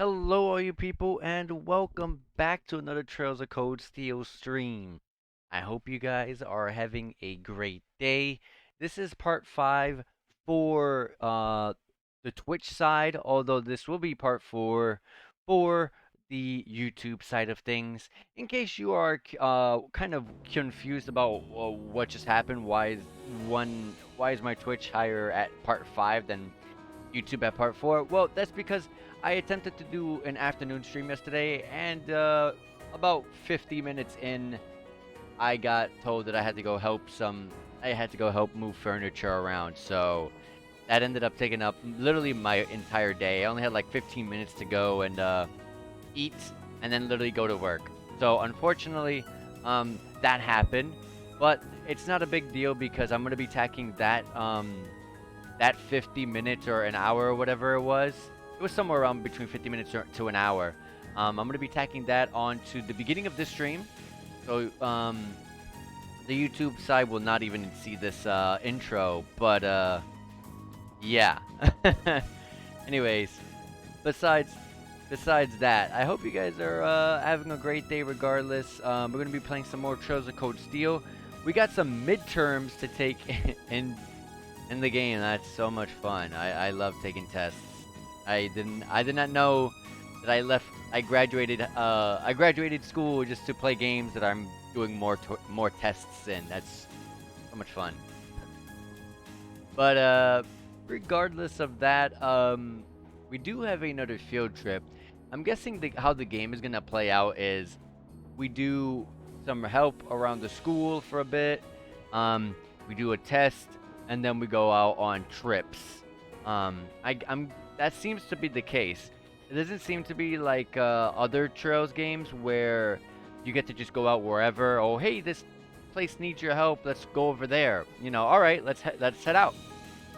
Hello, all you people, and welcome back to another Trails of Code Steel stream. I hope you guys are having a great day. This is part 5 for the Twitch side, although this will be part 4 for the YouTube side of things. In case you are kind of confused about what just happened, why is my Twitch higher at part 5 than YouTube at part 4? Well, that's because I attempted to do an afternoon stream yesterday, and about 50 minutes in, I got told that I had to go help move furniture around, so that ended up taking up literally my entire day. I only had like 15 minutes to go and eat, and then literally go to work. So unfortunately, that happened, but it's not a big deal because I'm gonna be tacking that 50 minutes or an hour or whatever it was. It was somewhere around between 50 minutes to an hour. I'm going to be tacking that onto the beginning of this stream. So the YouTube side will not even see this intro. But yeah. Anyways, besides besides that, I hope you guys are having a great day regardless. We're going to be playing some more Trails of Code Steel. We got some midterms to take in the game. That's so much fun. I love taking tests. I did not know that I graduated school just to play games that I'm doing more tests in. That's so much fun. But regardless of that, we do have another field trip. I'm guessing how the game is gonna play out is we do some help around the school for a bit. We do a test, and then we go out on trips. I'm that seems to be the case. It doesn't seem to be like other Trails games where you get to just go out wherever. Oh, hey, this place needs your help. Let's go over there. You know, all right, let's head out.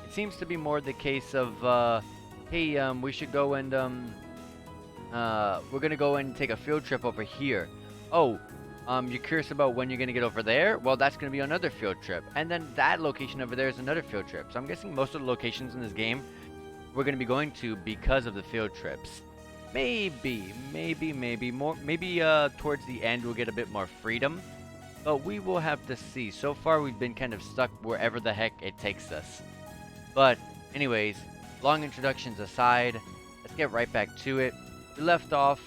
It seems to be more the case of, hey, we should go and we're gonna go and take a field trip over here. Oh, you're curious about when you're gonna get over there? Well, that's gonna be another field trip, and then that location over there is another field trip. So I'm guessing most of the locations in this game we're gonna be going to because of the field trips. Maybe more. Maybe towards the end we'll get a bit more freedom, but we will have to see. So far we've been kind of stuck wherever the heck it takes us. But anyways, long introductions aside, let's get right back to it. We left off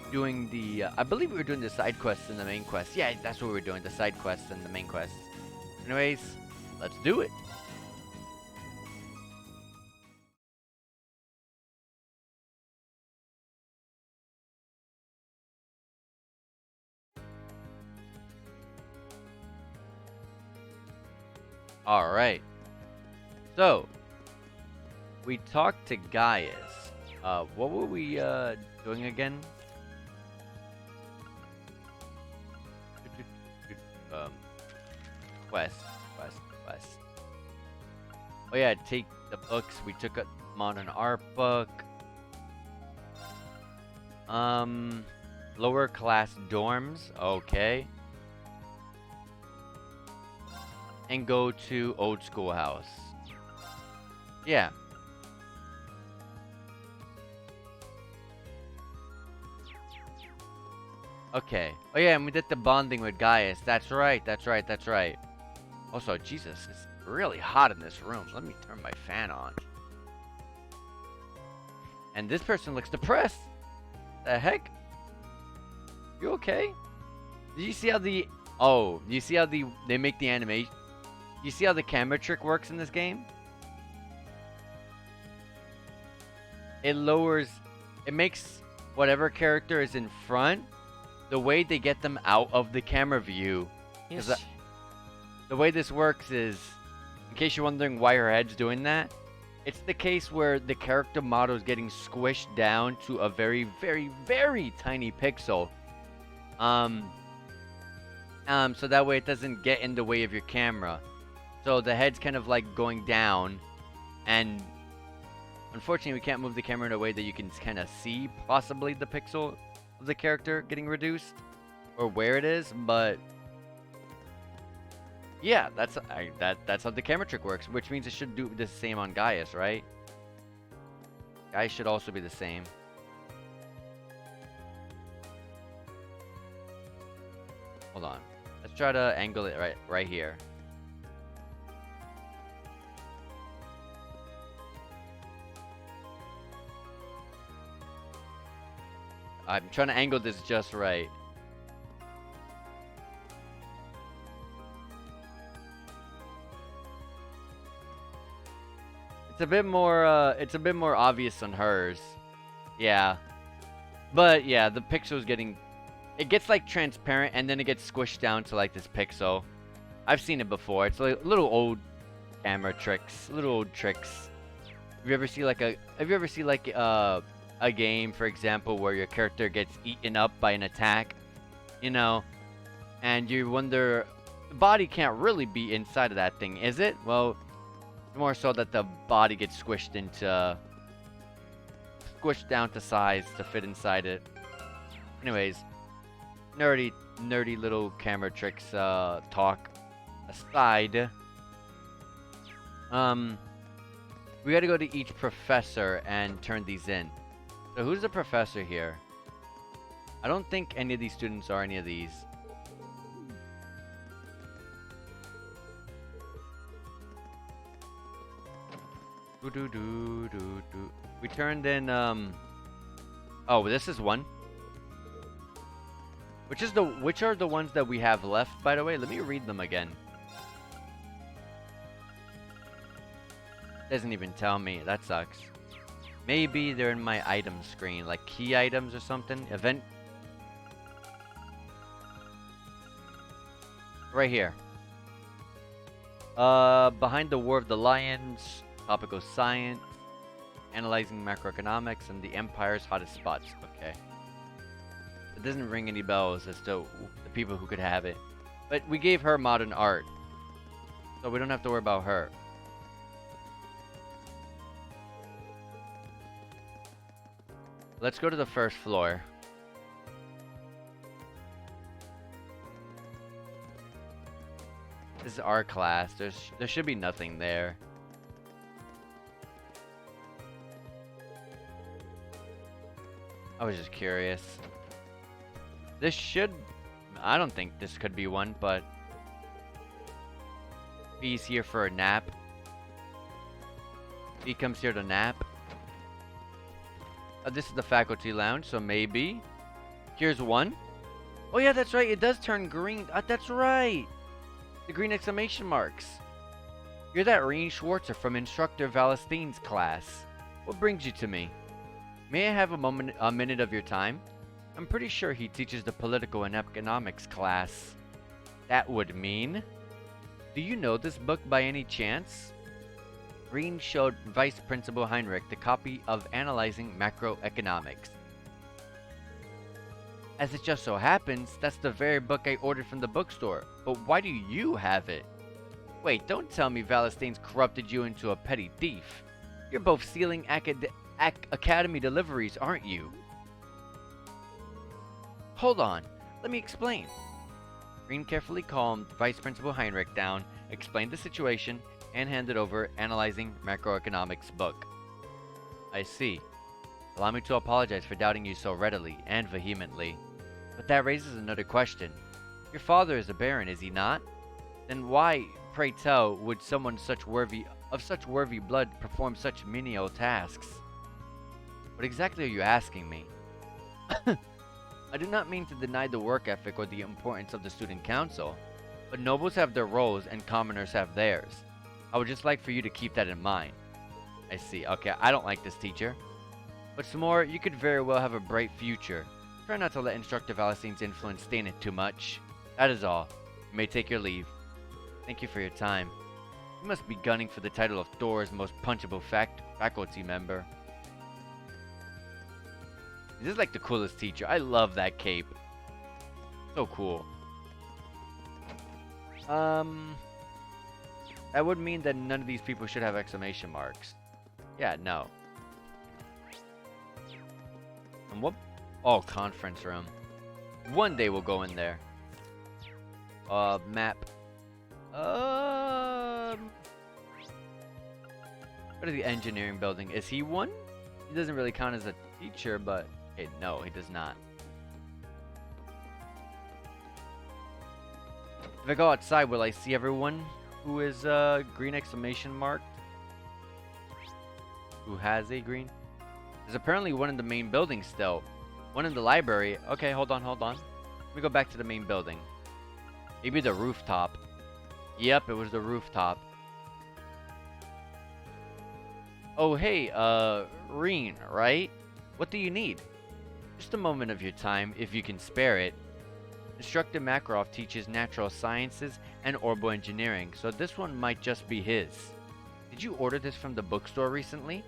doing the I believe we were doing the side quests and the main quest. Yeah, that's what we were doing, the side quests and the main quests. Anyways, let's do it. All right. So, we talked to Gaius. What were we doing again? Um, quest, quest. Oh yeah, take the books. We took a modern art book. Lower class dorms. Okay. And go to old schoolhouse. Yeah. Okay. Oh yeah, and we did the bonding with Gaius. That's right. Also, Jesus, it's really hot in this room. Let me turn my fan on. And this person looks depressed. The heck? You okay? Did you see how the... Oh, you see how they make the animation? You see how the camera trick works in this game? It makes whatever character is in front, the way they get them out of the camera view. Yes. The way this works is, in case you're wondering why her head's doing that, it's the case where the character model is getting squished down to a very, very, very tiny pixel. So that way it doesn't get in the way of your camera. So the head's kind of like going down, and unfortunately we can't move the camera in a way that you can kind of see possibly the pixel of the character getting reduced, or where it is, but yeah, that's how the camera trick works, which means it should do the same on Gaius, right? Gaius should also be the same. Hold on. Let's try to angle it right here. I'm trying to angle this just right. It's a bit more obvious on hers. Yeah. But yeah, the pixel's getting, it gets like transparent and then it gets squished down to like this pixel. I've seen it before. It's like little old camera tricks, little old tricks. Have you ever seen like a game, for example, where your character gets eaten up by an attack, you know, and you wonder, the body can't really be inside of that thing, is it? Well, more so that the body gets squished down to size to fit inside it. Anyways, nerdy little camera tricks talk aside. We gotta go to each professor and turn these in. So who's the professor here? I don't think any of these students are any of these. We turned in, oh, this is one. Which are the ones that we have left, by the way? Let me read them again. Doesn't even tell me. That sucks. Maybe they're in my item screen, like key items or something. Event. Right here. Behind the War of the Lions, Topical Science, Analyzing Macroeconomics, and the Empire's Hottest Spots. Okay. It doesn't ring any bells as to the people who could have it. But we gave her modern art, so we don't have to worry about her. Let's go to the first floor. This is our class. There should be nothing there. I was just curious. I don't think this could be one, but B's here for a nap. B comes here to nap. This is the faculty lounge, so maybe. Here's one. Oh yeah, that's right. It does turn green. That's right. The green exclamation marks. You're that Reen Schwartzer from Instructor Valestine's class. What brings you to me? May I have a minute of your time? I'm pretty sure he teaches the political and economics class. That would mean... Do you know this book by any chance? Green showed Vice Principal Heinrich the copy of Analyzing Macroeconomics. As it just so happens, that's the very book I ordered from the bookstore. But why do you have it? Wait, don't tell me Valestine's corrupted you into a petty thief. You're both stealing academy deliveries, aren't you? Hold on, let me explain. Green carefully calmed Vice Principal Heinrich down, explained the situation, and handed over Analyzing Macroeconomics book. I see. Allow me to apologize for doubting you so readily and vehemently. But that raises another question. Your father is a baron, is he not? Then why, pray tell, would someone of such worthy blood perform such menial tasks? What exactly are you asking me? I do not mean to deny the work ethic or the importance of the student council, but nobles have their roles and commoners have theirs. I would just like for you to keep that in mind. I see. Okay, I don't like this teacher. What's more, you could very well have a bright future. Try not to let Instructor Valestine's influence stain it too much. That is all. You may take your leave. Thank you for your time. You must be gunning for the title of Thor's most punchable faculty member. This is like the coolest teacher. I love that cape. So cool. That would mean that none of these people should have exclamation marks. Yeah, no. And what? Oh, conference room. One day we'll go in there. Map. Go to the engineering building. Is he one? He doesn't really count as a teacher, but... Okay, no, he does not. If I go outside, will I see everyone who is green exclamation mark? Who has a green? There's apparently one in the main building still. One in the library. Okay, hold on, hold on. Let me go back to the main building. Maybe the rooftop. Yep, it was the rooftop. Oh, hey, Reen, right? What do you need? Just a moment of your time, if you can spare it. Instructor Makarov teaches natural sciences and orbo-engineering, so this one might just be his. Did you order this from the bookstore recently?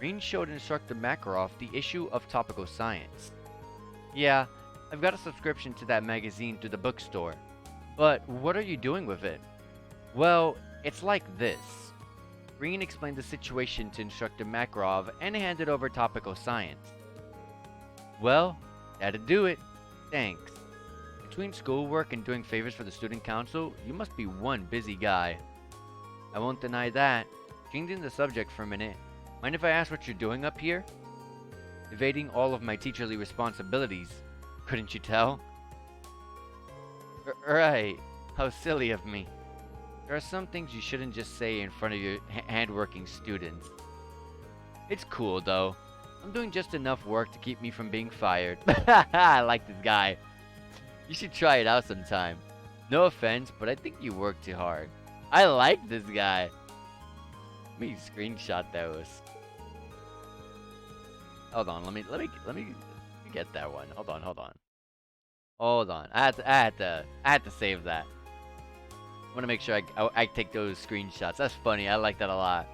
Reen showed Instructor Makarov the issue of Topical Science. Yeah, I've got a subscription to that magazine through the bookstore. But what are you doing with it? Well, it's like this. Reen explained the situation to Instructor Makarov and handed over Topical Science. Well, that'd do it. Thanks. Between schoolwork and doing favors for the student council, you must be one busy guy. I won't deny that. Changing the subject for a minute, mind if I ask what you're doing up here? Evading all of my teacherly responsibilities. Couldn't you tell? Right. How silly of me. There are some things you shouldn't just say in front of your hand-working students. It's cool, though. I'm doing just enough work to keep me from being fired. I like this guy. You should try it out sometime. No offense, but I think you work too hard. I like this guy. Let me screenshot those. Hold on, let me get that one. Hold on. Hold on. I had to save that. I want to make sure I take those screenshots. That's funny. I like that a lot.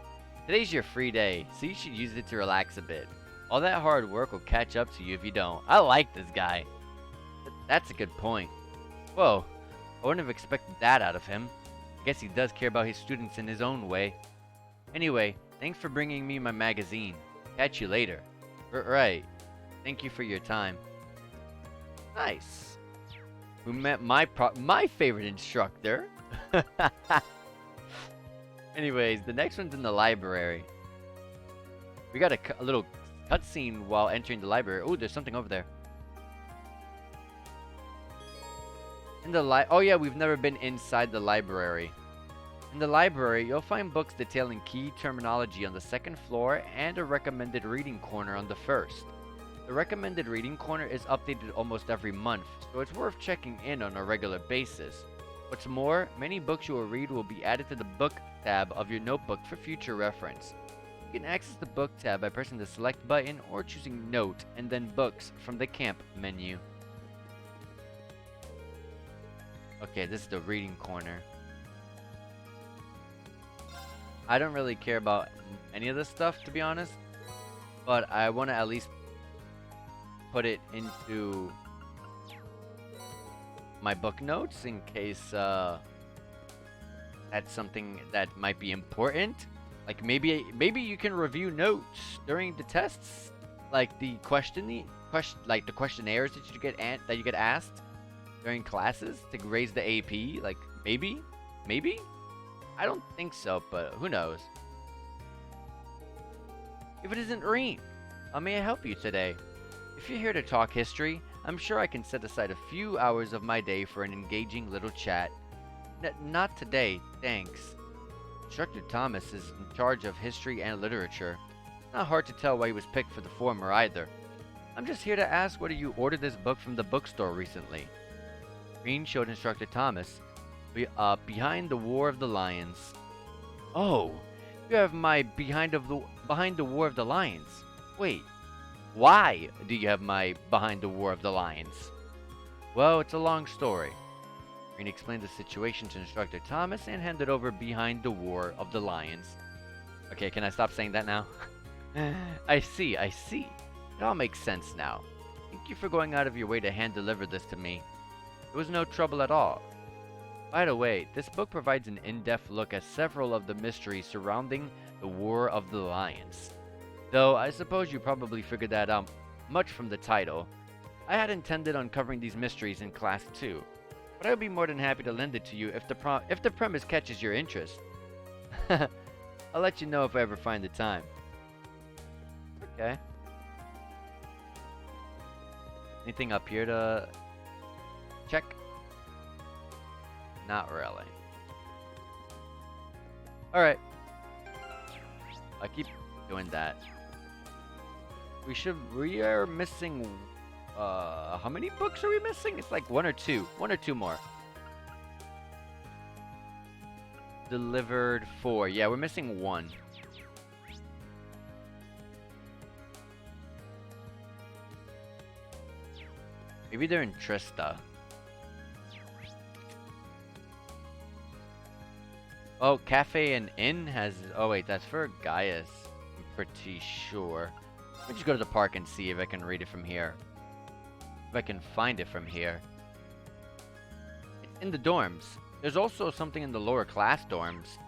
Today's your free day, so you should use it to relax a bit. All that hard work will catch up to you if you don't. I like this guy. That's a good point. Whoa, I wouldn't have expected that out of him. I guess he does care about his students in his own way. Anyway, thanks for bringing me my magazine. Catch you later. Right. Thank you for your time. Nice. We met my favorite instructor. Anyways, the next one's in the library. We got a little cutscene while entering the library. Oh, there's something over there. Oh yeah, we've never been inside the library. In the library, you'll find books detailing key terminology on the second floor and a recommended reading corner on the first. The recommended reading corner is updated almost every month, so it's worth checking in on a regular basis. What's more, many books you will read will be added to the book tab of your notebook for future reference. You can access the book tab by pressing the select button or choosing Note and then Books from the camp menu. Okay, this is the reading corner. I don't really care about any of this stuff, to be honest, but I want to at least put it into my book notes in case that's something that might be important. Like maybe you can review notes during the tests, like the questionnaires that you get asked during classes to raise the AP. Like maybe. I don't think so, but who knows? If it isn't Reem, how may I help you today? If you're here to talk history, I'm sure I can set aside a few hours of my day for an engaging little chat. Not today, thanks. Instructor Thomas is in charge of history and literature. Not hard to tell why he was picked for the former either. I'm just here to ask whether you ordered this book from the bookstore recently. Green showed Instructor Thomas Behind the War of the Lions. Oh, you have my Behind the War of the Lions. Wait, why do you have my Behind the War of the Lions? Well, it's a long story. Green explained the situation to Instructor Thomas and handed over Behind the War of the Lions. Okay, can I stop saying that now? I see. It all makes sense now. Thank you for going out of your way to hand deliver this to me. It was no trouble at all. By the way, this book provides an in-depth look at several of the mysteries surrounding the War of the Lions. Though I suppose you probably figured that out much from the title. I had intended on covering these mysteries in class too, but I would be more than happy to lend it to you if the premise catches your interest. I'll let you know if I ever find the time. Okay. Anything up here to check? Not really. Alright. I keep doing that. We are missing, how many books are we missing? It's like one or two more. Delivered 4. Yeah, we're missing 1. Maybe they're in Trista. Oh, Cafe and Inn has... Oh, wait, that's for Gaius. I'm pretty sure. Let me just go to the park and see if I can read it from here. If I can find it from here. It's in the dorms. There's also something in the lower class dorms.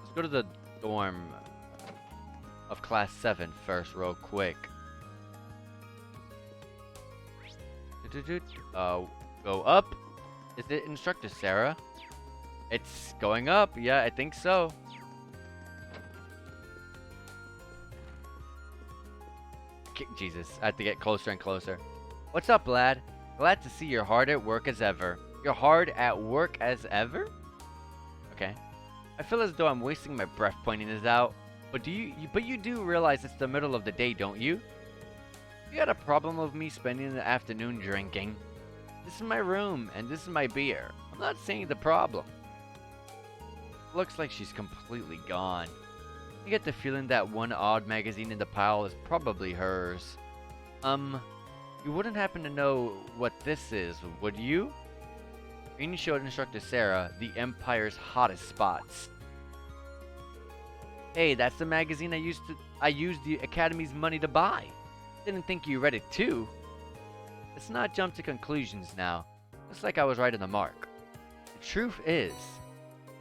Let's go to the dorm of class 7 first, real quick. Go up. Is it Instructor Sarah? It's going up. Yeah, I think so. Jesus, I have to get closer and closer. What's up, lad? Glad to see you're hard at work as ever. You're hard at work as ever? Okay. I feel as though I'm wasting my breath pointing this out. But you do realize it's the middle of the day, don't you? You got a problem with me spending the afternoon drinking? This is my room, and this is my beer. I'm not seeing the problem. Looks like she's completely gone. You get the feeling that one odd magazine in the pile is probably hers. You wouldn't happen to know what this is, would you? Rainy showed Instructor Sarah the Empire's hottest spots. Hey, that's the magazine I used the Academy's money to buy. Didn't think you read it too. Let's not jump to conclusions now. Looks like I was right on the mark. The truth is,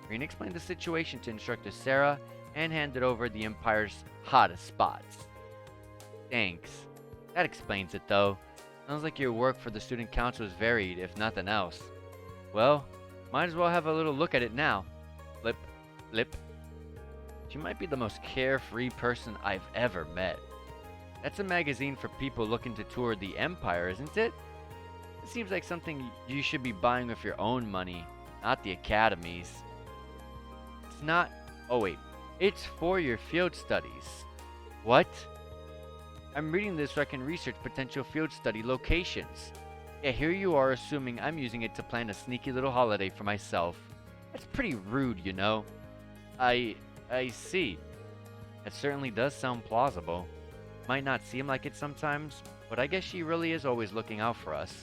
Reen explained the situation to Instructor Sarah and handed over the Empire's hottest spots. Thanks. That explains it though. Sounds like your work for the student council is varied, if nothing else. Well, might as well have a little look at it now. Flip, flip. She might be the most carefree person I've ever met. That's a magazine for people looking to tour the Empire, isn't it? It seems like something you should be buying with your own money, not the Academy's. It's not... Oh wait, it's for your field studies. What? I'm reading this so I can research potential field study locations. Yeah, here you are assuming I'm using it to plan a sneaky little holiday for myself. That's pretty rude, you know. I see. That certainly does sound plausible. Might not seem like it sometimes, but I guess she really is always looking out for us.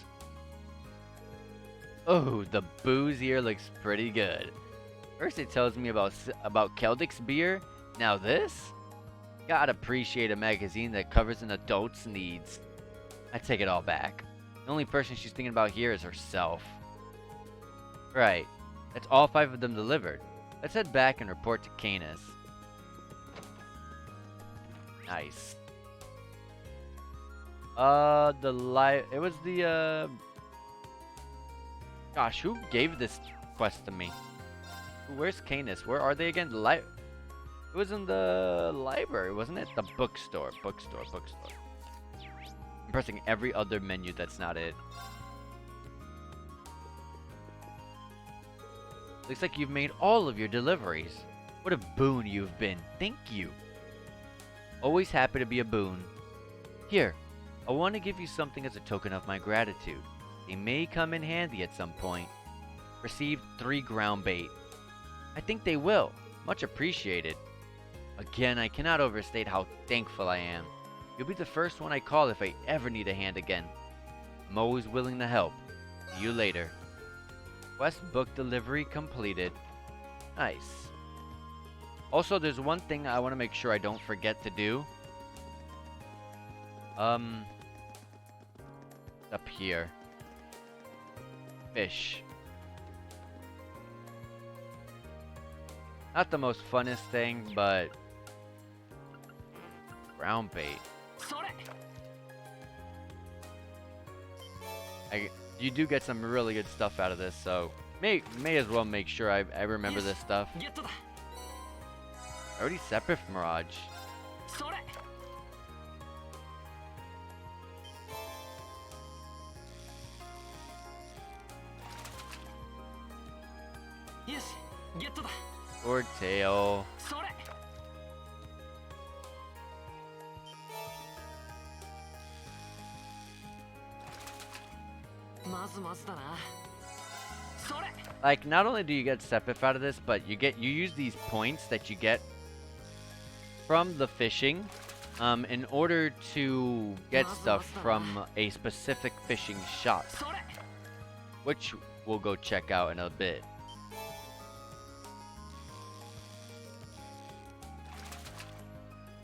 Oh, the booze here looks pretty good. First it tells me about Keldik's beer. Now this? Gotta appreciate a magazine that covers an adult's needs. I take it all back. The only person she's thinking about here is herself. Right. That's all 5 of them delivered. Let's head back and report to Canis. Nice. It was the, Gosh, who gave this quest to me? Where's Canis? Where are they again? It was in the library, wasn't it? The bookstore. I'm pressing every other menu that's not it. Looks like you've made all of your deliveries. What a boon you've been. Thank you. Always happy to be a boon. Here, I want to give you something as a token of my gratitude. They may come in handy at some point. Received 3 ground bait. I think they will. Much appreciated. Again, I cannot overstate how thankful I am. You'll be the first one I call if I ever need a hand again. I'm always willing to help. See you later. Quest book delivery completed. Nice. Also, there's one thing I want to make sure I don't forget to do. Up here. Fish. Not the most funnest thing, but... ground bait. You do get some really good stuff out of this, so... May as well make sure I remember this stuff. Already separate from Mirage. Sword tail. Like, not only do you get Sepif out of this, but you use these points that you get from the fishing in order to get stuff from a specific fishing shop, which we'll go check out in a bit.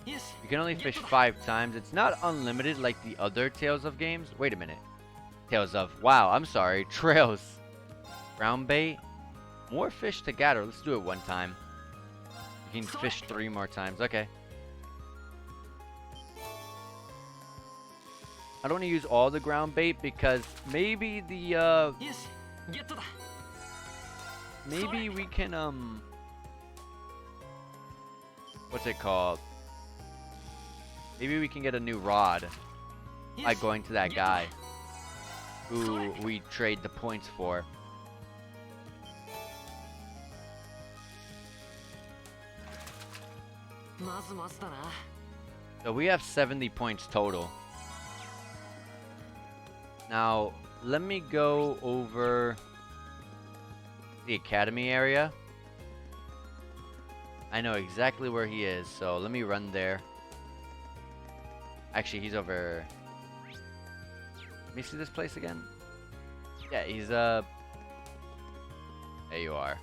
You can only fish 5 times. It's not unlimited like the other Tales of games. Wait a minute. Tales of... Wow, I'm sorry. Trails. Ground bait. More fish to gather. Let's do it one time. You can fish 3 more times. Okay. I don't want to use all the ground bait because maybe the maybe we can what's it called? Maybe we can get a new rod by going to that guy who we trade the points for. So we have 70 points total. Now, let me go over the academy area. I know exactly where he is, so let me run there. Actually, he's over... Let me see this place again. Yeah, he's, there you are.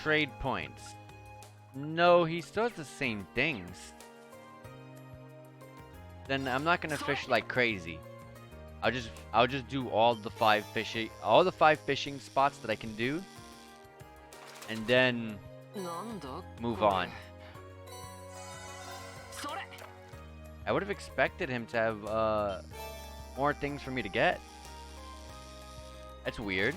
Trade points. No, he still has the same things. Then I'm not gonna fish like crazy. I'll just do all the 5 fishing spots that I can do, and then move on. I would have expected him to have more things for me to get. That's weird.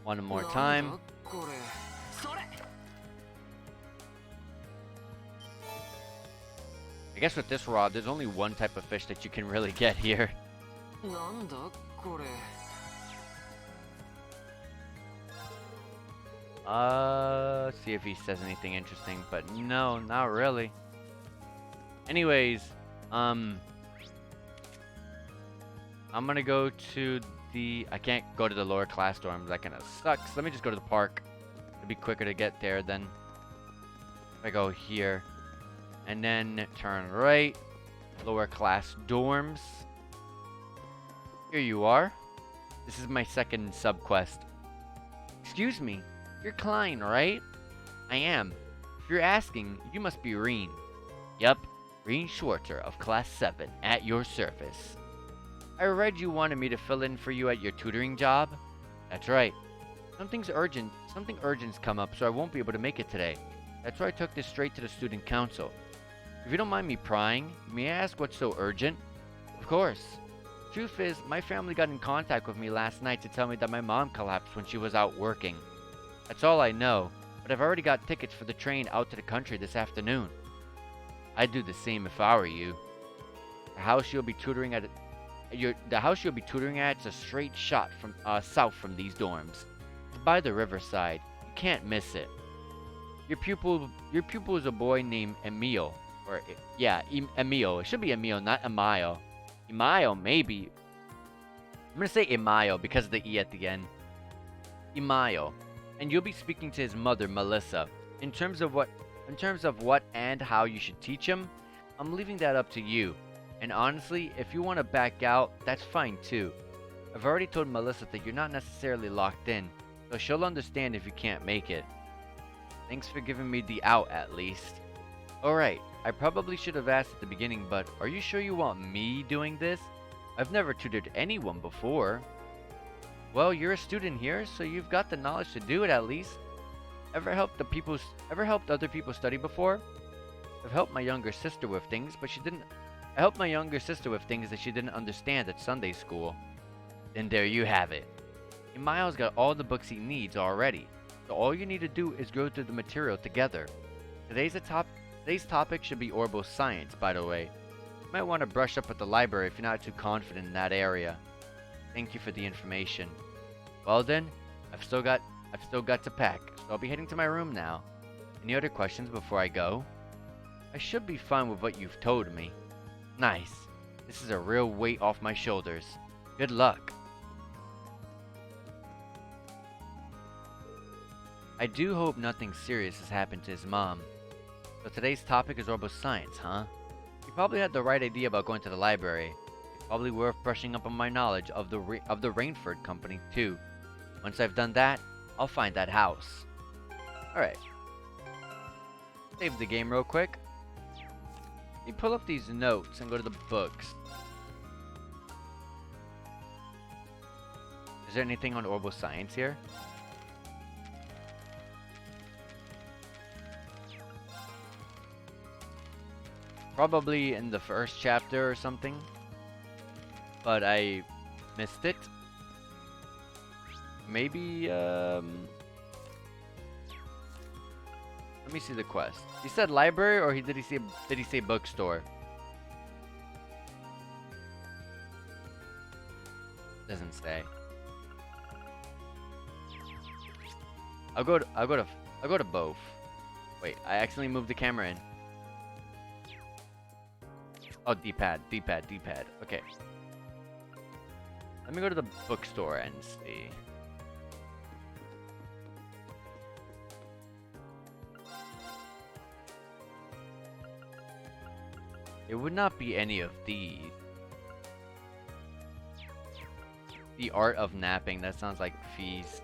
One more time. I guess with this rod, there's only one type of fish that you can really get here. Let's see if he says anything interesting, but no, not really. Anyways, I'm gonna go to the... I can't go to the lower class dorms, that kinda sucks. Let me just go to the park. It'd be quicker to get there than if I go here. And then turn right, lower class dorms. Here you are. This is my second sub-quest. Excuse me, you're Klein, right? I am. If you're asking, you must be Reen. Yup, Reen Schwarter of Class 7, at your service. I read you wanted me to fill in for you at your tutoring job. That's right. Something urgent's come up, so I won't be able to make it today. That's why I took this straight to the student council. If you don't mind me prying, may I ask what's so urgent? Of course. Truth is, my family got in contact with me last night to tell me that my mom collapsed when she was out working. That's all I know, but I've already got tickets for the train out to the country this afternoon. I'd do the same if I were you. The house you'll be tutoring at is a straight shot from south from these dorms. It's by the riverside. You can't miss it. Your pupil is a boy named Emil. Or, yeah, Emil. It should be Emil, not Emile. Emile, maybe. I'm gonna say Emile because of the E at the end. Emile. And you'll be speaking to his mother, Melissa. In terms of what and how you should teach him, I'm leaving that up to you. And honestly, if you want to back out, that's fine too. I've already told Melissa that you're not necessarily locked in, so she'll understand if you can't make it. Thanks for giving me the out at least. Alright, I probably should have asked at the beginning, but are you sure you want me doing this? I've never tutored anyone before. Well, you're a student here, so you've got the knowledge to do it at least. Ever helped other people study before? I've helped my younger sister with things, but she didn't. I helped my younger sister with things that she didn't understand at Sunday school. And there you have it. Miles got all the books he needs already, so all you need to do is go through the material together. Today's topic should be orbital science, by the way. You might want to brush up at the library if you're not too confident in that area. Thank you for the information. Well then, I've still got to pack, so I'll be heading to my room now. Any other questions before I go? I should be fine with what you've told me. Nice. This is a real weight off my shoulders. Good luck. I do hope nothing serious has happened to his mom. So today's topic is orbital science, huh? You probably had the right idea about going to the library. It's probably worth brushing up on my knowledge of the Rainford Company, too. Once I've done that, I'll find that house. Alright. Save the game real quick. Let me pull up these notes and go to the books. Is there anything on orbital science here? Probably in the first chapter or something. But I missed it. Maybe, let me see the quest. He said library, or did he say bookstore? Doesn't say. I'll go to both. Wait, I accidentally moved the camera in. Oh, D-pad. Okay. Let me go to the bookstore and see. It would not be any of these. The Art of Napping. That sounds like fees.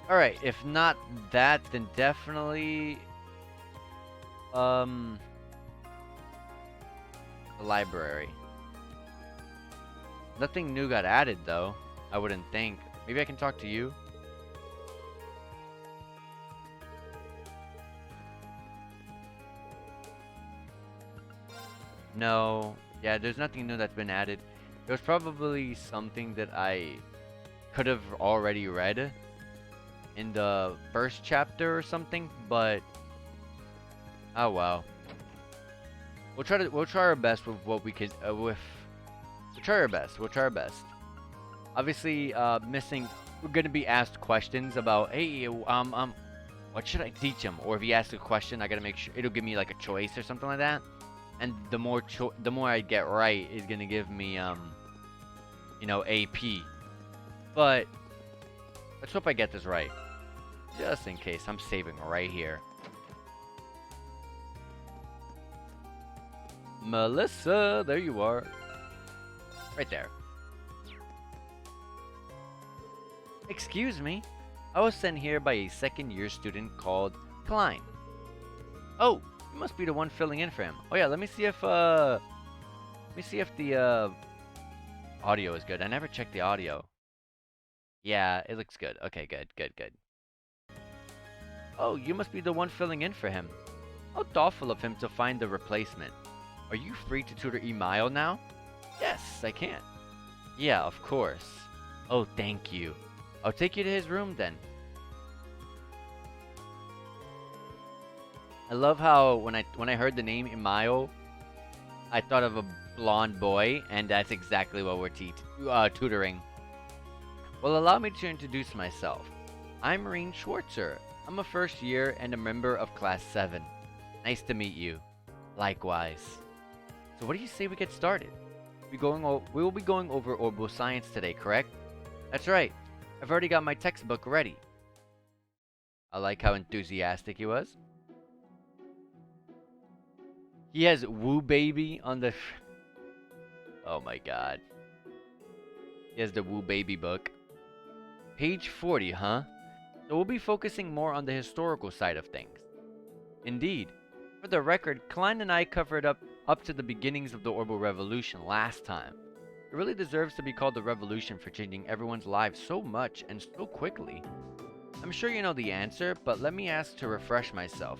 Alright, if not that, then definitely... the library. Nothing new got added, though. I wouldn't think. Maybe I can talk to you? No. Yeah, there's nothing new that's been added. There was probably something that I could have already read in the first chapter or something, but oh well. We'll try our best with what we could we'll try our best. Obviously, we're gonna be asked questions about, hey, what should I teach him? Or if he asks a question, I gotta make sure it'll give me like a choice or something like that. And the more I get right is gonna give me you know, AP. But let's hope I get this right. Just in case, I'm saving right here. Melissa, there you are. Right there. Excuse me. I was sent here by a second-year student called Klein. Oh, you must be the one filling in for him. Oh yeah, let me see if the audio is good. I never checked the audio. Yeah, it looks good. Okay, good. Oh, you must be the one filling in for him. How thoughtful of him to find the replacement. Are you free to tutor Emile now? Yes, I can. Yeah, of course. Oh, thank you. I'll take you to his room then. I love how when I heard the name Emile, I thought of a blonde boy, and that's exactly what we're tutoring. Well, allow me to introduce myself. I'm Marine Schwartzer. I'm a first year and a member of Class 7. Nice to meet you. Likewise. So what do you say we get started? We will be going over orbital science today, correct? That's right. I've already got my textbook ready. I like how enthusiastic he was. He has Woo Baby on the... Oh my god. He has the Woo Baby book. Page 40, huh? So we'll be focusing more on the historical side of things. Indeed. For the record, Klein and I covered up to the beginnings of the orbital revolution last time. It really deserves to be called the revolution for changing everyone's lives so much and so quickly. I'm sure you know the answer, but let me ask to refresh myself.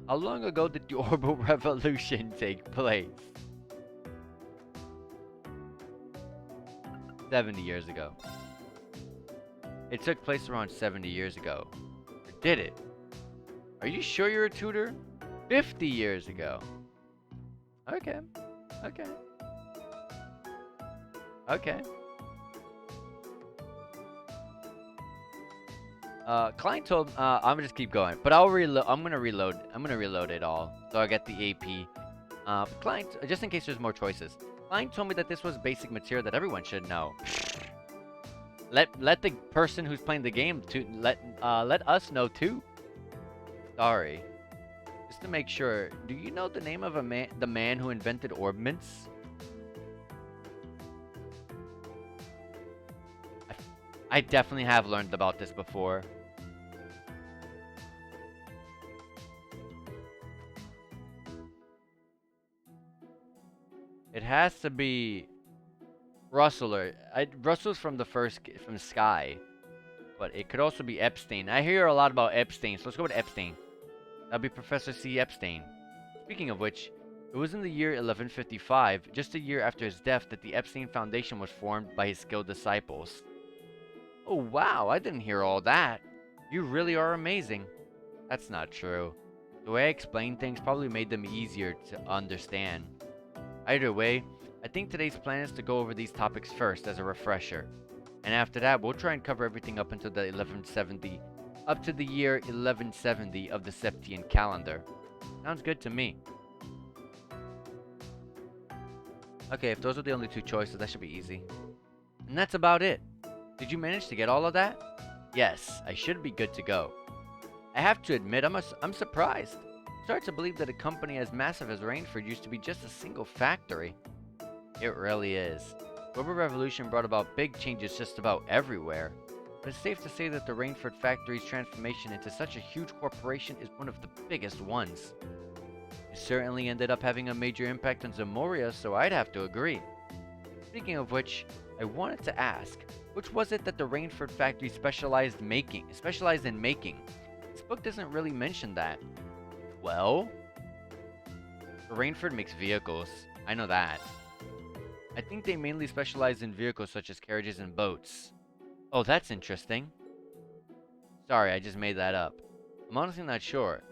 How long ago did the orbital revolution take place? 70 years ago. It took place around 70 years ago. Or did it? Are you sure you're a tutor? 50 years ago. Okay. Okay. Okay. Klein told. I'm gonna just keep going, but I'll reload. I'm gonna reload. I'm gonna reload it all, so I get the AP. Klein, just in case there's more choices. Klein told me that this was basic material that everyone should know. Let the person who's playing the game to let us know too. Sorry. Just to make sure, do you know the name of the man who invented orbments? I definitely have learned about this before. It has to be Russell or Russell's from from Sky, but it could also be Epstein. I hear a lot about Epstein, so let's go with Epstein. That'll be Professor C. Epstein. Speaking of which, it was in the year 1155, just a year after his death, that the Epstein Foundation was formed by his skilled disciples. Oh wow, I didn't hear all that. You really are amazing. That's not true. The way I explained things probably made them easier to understand. Either way, I think today's plan is to go over these topics first as a refresher. And after that, we'll try and cover everything up until the 1170, up to the year 1170 of the Septian calendar. Sounds good to me. Okay, if those are the only two choices, that should be easy. And that's about it. Did you manage to get all of that? Yes, I should be good to go. I have to admit, I'm surprised. It's hard to believe that a company as massive as Rainford used to be just a single factory. It really is. The Rubber Revolution brought about big changes just about everywhere. But it's safe to say that the Rainford factory's transformation into such a huge corporation is one of the biggest ones. It certainly ended up having a major impact on Zamoria, so I'd have to agree. Speaking of which, I wanted to ask, which was it that the Rainford factory specialized in making? This book doesn't really mention that. Well, Rainford makes vehicles. I know that. I think they mainly specialize in vehicles such as carriages and boats. Oh, that's interesting. Sorry, I just made that up. I'm honestly not sure.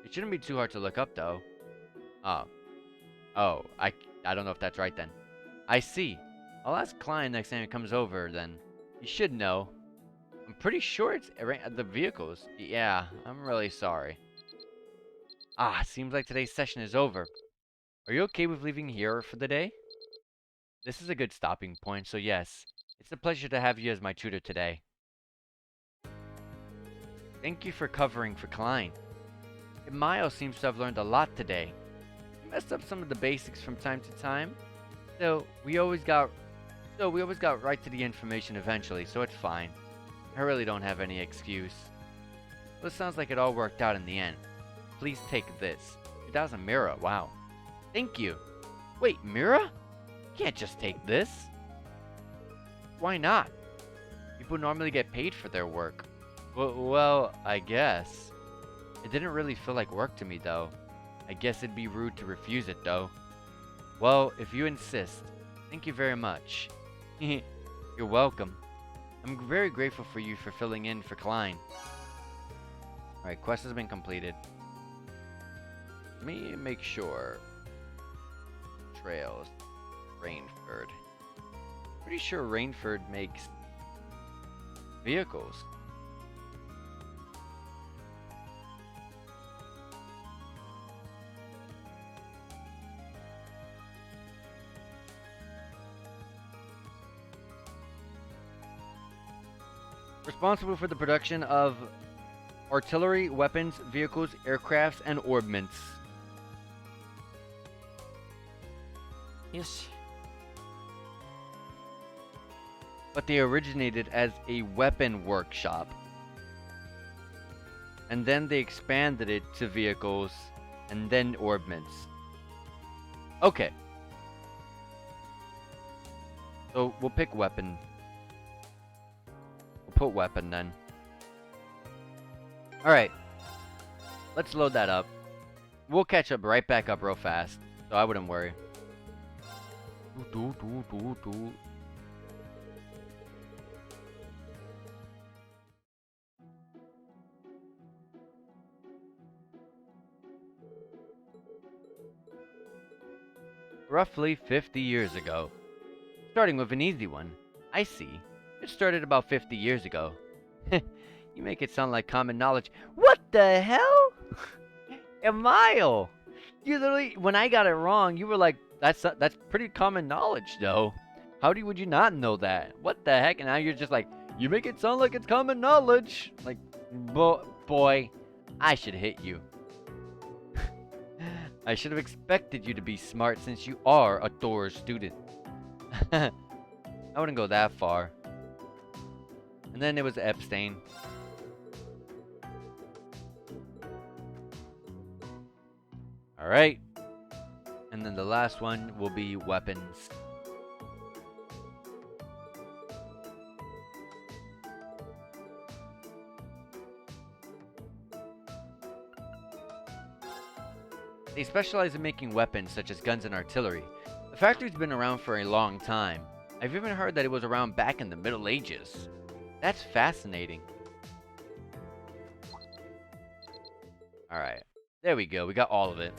It shouldn't be too hard to look up, though. Oh. Oh, I don't know if that's right then. I see. I'll ask Klein next time he comes over, then. You should know. I'm pretty sure it's the vehicles. Yeah, I'm really sorry. Ah, seems like today's session is over. Are you okay with leaving here for the day? This is a good stopping point, so yes. It's a pleasure to have you as my tutor today. Thank you for covering for Klein. Miles seems to have learned a lot today. He messed up some of the basics from time to time. So we always got right to the information eventually, so it's fine. I really don't have any excuse. Well, it sounds like it all worked out in the end. Please take this. That was a mirror, wow. Thank you. Wait, Mira? You can't just take this. Why not? People normally get paid for their work. Well, I guess. It didn't really feel like work to me, though. I guess it'd be rude to refuse it, though. Well, if you insist. Thank you very much. You're welcome. I'm very grateful for you for filling in for Klein. Alright, quest has been completed. Let me make sure. Trails. Rainford. Pretty sure Rainford makes vehicles. Responsible for the production of artillery, weapons, vehicles, aircrafts, and orbments. Yes. But they originated as a weapon workshop. And then they expanded it to vehicles and then orbments. Okay. So we'll pick weapon. We'll put weapon then. Alright, let's load that up. We'll catch up right back up real fast, so I wouldn't worry. Roughly 50 years ago. Starting with an easy one. I see. It started about 50 years ago. You make it sound like common knowledge. What the hell? A mile! You literally, when I got it wrong, you were like, that's pretty common knowledge, though. Would you not know that? What the heck? And now you're just like, you make it sound like it's common knowledge. Like, boy, I should hit you. I should have expected you to be smart since you are a Thor's student. I wouldn't go that far. And then it was Epstein. Alright. And then the last one will be weapons. They specialize in making weapons such as guns and artillery. The factory's been around for a long time. I've even heard that it was around back in the Middle Ages. That's fascinating. Alright. There we go. We got all of it.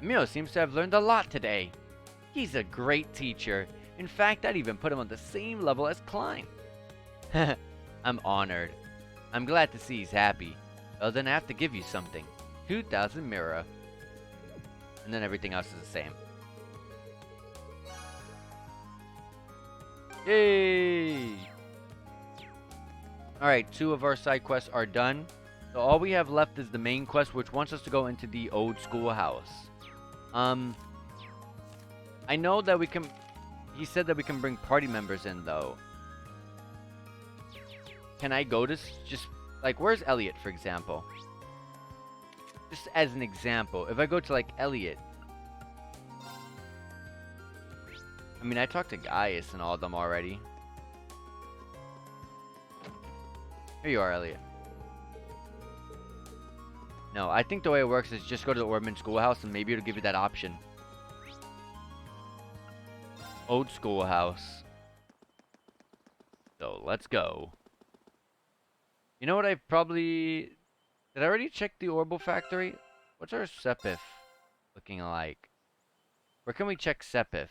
Emil seems to have learned a lot today. He's a great teacher. In fact, I'd even put him on the same level as Klein. I'm honored. I'm glad to see he's happy. Well, then I have to give you something. 2,000 mirror. And then everything else is the same. Yay! Alright, 2 of our side quests are done. So all we have left is the main quest, which wants us to go into the old schoolhouse. I know that we can... He said that we can bring party members in, though. Can I go to... just... like, where's Elliot, for example? Just as an example, if I go to, like, Elliot... I mean, I talked to Gaius and all of them already. Here you are, Elliot. No, I think the way it works is just go to the Orban Schoolhouse and maybe it'll give you that option. Old Schoolhouse. So, let's go. You know what I probably... Did I already check the Orbital Factory? What's our Sepith looking like? Where can we check Sepith?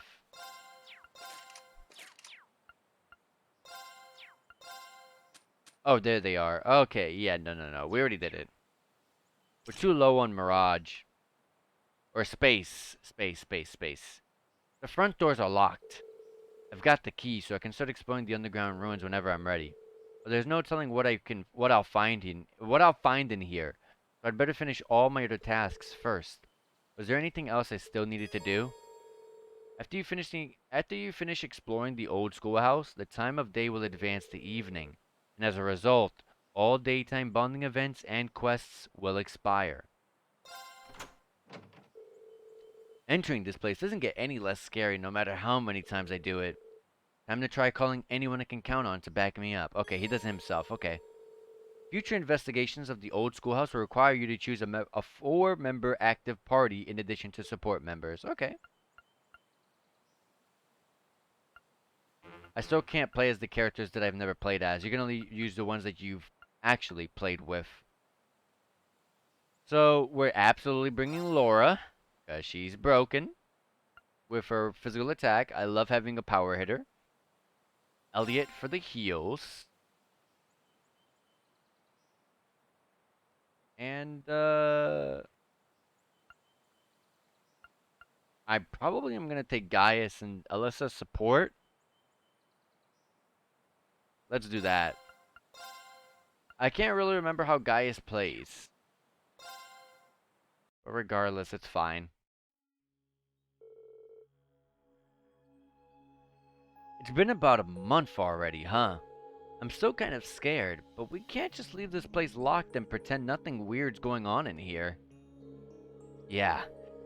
Oh, there they are. Okay, yeah, no. We already did it. We're too low on Mirage. Or Space. Space. The front doors are locked. I've got the key, so I can start exploring the underground ruins whenever I'm ready. But there's no telling what I'll find in here. So I'd better finish all my other tasks first. Was there anything else I still needed to do? After you finish exploring the old schoolhouse, the time of day will advance to evening. And as a result, all daytime bonding events and quests will expire. Entering this place doesn't get any less scary no matter how many times I do it. Time to try calling anyone I can count on to back me up. Okay, he does it himself. Okay. Future investigations of the old schoolhouse will require you to choose a 4-member active party in addition to support members. Okay. I still can't play as the characters that I've never played as. You can only use the ones that you've actually played with. So, we're absolutely bringing Laura, because she's broken with her physical attack. I love having a power hitter. Elliot for the heals. And, I probably am going to take Gaius and Alyssa support. Let's do that. I can't really remember how Gaius plays. But regardless, it's fine. It's been about a month already, huh? I'm still kind of scared, but we can't just leave this place locked and pretend nothing weird's going on in here. Yeah,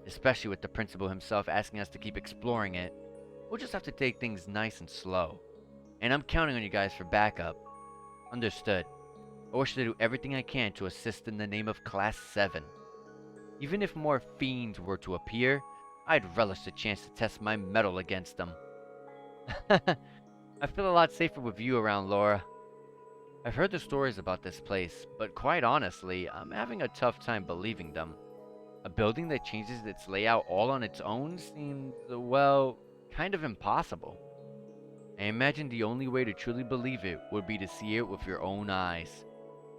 especially with the principal himself asking us to keep exploring it. We'll just have to take things nice and slow. And I'm counting on you guys for backup. Understood. I wish to do everything I can to assist in the name of Class 7. Even if more fiends were to appear, I'd relish the chance to test my mettle against them. I feel a lot safer with you around, Laura. I've heard the stories about this place, but quite honestly, I'm having a tough time believing them. A building that changes its layout all on its own seems, well, kind of impossible. I imagine the only way to truly believe it would be to see it with your own eyes.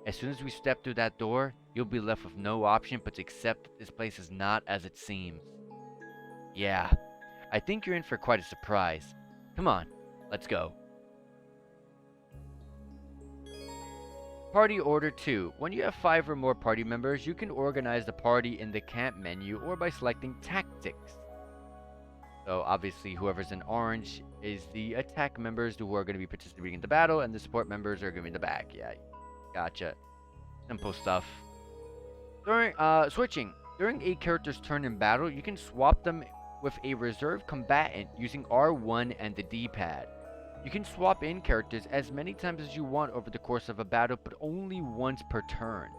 As soon as we step through that door, you'll be left with no option but to accept that this place is not as it seems. Yeah, I think you're in for quite a surprise. Come on, let's go. Party Order 2. When you have 5 or more party members, you can organize the party in the camp menu or by selecting Tactics. So obviously whoever's in orange is the attack members who are going to be participating in the battle, and the support members are going to be in the back. Yeah, gotcha. Simple stuff. During switching. During a character's turn in battle, you can swap them with a reserve combatant using R1 and the D-pad. You can swap in characters as many times as you want over the course of a battle, but only once per turn.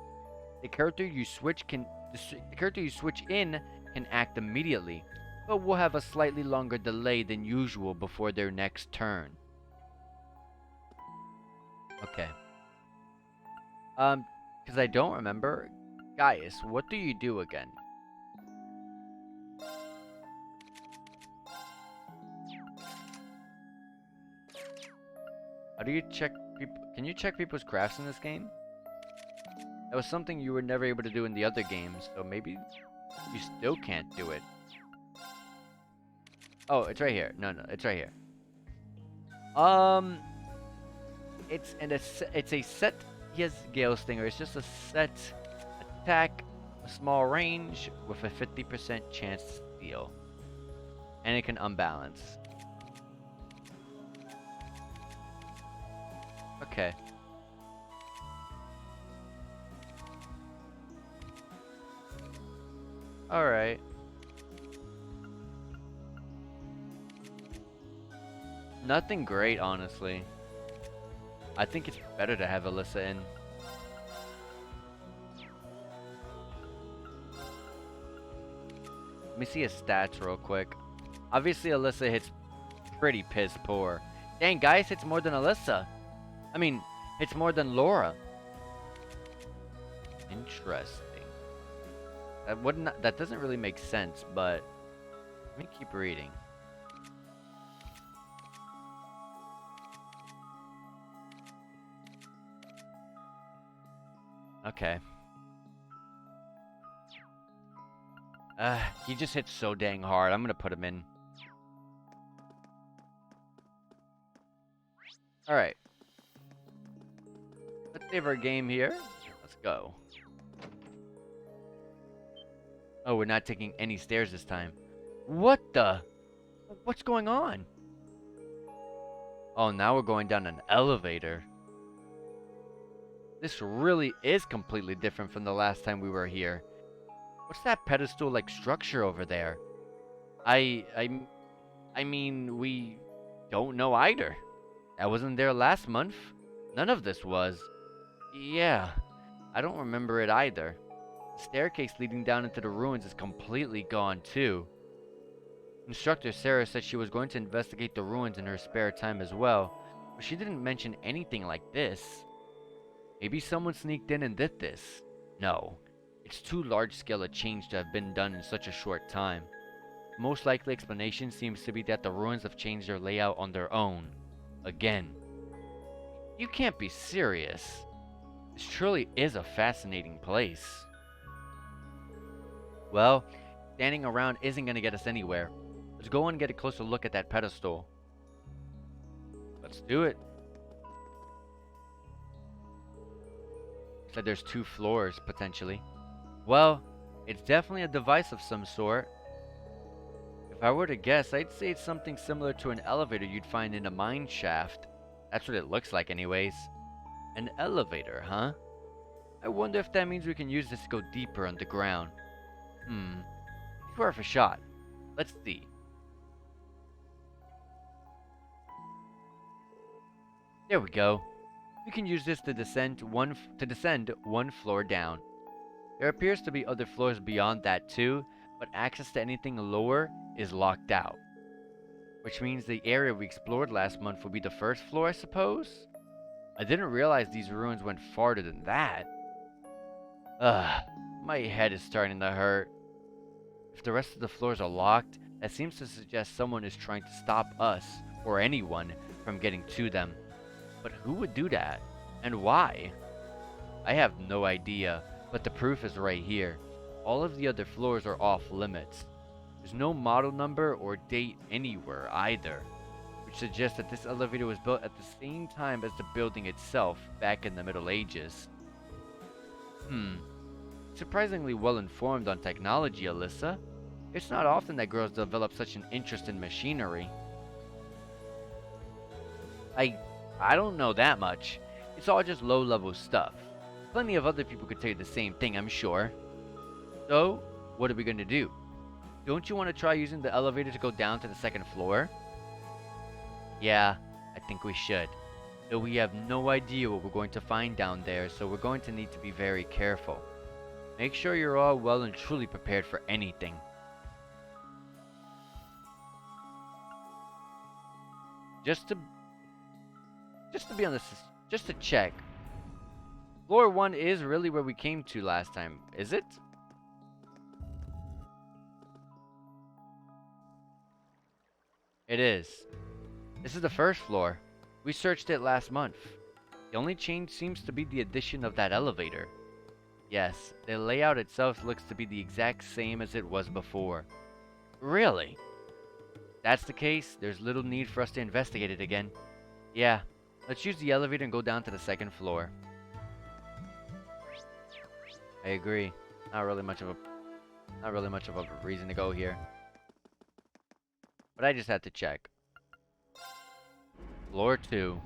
The character you switch in can act immediately, but will have a slightly longer delay than usual before their next turn. Okay. Because I don't remember. Gaius, what do you do again? How do you check people? Can you check people's crafts in this game? That was something you were never able to do in the other games, so maybe you still can't do it. Oh, it's right here. No, it's right here. It's a set. He has Gale Stinger. It's just a set attack, a small range with a 50% chance to steal, and it can unbalance. Okay. Alright. Nothing great, honestly. I think it's better to have Alyssa in. Let me see his stats real quick. Obviously, Alyssa hits pretty piss poor. Dang, guys, hits more than Alyssa. I mean, hits more than Laura. Interesting. That doesn't really make sense, but let me keep reading. Okay. He just hits so dang hard. I'm gonna put him in. Alright. Let's save our game here. Let's go. Oh, we're not taking any stairs this time. What the? What's going on? Oh, now we're going down an elevator. This really is completely different from the last time we were here. What's that pedestal-like structure over there? I mean, we don't know either. That wasn't there last month. None of this was. Yeah, I don't remember it either. The staircase leading down into the ruins is completely gone too. Instructor Sarah said she was going to investigate the ruins in her spare time as well, but she didn't mention anything like this. Maybe someone sneaked in and did this. No, it's too large-scale a change to have been done in such a short time. The most likely explanation seems to be that the ruins have changed their layout on their own. Again. You can't be serious. This truly is a fascinating place. Well, standing around isn't going to get us anywhere. Let's go and get a closer look at that pedestal. Let's do it. Said there's 2 floors, potentially. Well, it's definitely a device of some sort. If I were to guess, I'd say it's something similar to an elevator you'd find in a mine shaft. That's what it looks like anyways. An elevator, huh? I wonder if that means we can use this to go deeper underground. It's worth a shot. Let's see. There we go. You can use this to descend one floor down. There appears to be other floors beyond that too, but access to anything lower is locked out. Which means the area we explored last month will be the first floor, I suppose? I didn't realize these ruins went farther than that. Ugh, my head is starting to hurt. If the rest of the floors are locked, that seems to suggest someone is trying to stop us, or anyone, from getting to them. But who would do that? And why? I have no idea, but the proof is right here. All of the other floors are off limits. There's no model number or date anywhere either, which suggests that this elevator was built at the same time as the building itself back in the Middle Ages. Surprisingly well informed on technology, Alyssa. It's not often that girls develop such an interest in machinery. I don't know that much. It's all just low-level stuff. Plenty of other people could tell you the same thing, I'm sure. So, what are we gonna do? Don't you want to try using the elevator to go down to the second floor? Yeah, I think we should. Though we have no idea what we're going to find down there, so we're going to need to be very careful. Make sure you're all well and truly prepared for anything. Just to be on this, just to check. Floor 1 is really where we came to last time, is it? It is. This is the first floor. We searched it last month. The only change seems to be the addition of that elevator. Yes, the layout itself looks to be the exact same as it was before. Really? If that's the case, there's little need for us to investigate it again. Yeah, let's use the elevator and go down to the second floor. I agree. Not really much of a reason to go here. But I just had to check. Floor 2.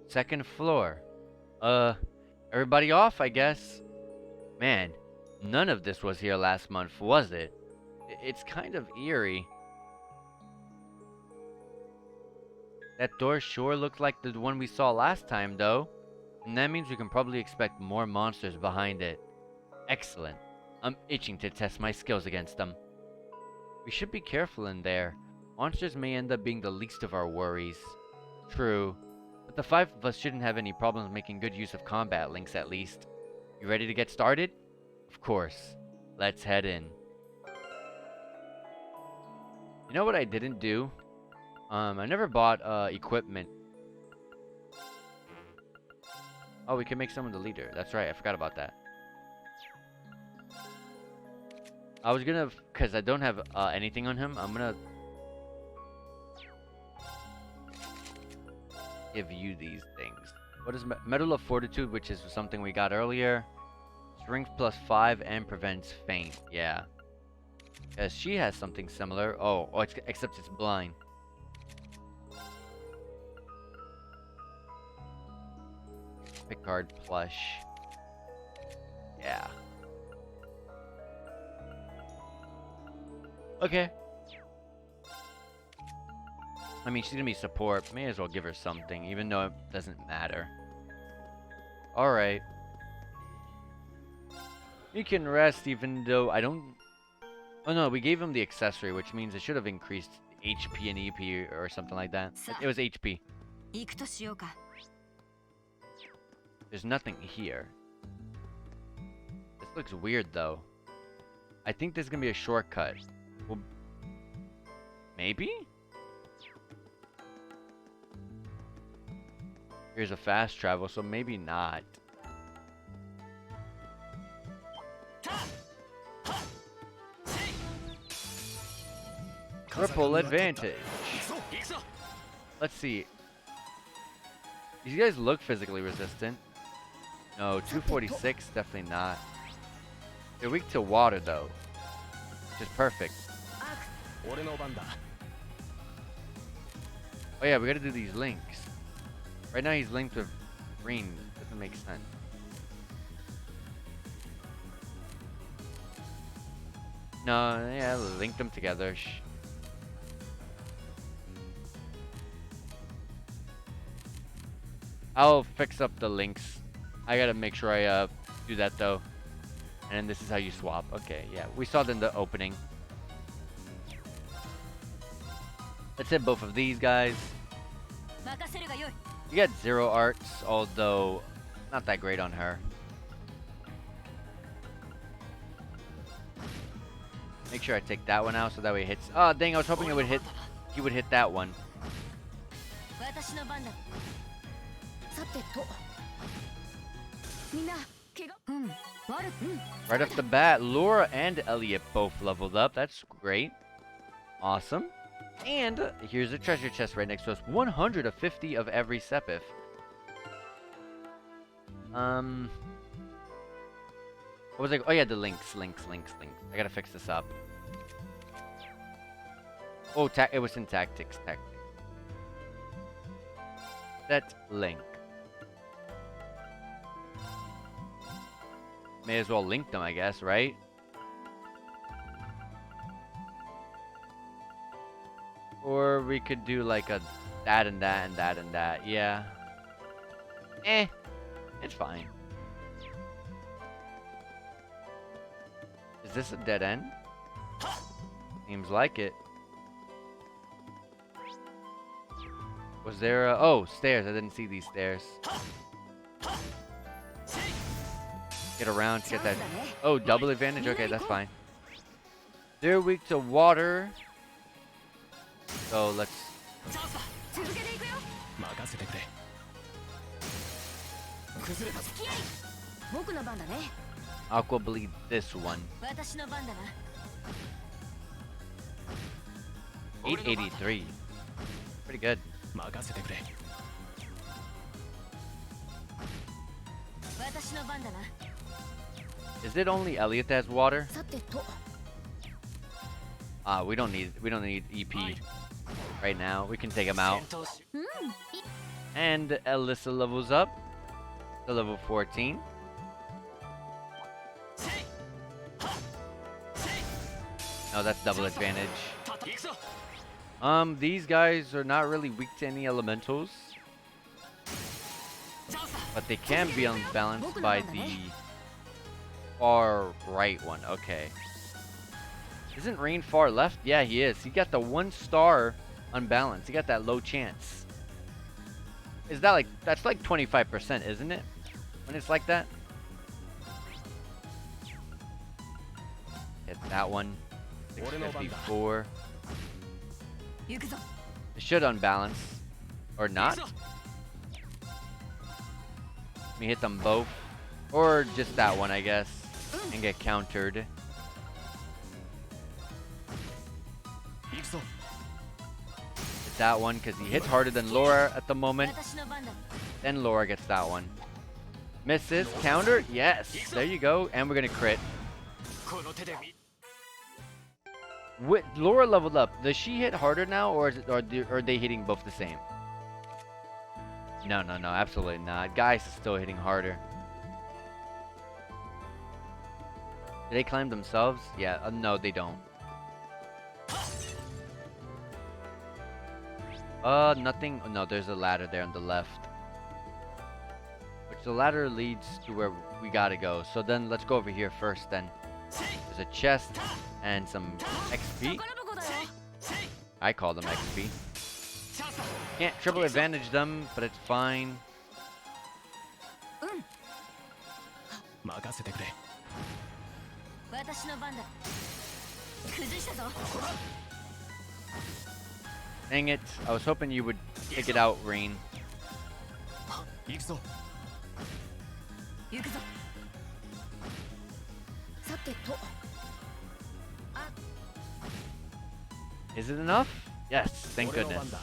Second floor. Everybody off, I guess. Man, none of this was here last month, was it? It's kind of eerie. That door sure looked like the one we saw last time, though. And that means we can probably expect more monsters behind it. Excellent. I'm itching to test my skills against them. We should be careful in there. Monsters may end up being the least of our worries. True. But the 5 of us shouldn't have any problems making good use of combat links at least. You ready to get started? Of course. Let's head in. You know what I didn't do? I never bought equipment. Oh, we can make someone the leader. That's right, I forgot about that. I was gonna, because I don't have anything on him, I'm gonna give you these things. What is Medal of Fortitude, which is something we got earlier. Strength +5 and prevents faint. Yeah. Because she has something similar. Oh, except it's blind. Picard plush. Yeah. Okay. I mean, she's gonna be support. May as well give her something, even though it doesn't matter. Alright. You can rest even though I don't... Oh no, we gave him the accessory, which means it should have increased HP and EP or something like that. It was HP. There's nothing here. This looks weird though. I think there's gonna be a shortcut. Well, maybe? Here's a fast travel, so maybe not. Triple advantage. Let's see. These guys look physically resistant. No, 246, definitely not. They're weak to water though, which is perfect. Oh yeah, we gotta do these links. Right now he's linked with green. Doesn't make sense. No, yeah, link them together. I'll fix up the links. I gotta make sure I do that though. And then this is how you swap. Okay, yeah, we saw it in the opening. Let's hit both of these guys. You get 0 arts, although not that great on her. Make sure I take that one out so that way it hits. Oh dang, I was hoping it would hit. He would hit that one. Right off the bat, Laura and Elliot both leveled up. That's great. Awesome. And here's a treasure chest right next to us. 150 of every Sepith. What was it? Oh yeah, the links. I gotta fix this up. Oh, it was in tactics. Set link. May as well link them, I guess, right? Or we could do like a that and that and that and that. Yeah. It's fine. Is this a dead end? Seems like it. Was there a... Oh, stairs. I didn't see these stairs. Get around to get that... Oh, double advantage? Okay, that's fine. They're weak to water. So let's... Aqua bleed this one. 883. Pretty good. Is it only Elliot that has water? We don't need EP right now. We can take him out. And Alyssa levels up to level 14. No, that's double advantage. These guys are not really weak to any elementals, but they can be unbalanced by the far right one. Okay. Isn't Rain far left? Yeah, he is. He got the 1 star unbalanced. He got that low chance. Is that like, that's like 25%, isn't it? When it's like that? Hit that one. 654. It should unbalance. Or not. Let me hit them both. Or just that one, I guess. And get countered. Hit that one because he hits harder than Laura at the moment. Then Laura gets that one. Misses. Counter. Yes. There you go. And we're going to crit. Laura leveled up. Does she hit harder now, or are they hitting both the same? No, absolutely not. Guys is still hitting harder. Do they climb themselves? Yeah, no, they don't. Nothing. Oh, no, there's a ladder there on the left. Which the ladder leads to where we gotta go. So then let's go over here first then. There's a chest and some XP. I call them XP. Can't triple advantage them, but it's fine. Dang it. I was hoping you would take it out, Rain. Is it enough? Yes, thank goodness.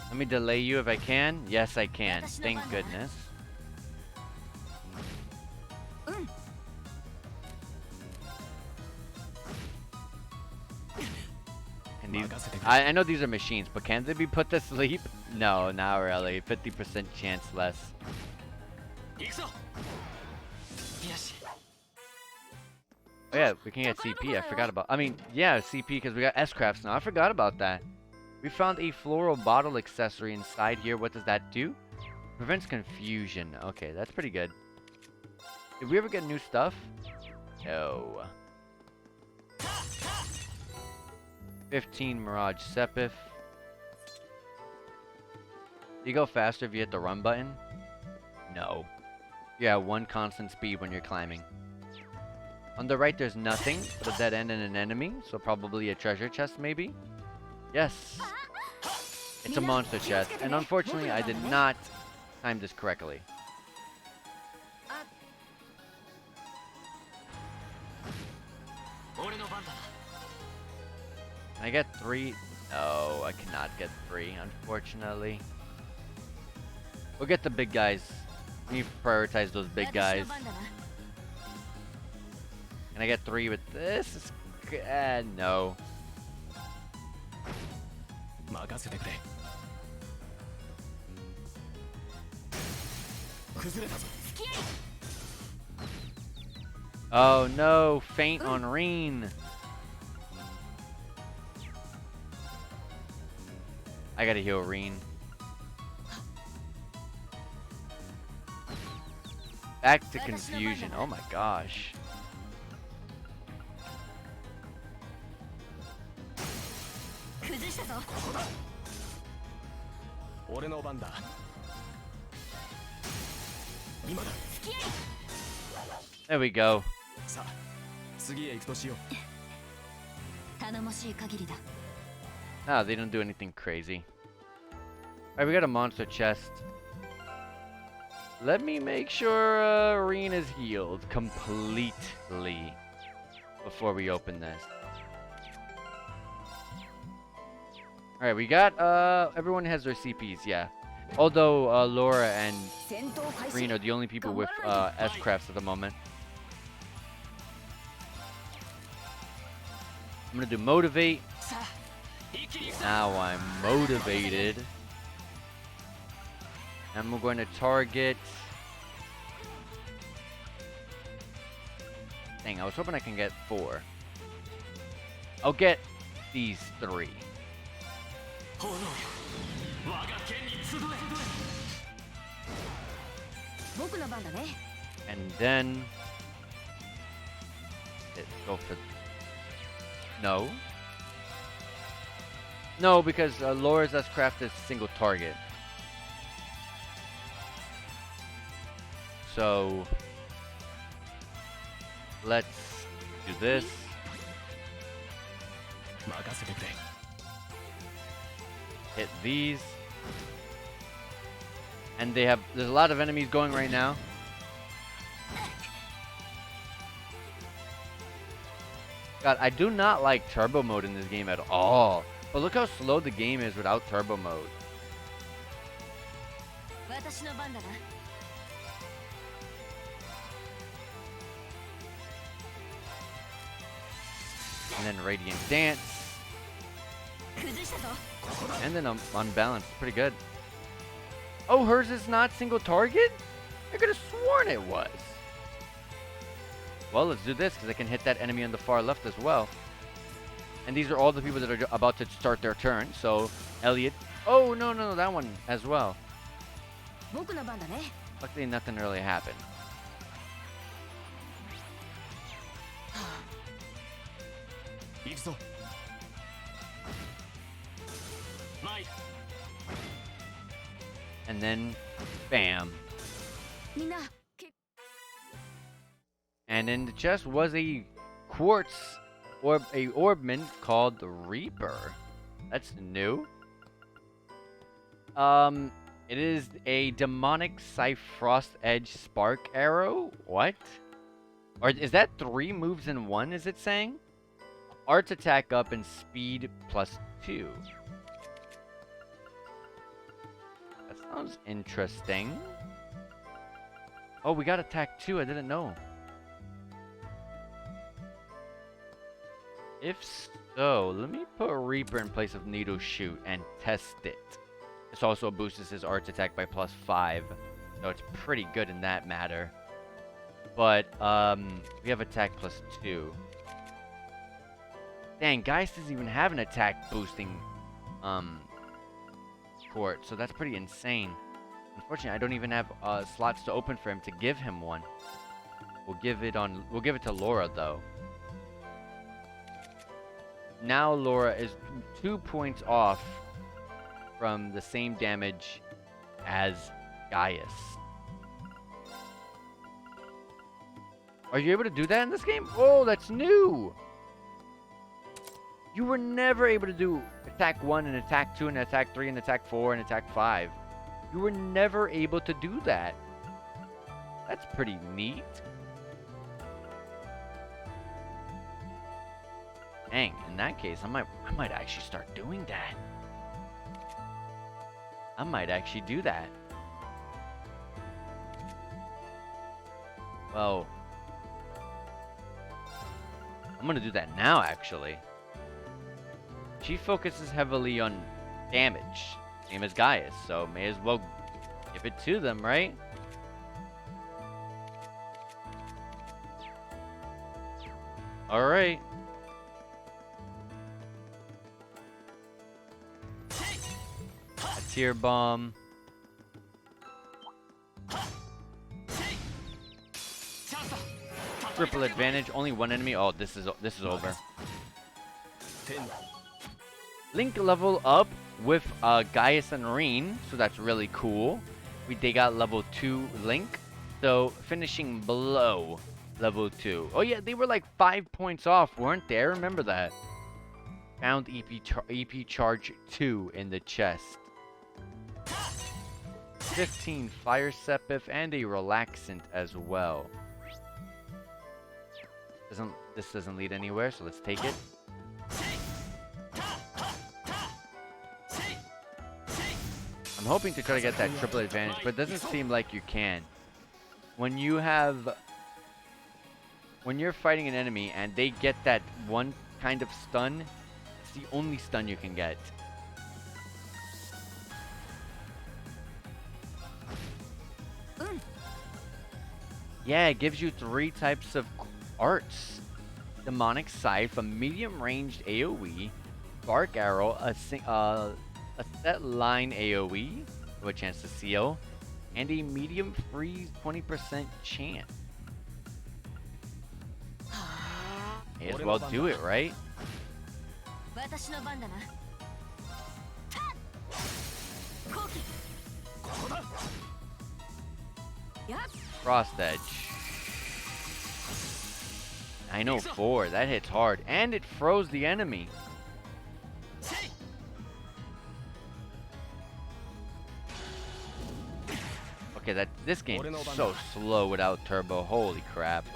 Let me delay you if I can. Yes, I can. Thank goodness. And these, I know these are machines, but can they be put to sleep? No, not really. 50% chance less. Oh yeah, we can get CP. I forgot about. I mean, yeah, CP because we got S-crafts now. I forgot about that. We found a floral bottle accessory inside here. What does that do? Prevents confusion. Okay, that's pretty good. Did we ever get new stuff? No. 15 Mirage Sepith. Do you go faster if you hit the run button? No. You have one constant speed when you're climbing. On the right, there's nothing but a dead end and an enemy, so probably a treasure chest, maybe? Yes. It's a monster chest, and unfortunately, I did not time this correctly. Can I get 3? No, I cannot get 3, unfortunately. We'll get the big guys. We need to prioritize those big guys. Can I get 3 with this? No. Oh no, faint on Reen. I gotta heal Reen. Back to confusion. Oh my gosh. There we go. No, they don't do anything crazy. Alright, we got a monster chest. Let me make sure Reen is healed completely before we open this. Alright, we got, everyone has their CPs, yeah. Although, Laura and Reen are the only people with, S-crafts at the moment. I'm gonna do motivate. Now I'm motivated. And we're going to target... Dang, I was hoping I can get 4. I'll get these 3. And then... go for... No. No, because Laura's S-craft is single target. So... let's do this. Hit these. And they have... there's a lot of enemies going right now. God, I do not like turbo mode in this game at all. But look how slow the game is without turbo mode. And then Radiant Dance. And then Unbalanced. Pretty good. Oh, hers is not single target? I could have sworn it was. Well, let's do this because I can hit that enemy on the far left as well. And these are all the people that are about to start their turn. So, Elliot. Oh, no, that one as well. Luckily, nothing really happened. And then, bam. And in the chest was a quartz orb, a orbman called the Reaper. That's new. It is a demonic Cyfrost Edge Spark Arrow. What? Or is that 3 moves in 1? Is it saying? Arts attack up and speed +2. That sounds interesting. Oh, we got attack 2. I didn't know. If so, let me put Reaper in place of Needle Shoot and test it. This also boosts his arts attack by +5. so it's pretty good in that matter. But we have attack +2. Dang, Gaius doesn't even have an attack boosting court, so that's pretty insane. Unfortunately, I don't even have slots to open for him to give him one. We'll give it to Laura though. Now Laura is 2 points off from the same damage as Gaius. Are you able to do that in this game? Oh, that's new! You were never able to do attack 1 and attack 2 and attack 3 and attack 4 and attack 5. You were never able to do that. That's pretty neat. Dang, in that case, I might actually start doing that. I might actually do that. Well, I'm gonna do that now, actually. She focuses heavily on damage, same as Gaius, so may as well give it to them, right? Alright. A tear bomb. Triple advantage, only one enemy. Oh, this is over. Link level up with Gaius and Reen, so that's really cool. They got level 2 Link, so finishing below level 2. Oh yeah, they were like 5 points off, weren't they? I remember that. Found EP charge 2 in the chest. 15 fire sepith and a relaxant as well. This doesn't lead anywhere, so let's take it. I'm hoping to try to get that triple advantage, but it doesn't seem like you can. When you're fighting an enemy and they get that one kind of stun, it's the only stun you can get. Yeah, it gives you 3 types of arts. Demonic Scythe, a medium-ranged AoE, Dark Arrow, a set line AoE, with a chance to seal, and a medium freeze 20% chance. May as well do it, right? Frost Edge. I know 4, that hits hard, and it froze the enemy. Okay, this game is so slow without turbo. Holy crap.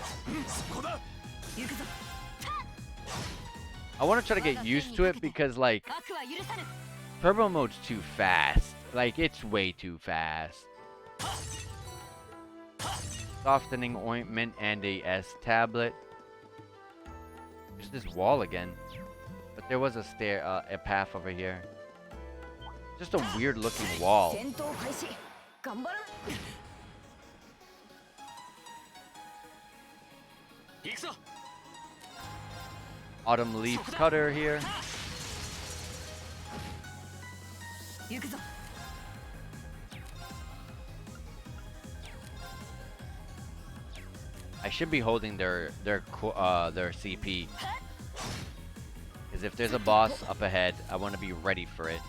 I want to try to get used to it because, like, turbo mode's too fast. Like, it's way too fast. Softening ointment and a S tablet. There's this wall again. But there was a path over here. Just a weird looking wall. Autumn Leaf Cutter here. I should be holding their CP. Because if there's a boss up ahead, I want to be ready for it.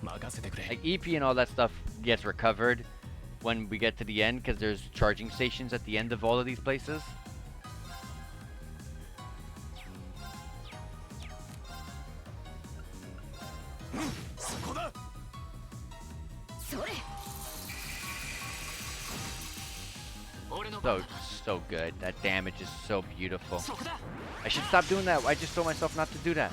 Like EP and all that stuff gets recovered when we get to the end, because there's charging stations at the end of all of these places. So good. That damage is so beautiful. I should stop doing that. I just told myself not to do that.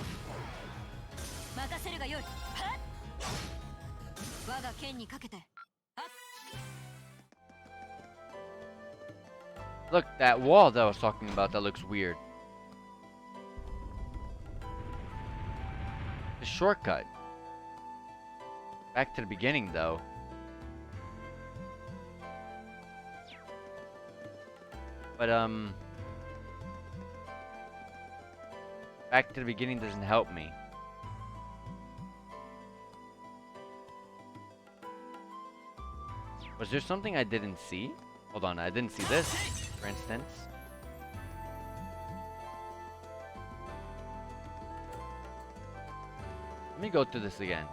Look, that wall that I was talking about, that looks weird. The shortcut. Back to the beginning, though. But, back to the beginning doesn't help me. Was there something I didn't see? Hold on, I didn't see this, for instance. Let me go through this again.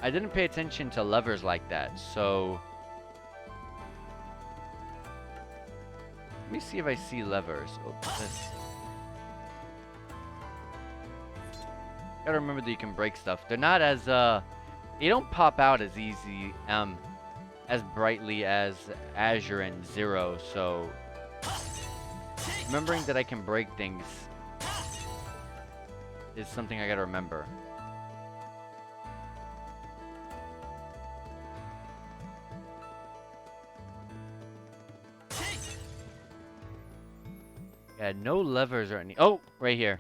I didn't pay attention to levers like that, so... Let me see if I see levers. Oh, this. Gotta remember that you can break stuff. They're not as, they don't pop out as easy, as brightly as Azure and Zero, so... Remembering that I can break things is something I gotta remember. Yeah, no levers or any. Oh, right here.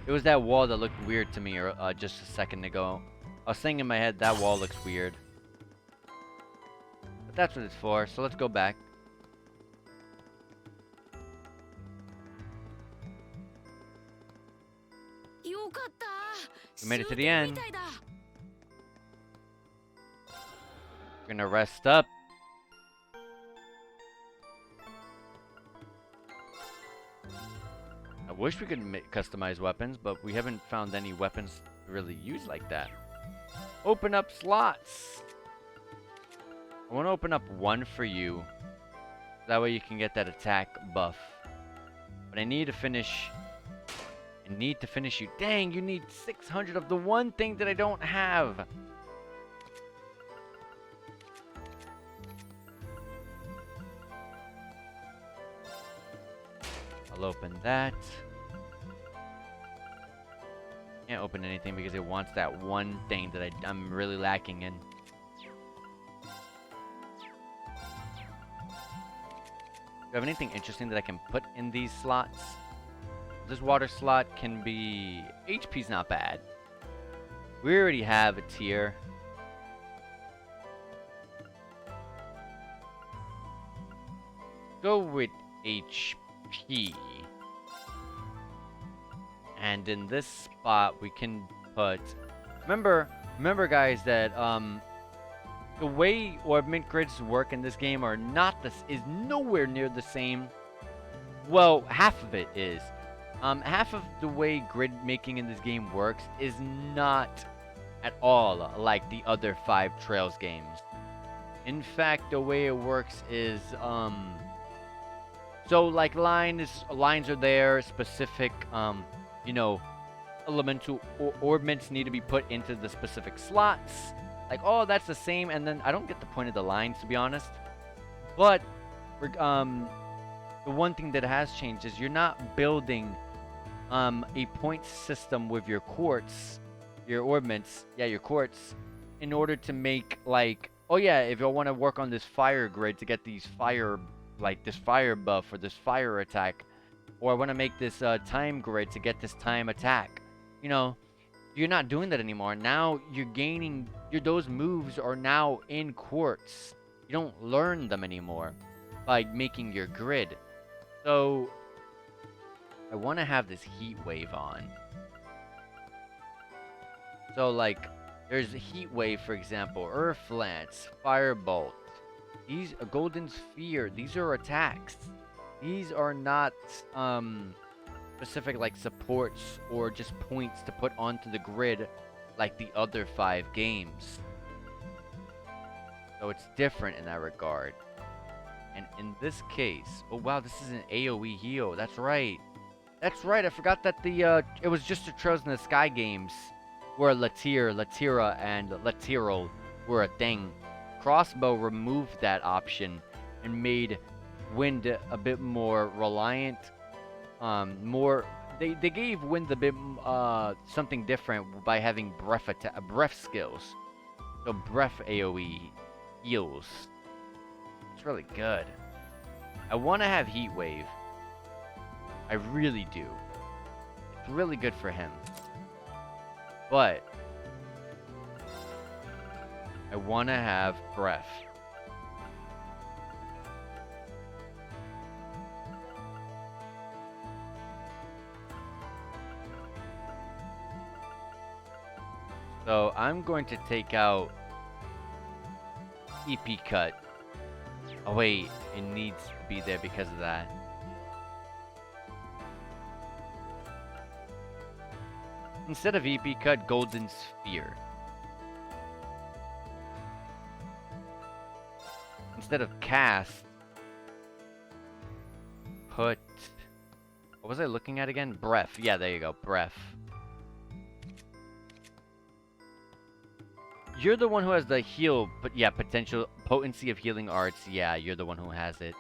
It was that wall that looked weird to me just a second ago. I was thinking in my head, that wall looks weird. But that's what it's for, so let's go back. We made it to the end. We're gonna rest up. I wish we could customize weapons, but we haven't found any weapons to really use like that. Open up slots. I want to open up one for you. That way you can get that attack buff. But I need to finish... I need to finish you. Dang, you need 600 of the one thing that I don't have. I'll open that. Can't open anything because it wants that one thing that I'm really lacking in. Do you have anything interesting that I can put in these slots? This water slot can be... HP's not bad. We already have a tier. Go with HP. And in this spot, we can put... Remember guys, that the way orbment grids work in this game are not is nowhere near the same. Well, half of it is. Half of the way grid making in this game works is not at all like the other 5 Trails games. In fact, the way it works is, so like lines are there, specific, you know, elemental orbments need to be put into the specific slots. Like, oh, that's the same, and then I don't get the point of the lines, to be honest. But, the one thing that has changed is you're not building a point system with your quartz, your orbments, yeah, your quartz, in order to make, like, oh yeah, if you want to work on this fire grid to get these fire, like this fire buff or this fire attack, or I want to make this time grid to get this time attack. You know, you're not doing that anymore. Now you're gaining, those moves are now in quartz. You don't learn them anymore by making your grid. So I want to have this heat wave on. So like, there's a heat wave, for example, earth lance, firebolt. These a golden sphere. These are attacks. These are not specific like supports or just points to put onto the grid like the other 5 games. So it's different in that regard. And in this case, oh wow, this is an AoE heal. That's right. That's right. I forgot that the it was just the Trails in the Sky games where Latira, and Lateral were a thing. Crossbow removed that option and made wind a bit more reliant. They gave wind a bit something different by having breath skills. So breath AoE heals. It's really good. I want to have heat wave. I really do. It's really good for him. But I want to have breath. So I'm going to take out EP cut. Oh wait, it needs to be there because of that. Instead of EP cut, golden sphere. Instead of cast, put... What was I looking at again? Breath. Yeah, there you go. Breath. You're the one who has the heal, but yeah, potential potency of healing arts. Yeah, you're the one who has it.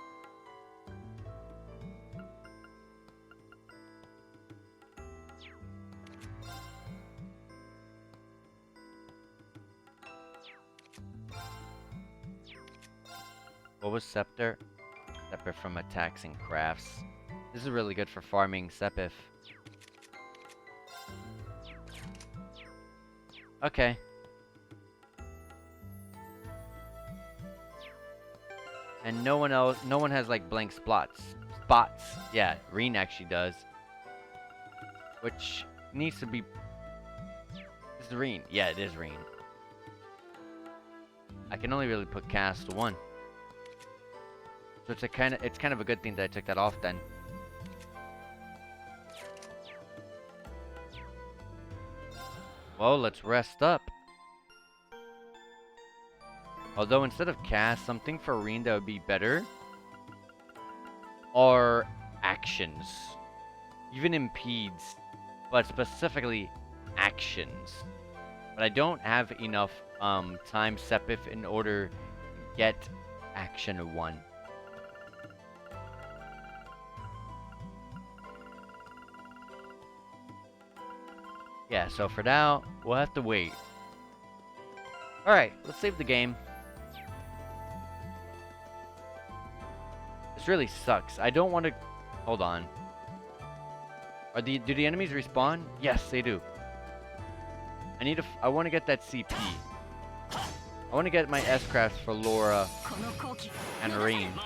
What was Scepter? Scepter from attacks and crafts. This is really good for farming Sepith. Okay. And no one else, no one has like blank spots. Yeah, Reen actually does. Which needs to be... This is Reen. Yeah, it is Reen. I can only really put cast one. So it's kind of a good thing that I took that off then. Well, let's rest up. Although instead of cast, something for Reen that would be better are actions. Even impedes, but specifically actions. But I don't have enough time Sepith in order to get action 1. Yeah, so for now, we'll have to wait. Alright, let's save the game. This really sucks. I don't want to... Hold on. Do the enemies respawn? Yes, they do. I want to get that CP. I want to get my S-crafts for Laura and Reen. Well,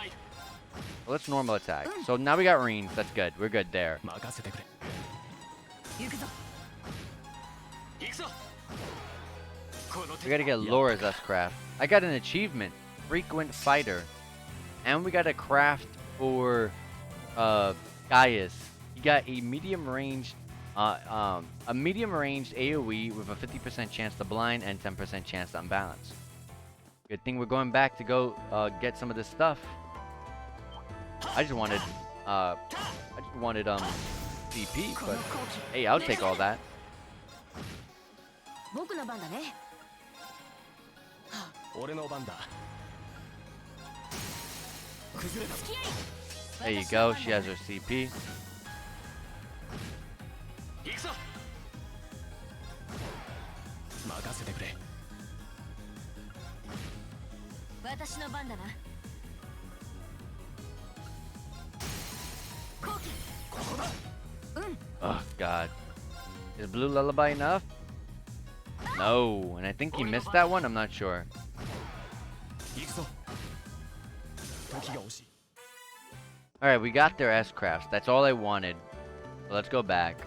let's normal attack. So now we got Reen. That's good. We're good there. We gotta get Laura's S-craft. I got an achievement. Frequent Fighter. And we got a craft for Gaius. He got a medium-ranged AoE with a 50% chance to blind and 10% chance to unbalance. Good thing we're going back to go get some of this stuff. I just wanted CP, but hey, I'll take all that. There you go, she has her CP. Oh god. Is Blue Lullaby enough? No, and I think he missed that one, I'm not sure. Alright, we got their S-crafts. That's all I wanted. So let's go back.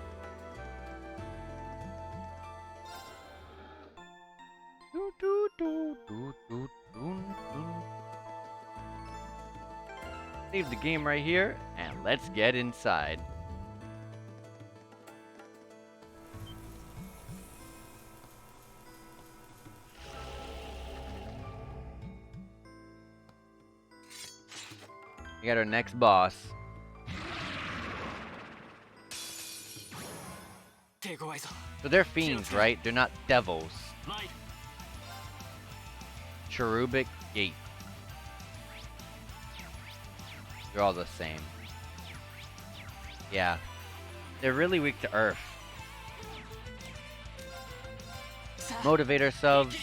Save the game right here, and let's get inside. We got our next boss. So they're fiends, right? They're not devils. Cherubic Gate. They're all the same. Yeah. They're really weak to Earth. Motivate ourselves.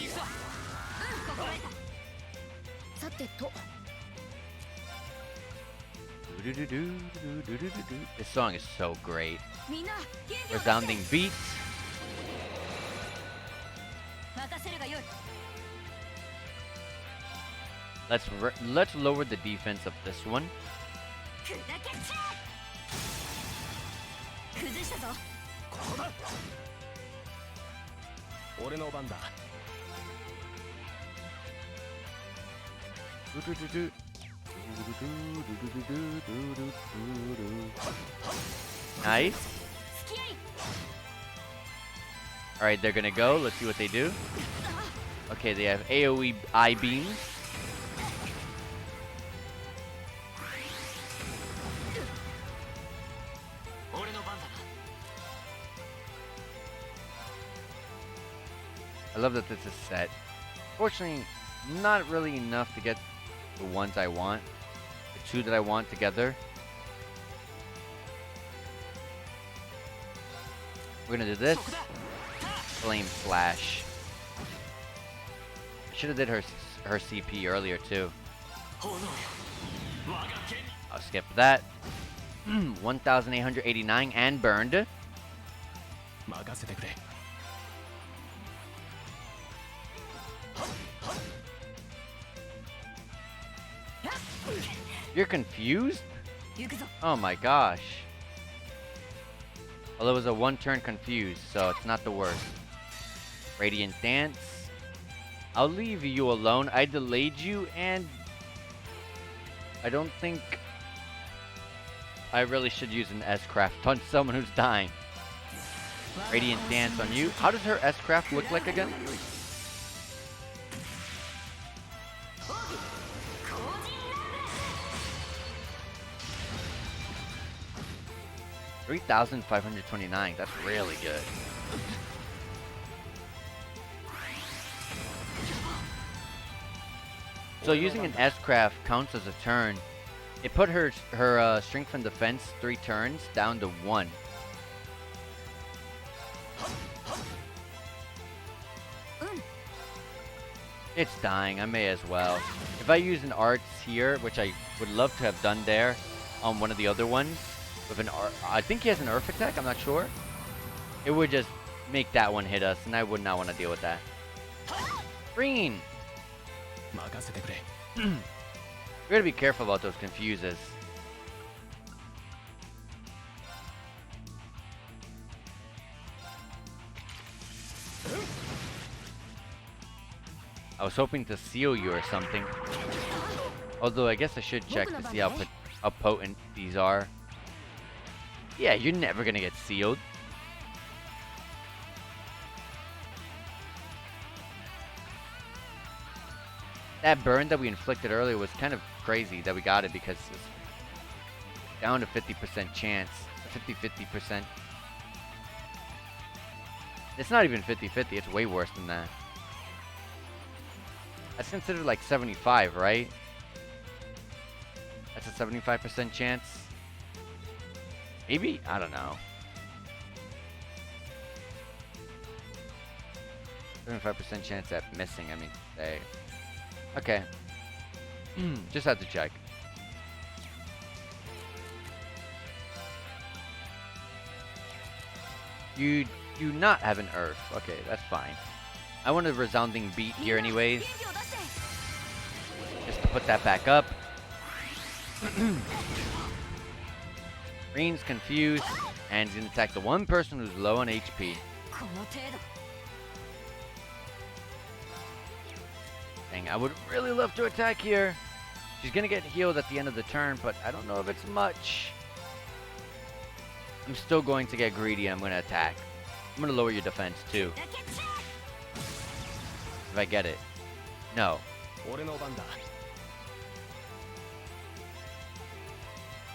This song is so great. Resounding beats. Let's lower the defense of this one. Nice. Alright, they're gonna go. Let's see what they do. Okay, they have AoE eye beams. I love that this is set. Fortunately, not really enough to get the ones I want. The two that I want together. We're gonna do this. Flame Slash. I should have did her CP earlier too. I'll skip that. 1,889 and burned. You're confused? Oh my gosh. Well, it was a one-turn confused, so it's not the worst. Radiant Dance. I'll leave you alone. I delayed you, and I don't think I really should use an S-Craft on someone who's dying. Radiant Dance on you. How does her S-Craft look like again? $3,529. That's really good. So using an S-Craft counts as a turn. It put her strength and defense 3 turns down to 1. It's dying. I may as well. If I use an arts here, which I would love to have done there on one of the other ones, with an I think he has an Earth attack. I'm not sure. It would just make that one hit us, and I would not want to deal with that. Green. We gotta be careful about those confuses. I was hoping to seal you or something. Although I guess I should check to see how potent these are. Yeah, you're never gonna get sealed. That burn that we inflicted earlier was kind of crazy that we got it because it's down to 50% chance. 50%. It's not even 50-50, it's way worse than that. That's considered like 75, right? That's a 75% chance. Maybe? I don't know. 75% chance at missing, I mean, say. Okay. Just have to check. You do not have an Earth. Okay, that's fine. I want a resounding beat here anyways. Just to put that back up. Green's confused, and he's gonna attack the one person who's low on HP. Dang, I would really love to attack here. She's gonna get healed at the end of the turn, but I don't know if it's much. I'm still going to get greedy and I'm gonna attack. I'm gonna lower your defense too. If I get it. No.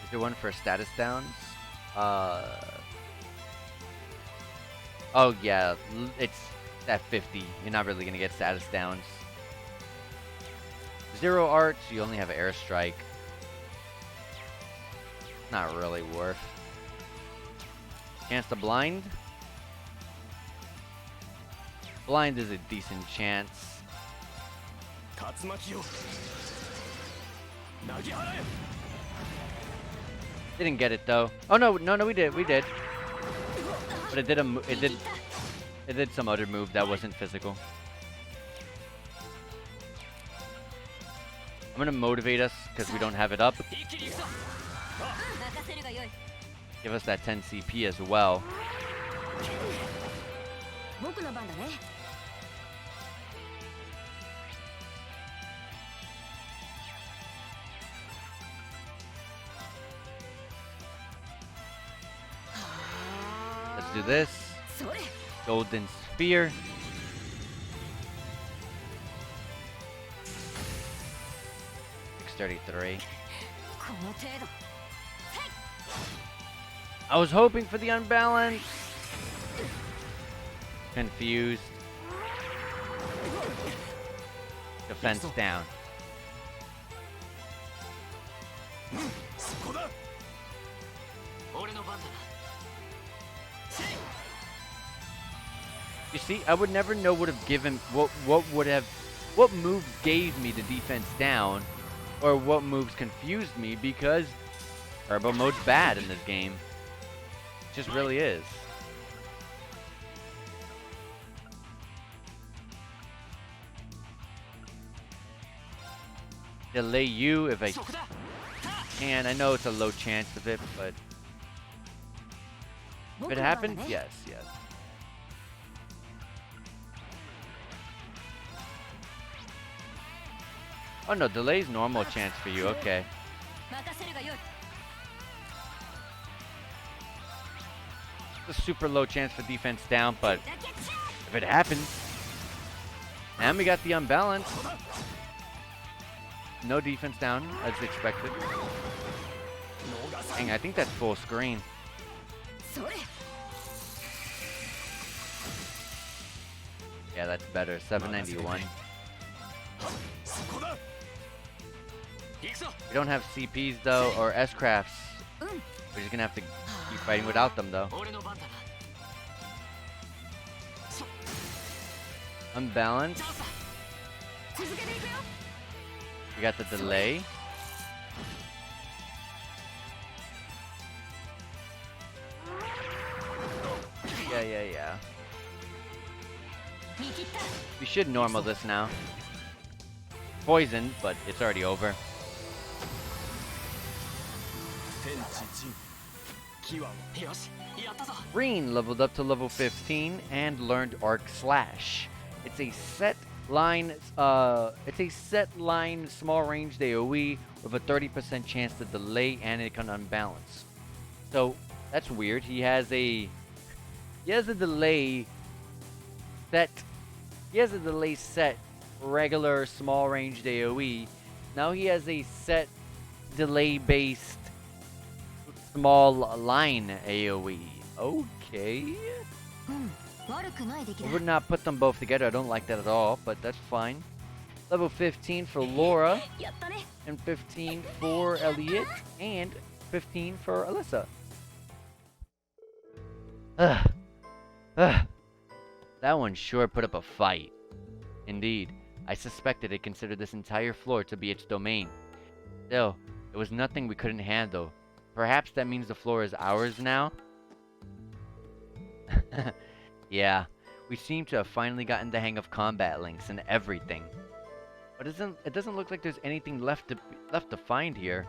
Is there one for status downs? Oh yeah, it's at 50. You're not really gonna get status downs. 0 arts, you only have airstrike. Not really worth. Chance to blind? Blind is a decent chance. Didn't get it though. Oh no, no, we did. We did. But it did it did some other move that wasn't physical. I'm gonna motivate us because we don't have it up. Give us that 10 CP as well. Let's do this. Golden Spear. $633. I was hoping for the unbalance. Confused. Defense down. You see, I would never know what have given what moves gave me the defense down, or what moves confused me, because Turbo mode's bad in this game. It just really is. Delay you if I can. I know it's a low chance of it, but if it happens, yes, yes. Oh no, delay's normal chance for you, okay. It's a super low chance for defense down, but if it happens, and we got the unbalance. No defense down, as expected. Dang, I think that's full screen. Yeah, that's better. 791. We don't have CPs though, or S-crafts. We're just gonna have to keep fighting without them though. Unbalanced. We got the delay. Yeah. We should normal this now. Poisoned, but it's already over. Reen leveled up to level 15 and learned Arc Slash. It's a set line small range AoE with a 30% chance to delay, and it can unbalance. So that's weird. He has a delay set. He has a delay set regular small range AoE. Now he has a set delay based small line AoE. Okay. I would not put them both together. I don't like that at all, but that's fine. Level 15 for Laura, and 15 for Elliot, and 15 for Alyssa. That one sure put up a fight. Indeed, I suspected it considered this entire floor to be its domain. Still, it was nothing we couldn't handle. Perhaps that means the floor is ours now? Yeah, we seem to have finally gotten the hang of combat links and everything. But it doesn't look like there's anything left to find here.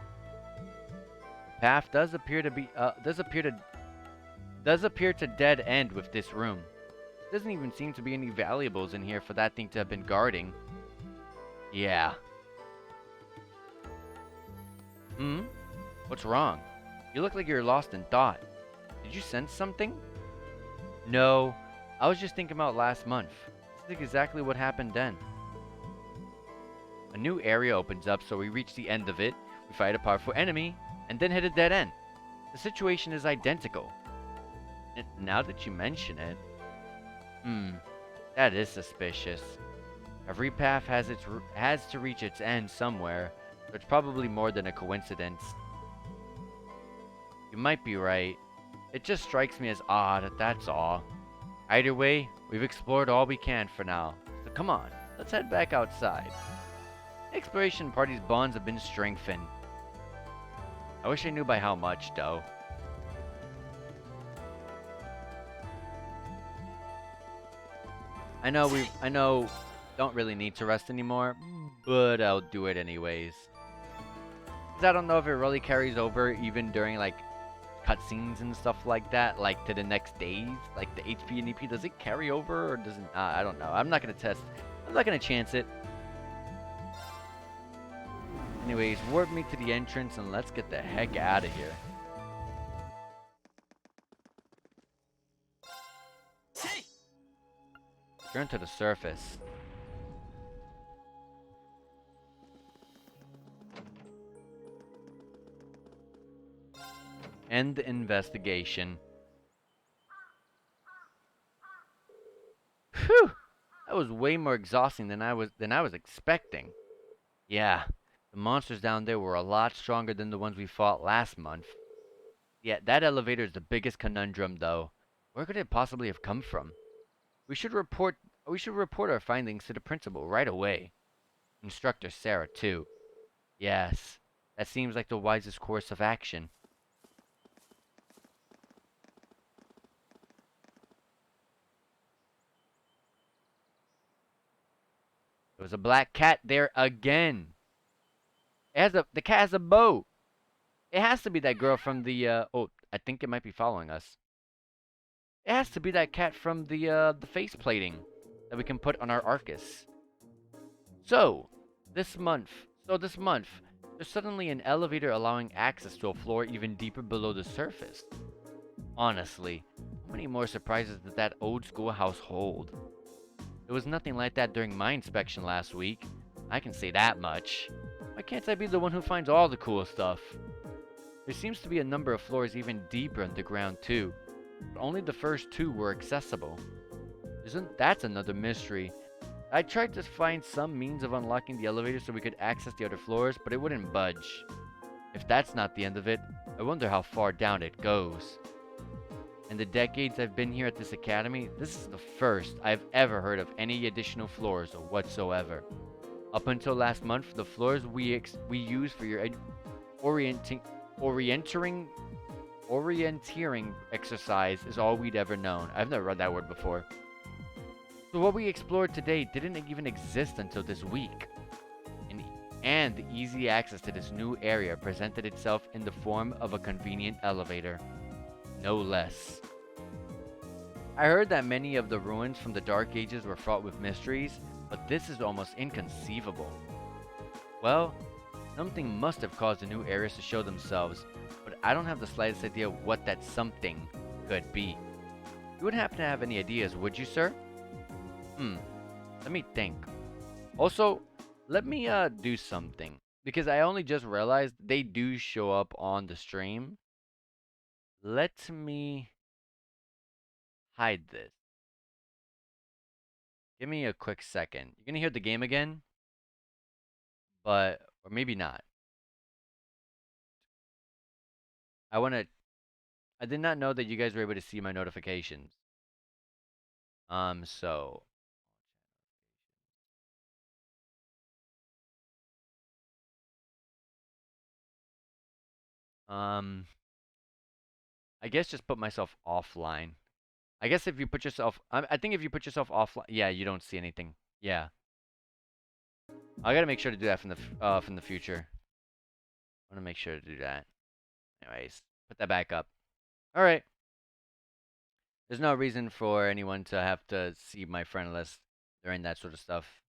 The path does appear to dead end with this room. There doesn't even seem to be any valuables in here for that thing to have been guarding. Yeah. What's wrong? You look like you're lost in thought. Did you sense something? No. I was just thinking about last month. This is exactly what happened then. A new area opens up, so we reach the end of it. We fight a powerful enemy, and then hit a dead end. The situation is identical. And now that you mention it, that is suspicious. Every path has to reach its end somewhere, so it's probably more than a coincidence. You might be right. It just strikes me as odd, that's all. Either way, we've explored all we can for now. So come on, let's head back outside. The exploration party's bonds have been strengthened. I wish I knew by how much, though. I know don't really need to rest anymore, but I'll do it anyways. 'Cause I don't know if it really carries over even during like cutscenes and stuff like that, like to the next days, like the HP and EP. Does it carry over or does it not? I don't know. I'm not gonna test. I'm not gonna chance it. Anyways, warp me to the entrance and let's get the heck out of here. Return to the surface. End the investigation. Whew! That was way more exhausting than I was expecting. Yeah, the monsters down there were a lot stronger than the ones we fought last month. Yeah, that elevator is the biggest conundrum though. Where could it possibly have come from? We should report our findings to the principal right away. Instructor Sarah too. Yes, that seems like the wisest course of action. There was a black cat there again. The cat has a bow. It has to be that girl from the oh, I think it might be following us. It has to be that cat from the face plating that we can put on our Arcus. So, this month, there's suddenly an elevator allowing access to a floor even deeper below the surface. Honestly, how many more surprises does that old schoolhouse hold? There was nothing like that during my inspection last week. I can say that much. Why can't I be the one who finds all the cool stuff? There seems to be a number of floors even deeper underground too, but only the first two were accessible. That's another mystery? I tried to find some means of unlocking the elevator so we could access the other floors, but it wouldn't budge. If that's not the end of it, I wonder how far down it goes. In the decades I've been here at this academy, this is the first I've ever heard of any additional floors whatsoever. Up until last month, the floors we use for your orienteering exercise is all we'd ever known. I've never read that word before. So what we explored today didn't even exist until this week. And the easy access to this new area presented itself in the form of a convenient elevator. No less. I heard that many of the ruins from the Dark Ages were fraught with mysteries, but this is almost inconceivable. Well, something must have caused the new areas to show themselves, but I don't have the slightest idea what that something could be. You wouldn't happen to have any ideas, would you, sir? Let me think. Also, let me do something, because I only just realized they do show up on the stream. Let me hide this. Give me a quick second. You're gonna hear the game again, or maybe not. I did not know that you guys were able to see my notifications. So I guess just put myself offline. I guess if you put yourself, I think if you put yourself offline, yeah, you don't see anything. Yeah, I gotta make sure to do that from the future. I wanna make sure to do that. Anyways, put that back up. All right. There's no reason for anyone to have to see my friend list during that sort of stuff.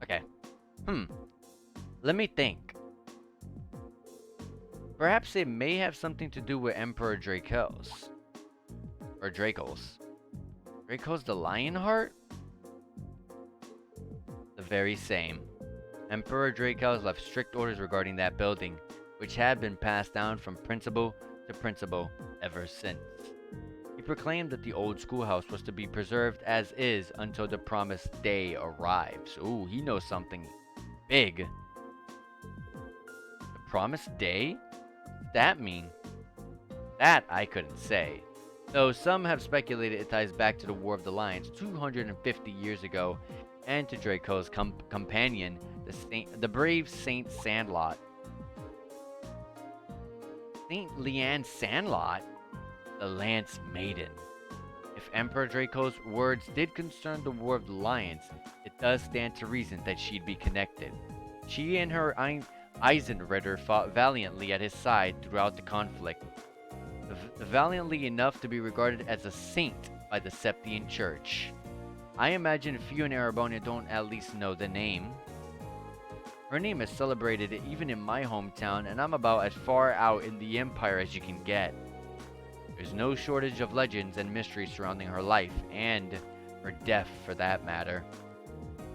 Okay. Let me think. Perhaps it may have something to do with Emperor Dracos. Or Dracos. Dracos the Lionheart? The very same. Emperor Dracos left strict orders regarding that building, which had been passed down from principal to principal ever since. He proclaimed that the old schoolhouse was to be preserved as is until the promised day arrives. Ooh, he knows something big. The promised day? What's that mean? That I couldn't say. Though some have speculated it ties back to the War of the Lions 250 years ago and to Draco's companion, the brave Saint Sandlot. Saint Leanne Sandlot, the Lance Maiden. If Emperor Draco's words did concern the War of the Lions, it does stand to reason that she'd be connected. She and her Eisenritter fought valiantly at his side throughout the conflict, valiantly enough to be regarded as a saint by the Septian Church. I imagine few in Erebonia don't at least know the name. Her name is celebrated even in my hometown, and I'm about as far out in the Empire as you can get. There's no shortage of legends and mysteries surrounding her life, and her death for that matter.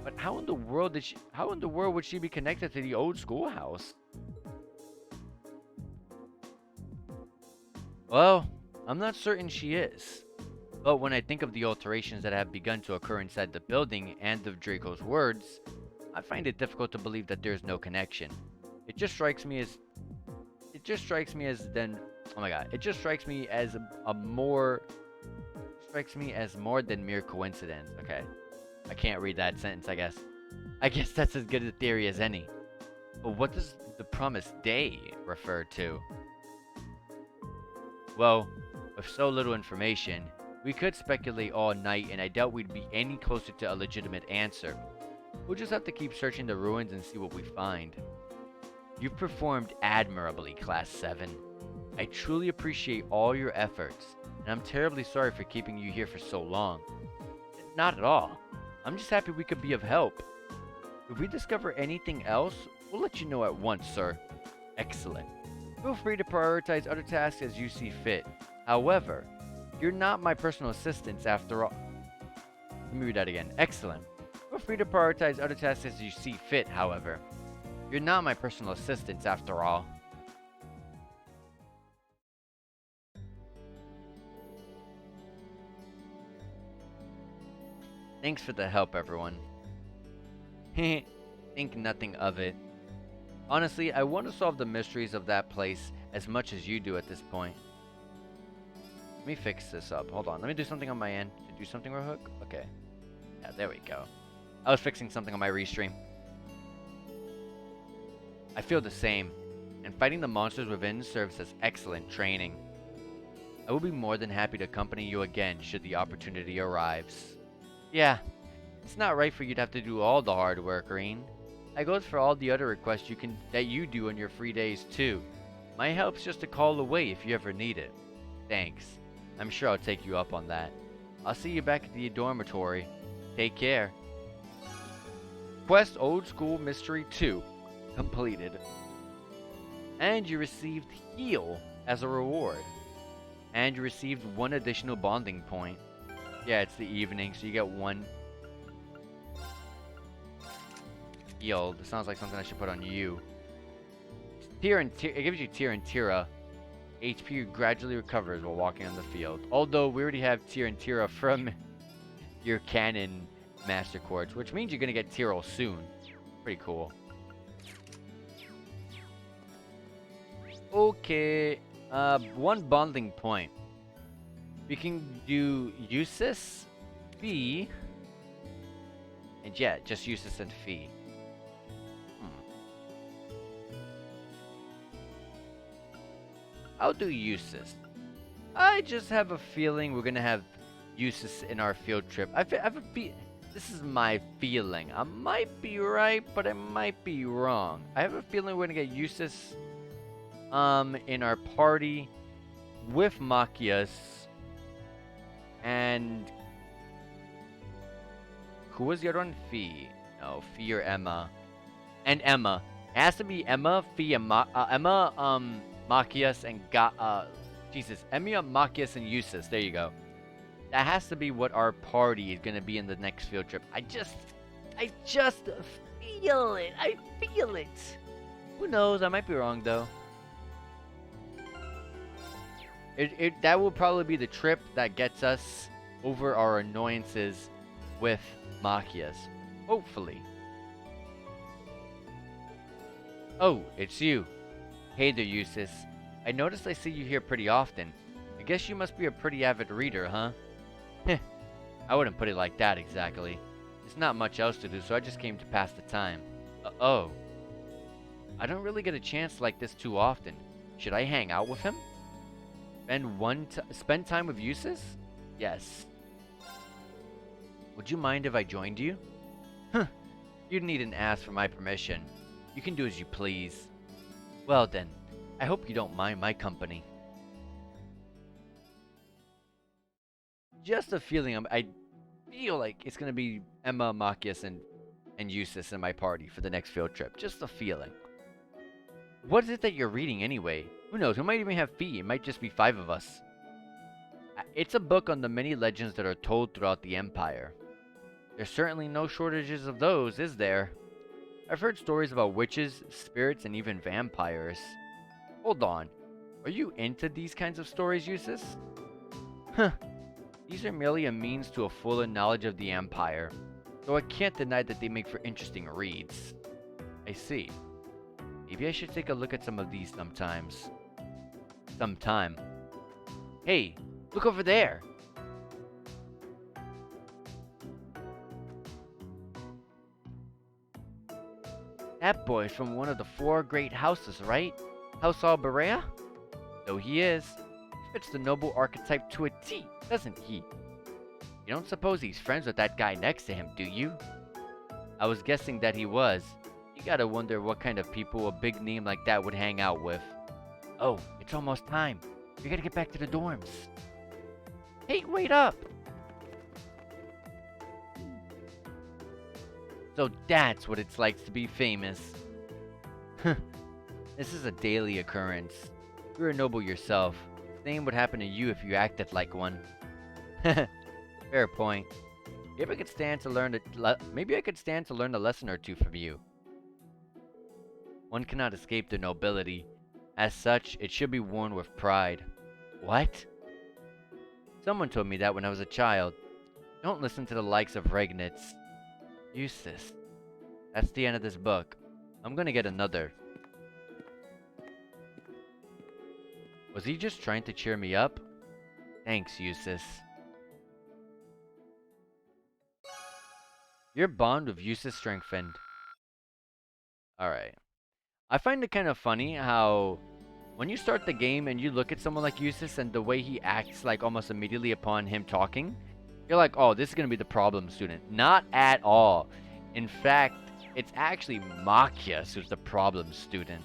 But how in the world would she be connected to the old schoolhouse? Well, I'm not certain she is. But when I think of the alterations that have begun to occur inside the building and of Draco's words, I find it difficult to believe that there's no connection. It just strikes me as more than mere coincidence. Okay. I can't read that sentence, I guess. I guess that's as good a theory as any. But what does the promised day refer to? Well, with so little information, we could speculate all night, and I doubt we'd be any closer to a legitimate answer. We'll just have to keep searching the ruins and see what we find. You've performed admirably, Class 7. I truly appreciate all your efforts, and I'm terribly sorry for keeping you here for so long. Not at all. I'm just happy we could be of help. If we discover anything else, we'll let you know at once, sir. Excellent. Feel free to prioritize other tasks as you see fit. However, you're not my personal assistants after all. Let me read that again. Excellent. Feel free to prioritize other tasks as you see fit, however. You're not my personal assistants after all. Thanks for the help, everyone. Think nothing of it. Honestly, I want to solve the mysteries of that place as much as you do at this point. Let me fix this up. Hold on. Let me do something on my end. To do something real quick? Okay. Yeah, there we go. I was fixing something on my restream. I feel the same, and fighting the monsters within serves as excellent training. I will be more than happy to accompany you again should the opportunity arrives. Yeah, it's not right for you to have to do all the hard work, Reen. I goes for all the other requests that you do on your free days too. My help's just a call away if you ever need it. Thanks. I'm sure I'll take you up on that. I'll see you back at the dormitory. Take care. Quest Old School Mystery 2 completed. And you received Heal as a reward. And you received 1 additional bonding point. Yeah, it's the evening, so you get 1 heal. This sounds like something I should put on you. It gives you Tyr and Tira. HP gradually recovers while walking on the field. Although we already have Tyr and Tira from your canon master quartz, which means you're gonna get Tyrell soon. Pretty cool. Okay, 1 bonding point. We can do Eustace, Fee, and yeah, just Eustace and Fee. I'll do Eustace. I just have a feeling we're gonna have Eustace in our field trip. This is my feeling. I might be right, but I might be wrong. I have a feeling we're gonna get Eustace in our party with Machias. And who was the other one? Fee. No, Fee or Emma. And Emma. It has to be Emma, Fee, and Machias and Emma, Machias, and Eustace. There you go. That has to be what our party is gonna be in the next field trip. I just feel it. I feel it. Who knows? I might be wrong though. That will probably be the trip that gets us over our annoyances with Machias. Hopefully. Oh, it's you. Hey there, Eustace. I noticed I see you here pretty often. I guess you must be a pretty avid reader, huh? Heh. I wouldn't put it like that exactly. There's not much else to do, so I just came to pass the time. Oh. I don't really get a chance like this too often. Should I hang out with him? Spend time with Eustace? Yes. Would you mind if I joined you? Huh. You needn't ask for my permission. You can do as you please. Well then, I hope you don't mind my company. Just a feeling. I feel like it's gonna be Emma, Machias, and Eustace in my party for the next field trip. Just a feeling. What is it that you're reading anyway? Who knows? We might even have feet. It might just be 5 of us. It's a book on the many legends that are told throughout the Empire. There's certainly no shortages of those, is there? I've heard stories about witches, spirits, and even vampires. Hold on. Are you into these kinds of stories, Eustace? Huh. These are merely a means to a fuller knowledge of the Empire, though I can't deny that they make for interesting reads. I see. Maybe I should take a look at some of these sometimes. Sometime. Hey, look over there! That boy's from one of the 4 great houses, right? House Alberea? So he is. He fits the noble archetype to a T, doesn't he? You don't suppose he's friends with that guy next to him, do you? I was guessing that he was. You gotta wonder what kind of people a big name like that would hang out with. Oh, it's almost time. We gotta get back to the dorms. Hey, wait up! So that's what it's like to be famous. This is a daily occurrence. You're a noble yourself. Same would happen to you if you acted like one. Fair point. Maybe I could stand to learn a lesson or two from you. One cannot escape the nobility. As such, it should be worn with pride. What? Someone told me that when I was a child. Don't listen to the likes of Regnitz. Eustace. That's the end of this book. I'm gonna get another. Was he just trying to cheer me up? Thanks, Eustace. Your bond with Eustace strengthened. Alright. I find it kind of funny how when you start the game and you look at someone like Eustace and the way he acts like almost immediately upon him talking, you're like, oh, this is going to be the problem student. Not at all. In fact, it's actually Machias who's the problem student.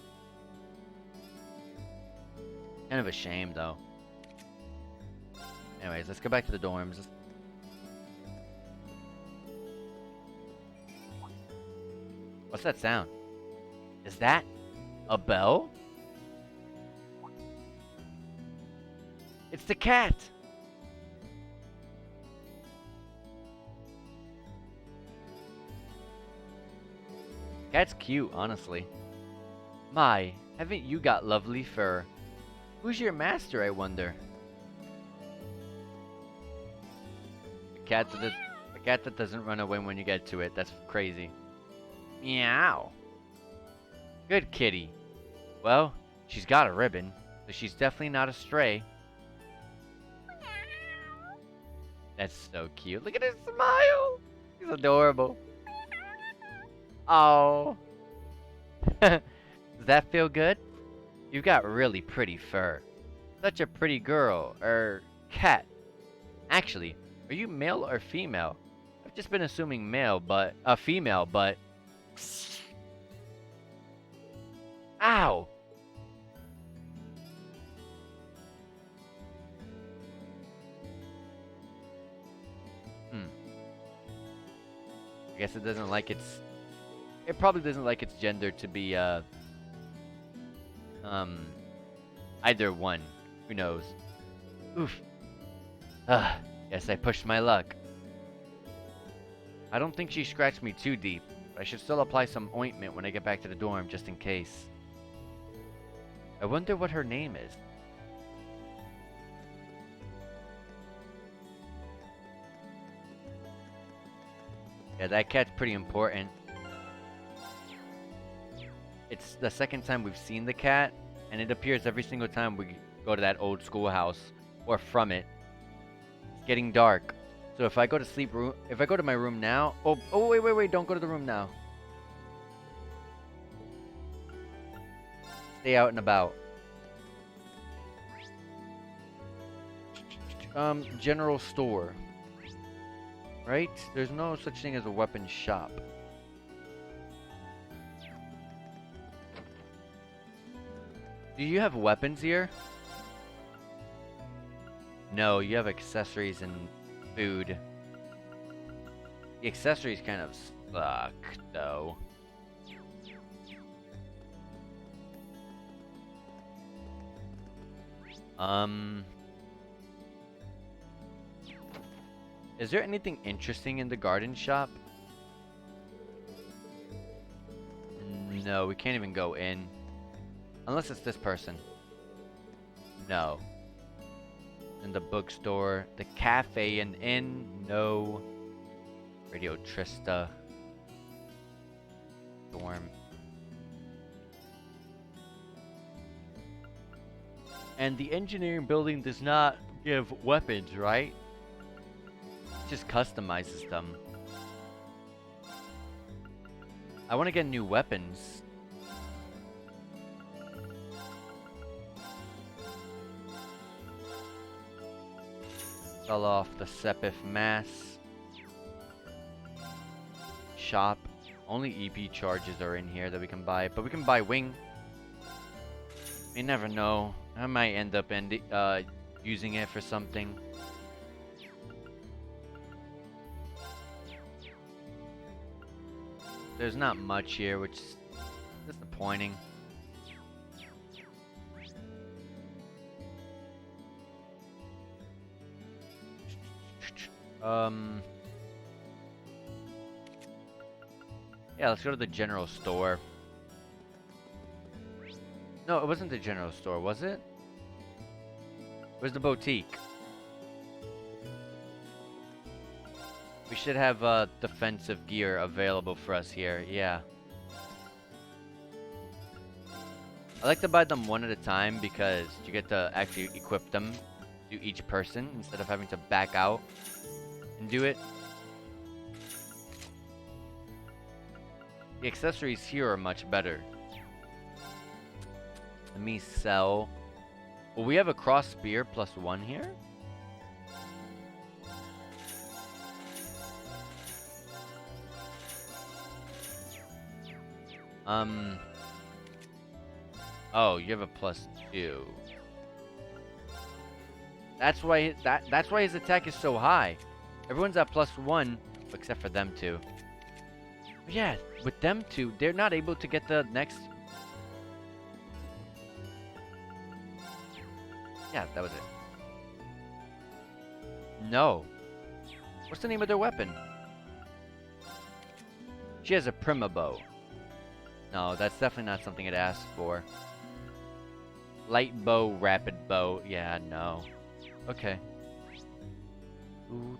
Kind of a shame, though. Anyways, let's go back to the dorms. What's that sound? Is that a bell? It's the cat! Cat's cute, honestly. My, haven't you got lovely fur? Who's your master, I wonder? A cat that doesn't run away when you get to it. That's crazy. Meow. Good kitty. Well, she's got a ribbon, so she's definitely not a stray. That's so cute. Look at her smile. She's adorable. Oh. Does that feel good? You've got really pretty fur. Such a pretty girl, cat. Actually, are you male or female? I've just been assuming female, but... Ow! I guess it doesn't like its... It probably doesn't like its gender to be, either one. Who knows? Oof. Guess I pushed my luck. I don't think she scratched me too deep, but I should still apply some ointment when I get back to the dorm, just in case. I wonder what her name is. Yeah, that cat's pretty important. It's the second time we've seen the cat, and it appears every single time we go to that old schoolhouse, or from it. It's getting dark, so if I go to my room now... Oh, wait, don't go to the room now. Stay out and about. General store. Right? There's no such thing as a weapon shop. Do you have weapons here? No, you have accessories and food. The accessories kind of suck, though. Is there anything interesting in the garden shop? No, we can't even go in. Unless it's this person. No. In the bookstore, the cafe and inn, no. Radio Trista. Storm. And the engineering building does not give weapons, right? It just customizes them. I want to get new weapons. Sell off the Sepif Mass. Shop. Only EP charges are in here that we can buy, but we can buy wing. You never know. I might end up using it for something. There's not much here, which is disappointing. Yeah, let's go to the general store. No, it wasn't the general store, was it? Where's the boutique? We should have defensive gear available for us here, yeah. I like to buy them one at a time because you get to actually equip them to each person instead of having to back out and do it. The accessories here are much better. Let me sell. Well, we have a cross spear +1 here. Oh, you have a +2. That's why that's why his attack is so high. Everyone's at +1 except for them two. But yeah, with them two, they're not able to get the next. Yeah, that was it. No. What's the name of their weapon? She has a Prima bow. No, that's definitely not something it asked for. Light bow, rapid bow. Yeah, no. Okay. Ooh.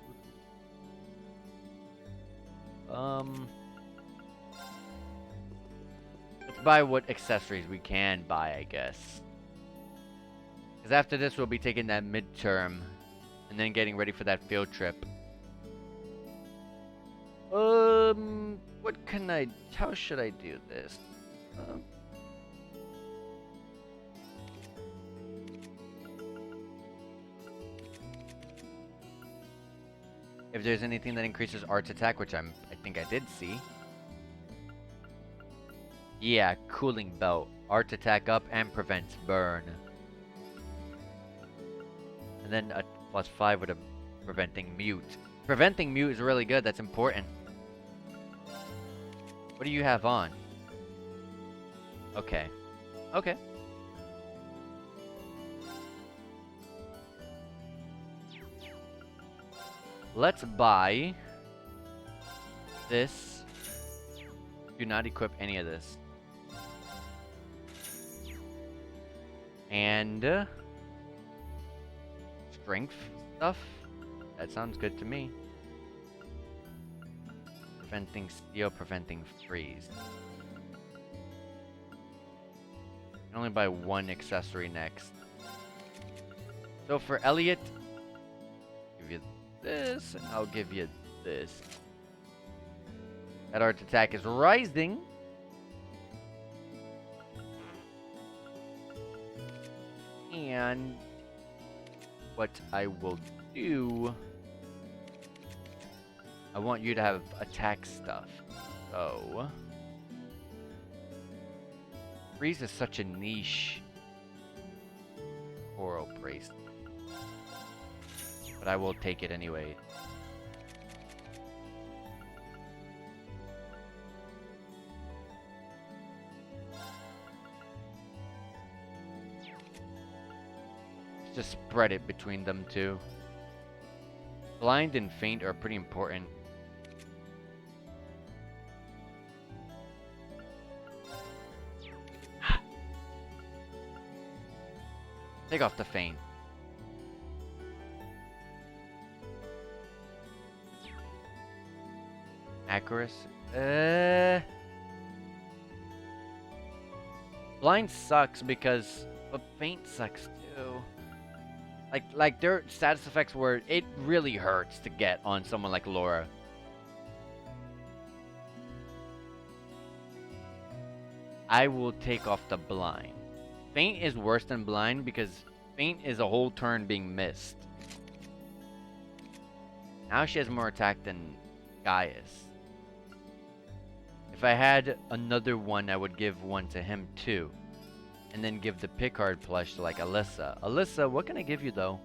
Let's buy what accessories we can buy, I guess. Because after this, we'll be taking that midterm and then getting ready for that field trip. What can I... How should I do this? If there's anything that increases art attack, which I think I did see. Yeah, cooling belt. Art attack up and prevents burn. And then a +5 with a preventing mute. Preventing mute is really good. That's important. What do you have on? Okay. Okay. Let's buy this. Do not equip any of this. And strength stuff. That sounds good to me. Preventing steel, preventing freeze. I can only buy one accessory next. So for Elliot, give you this, and I'll give you this. That art attack is rising. And what I will you, I want you to have attack stuff. So, freeze is such a niche coral bracelet, but I will take it anyway. Just spread it between them two. Blind and faint are pretty important. Take off the feint. Accuracy. Blind sucks because, but faint sucks too. Like there are status effects where it really hurts to get on someone like Laura. I will take off the blind. Faint is worse than blind because faint is a whole turn being missed. Now she has more attack than Gaius. If I had another one, I would give one to him too. And then give the Picard plush to like Alyssa. Alyssa, what can I give you though?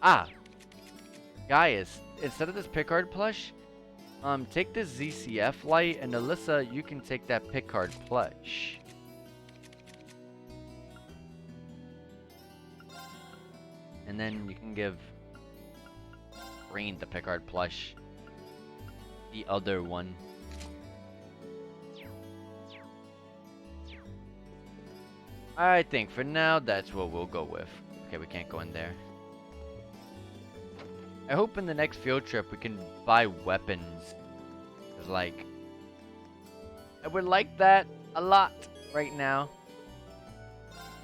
Ah! Gaius, instead of this Picard plush, take this ZCF light, and Alyssa, you can take that Picard plush. And then you can give Rain the Picard plush. The other one. I think for now, that's what we'll go with. Okay, we can't go in there. I hope in the next field trip we can buy weapons. Cause like, I would like that a lot right now.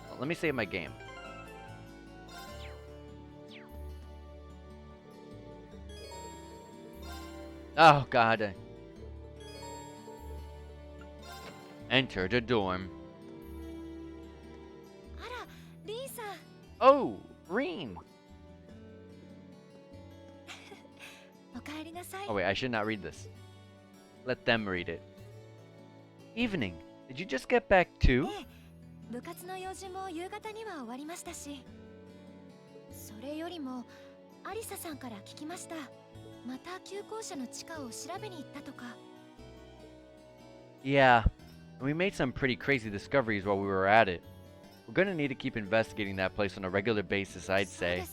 Well, let me save my game. Oh god. Enter the dorm. Oh, Reen. Oh wait, I should not read this. Let them read it. Evening. Did you just get back too? Yeah, we made some pretty crazy discoveries while we were at it. We're gonna need to keep investigating that place on a regular basis, I'd say.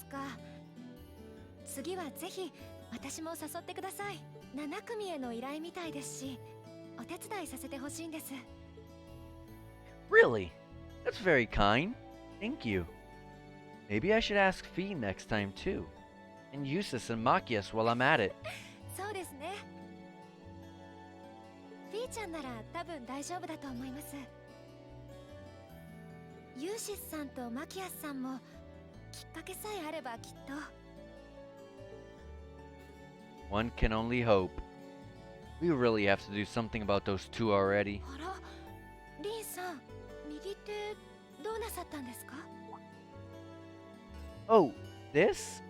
Really? That's very kind. Thank you. Maybe I should ask Fee next time too. And Eustace and Machias while I'm at it. One can only hope. We really have to do something about those two already. Oh, this?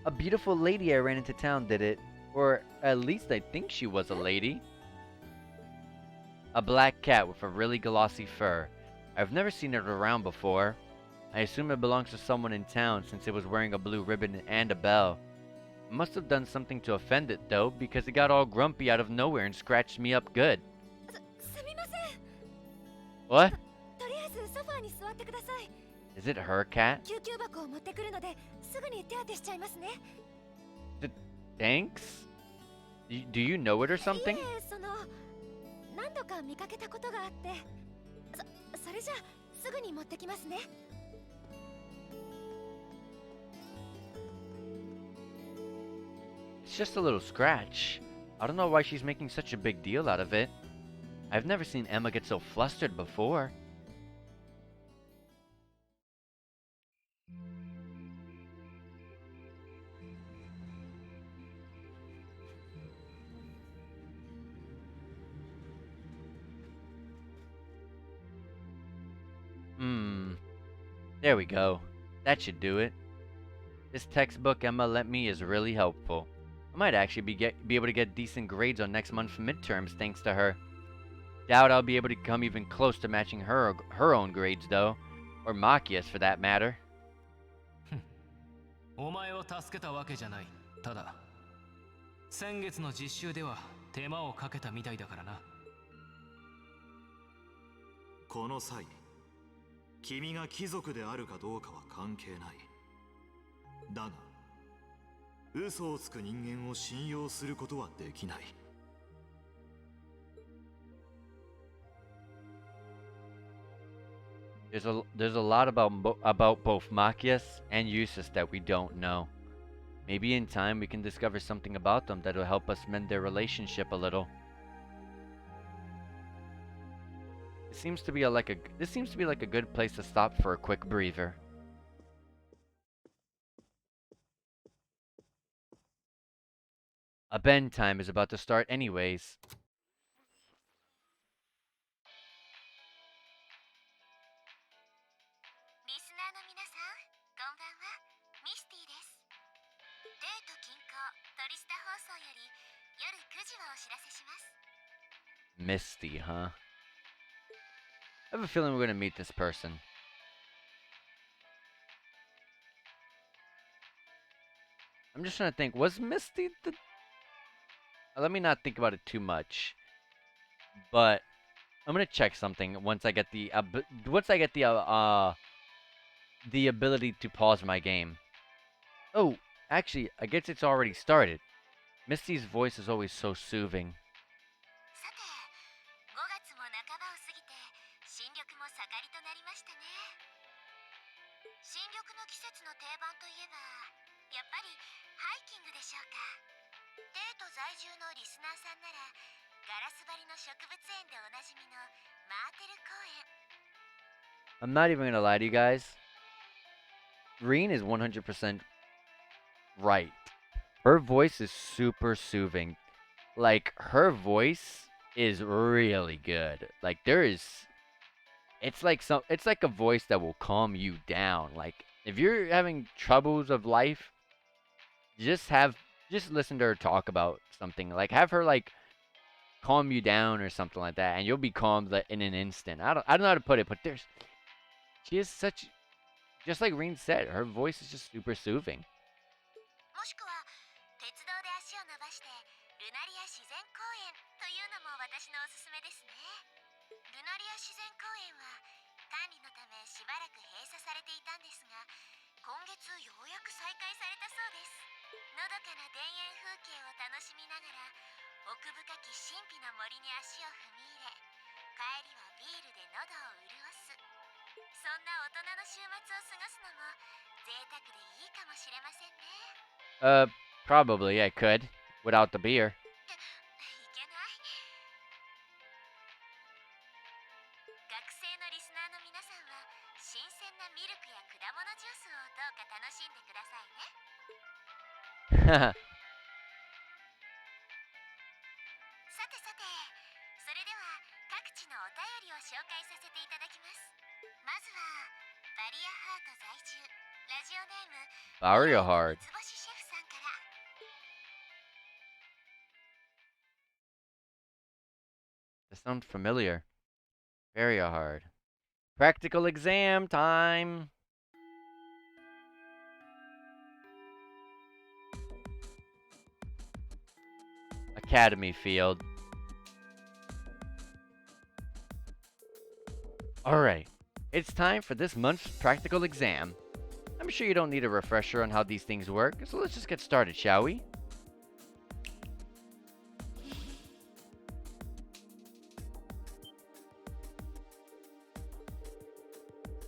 A beautiful lady I ran into town did it. Or at least I think she was a lady. A black cat with a really glossy fur. I've never seen it around before. I assume it belongs to someone in town since it was wearing a blue ribbon and a bell. It must have done something to offend it though, because it got all grumpy out of nowhere and scratched me up good. What? Is it her cat? Thanks? Do you know it or something? It's just a little scratch. I don't know why she's making such a big deal out of it. I've never seen Emma get so flustered before. There we go. That should do it. This textbook Emma lent me is really helpful. I might actually be able to get decent grades on next month's midterms thanks to her. Doubt I'll be able to come even close to matching her own grades though, or Makia's for that matter. お前を助けたわけじゃない。ただ、先月の実習では手間をかけたみたいだからな。この際、君が貴族であるかどうかは関係ない。だが、嘘をつく人間を信用することはできない。There's a lot about both Machias and Eustace that we don't know. Maybe in time we can discover something about them that will help us mend their relationship a little. This seems to be like a good place to stop for a quick breather. A bend time is about to start anyways. リスナーの皆さん、こんばんは。ミスティです。デート近郊トリスタ放送より夜9時をお知らせします。Misty, huh? I have a feeling we're gonna meet this person. I'm just trying to think. Was Misty the? Let me not think about it too much. But I'm gonna check something once I get the the ability to pause my game. Oh, actually, I guess it's already started. Misty's voice is always so soothing. さて、5月も半ばを過ぎて新緑も盛りとなりましたね。新緑の季節の定番といえば、やっぱりハイキングでしょうか。デート在住のリスナーさんなら、ガラス張りの植物園でおなじみのマーテル公園。I'm not even gonna lie to you guys. Reen is 100% right. Her voice is super soothing. Like, her voice is really good. Like, it's like a voice that will calm you down. Like, if you're having troubles of life, just listen to her talk about something. Like, have her, like, calm you down or something like that, and you'll be calmed in an instant. I don't know how to put it, but she is such, just like Reen said, her voice is just super soothing. もしくは鉄道で足を伸ばしてルナリア自然公園というのも私のおすすめですね。ルナリア自然公園は管理のためしばらく閉鎖されていたんですが、今月ようやく再開されたそうです。のどかな田園風景を楽しみながら奥深き神秘の森に足を踏み入れ、帰りはビールで喉を潤す。そんな大人の週末を過ごすのも贅沢でいいかもしれませんね。Probably I could without the beer. いけない。学生のリスナーの皆さんは新鮮なミルクや果物ジュースをどうか楽しんでくださいね。さてさて、それでは各地のお便りを紹介させていただきます。まずはバリアハート在住ラジオネーム Barrio Hard. 三つ星シェフさんから。That sounds familiar. Very hard. Practical exam time. Academy Field. Alright, it's time for this month's practical exam. I'm sure you don't need a refresher on how these things work, so let's just get started, shall we?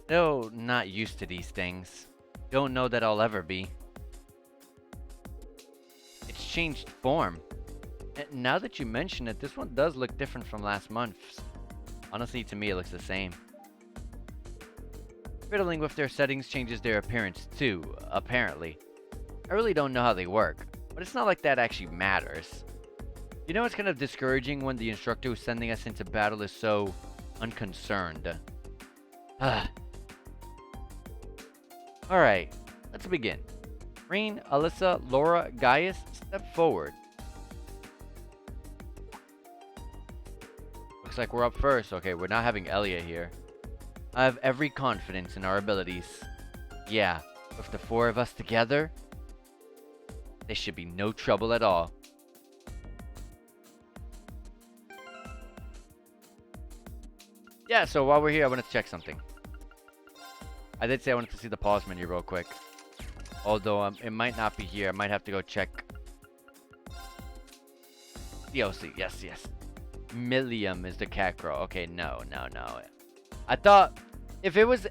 Still not used to these things. Don't know that I'll ever be. It's changed form. And now that you mention it, this one does look different from last month's. Honestly, to me, it looks the same. Fiddling with their settings changes their appearance too, apparently. I really don't know how they work, but it's not like that actually matters. You know, it's kind of discouraging when the instructor who's sending us into battle is so unconcerned. Alright, let's begin. Reen, Alyssa, Laura, Gaius, step forward. Looks like we're up first. Okay, we're not having Elia here. I have every confidence in our abilities. Yeah, with the four of us together, there should be no trouble at all. Yeah, so while we're here, I wanted to check something. I did say I wanted to see the pause menu real quick. Although it might not be here. I might have to go check. DLC, yes, yes. Millium is the cat girl. Okay, no. I thought if it was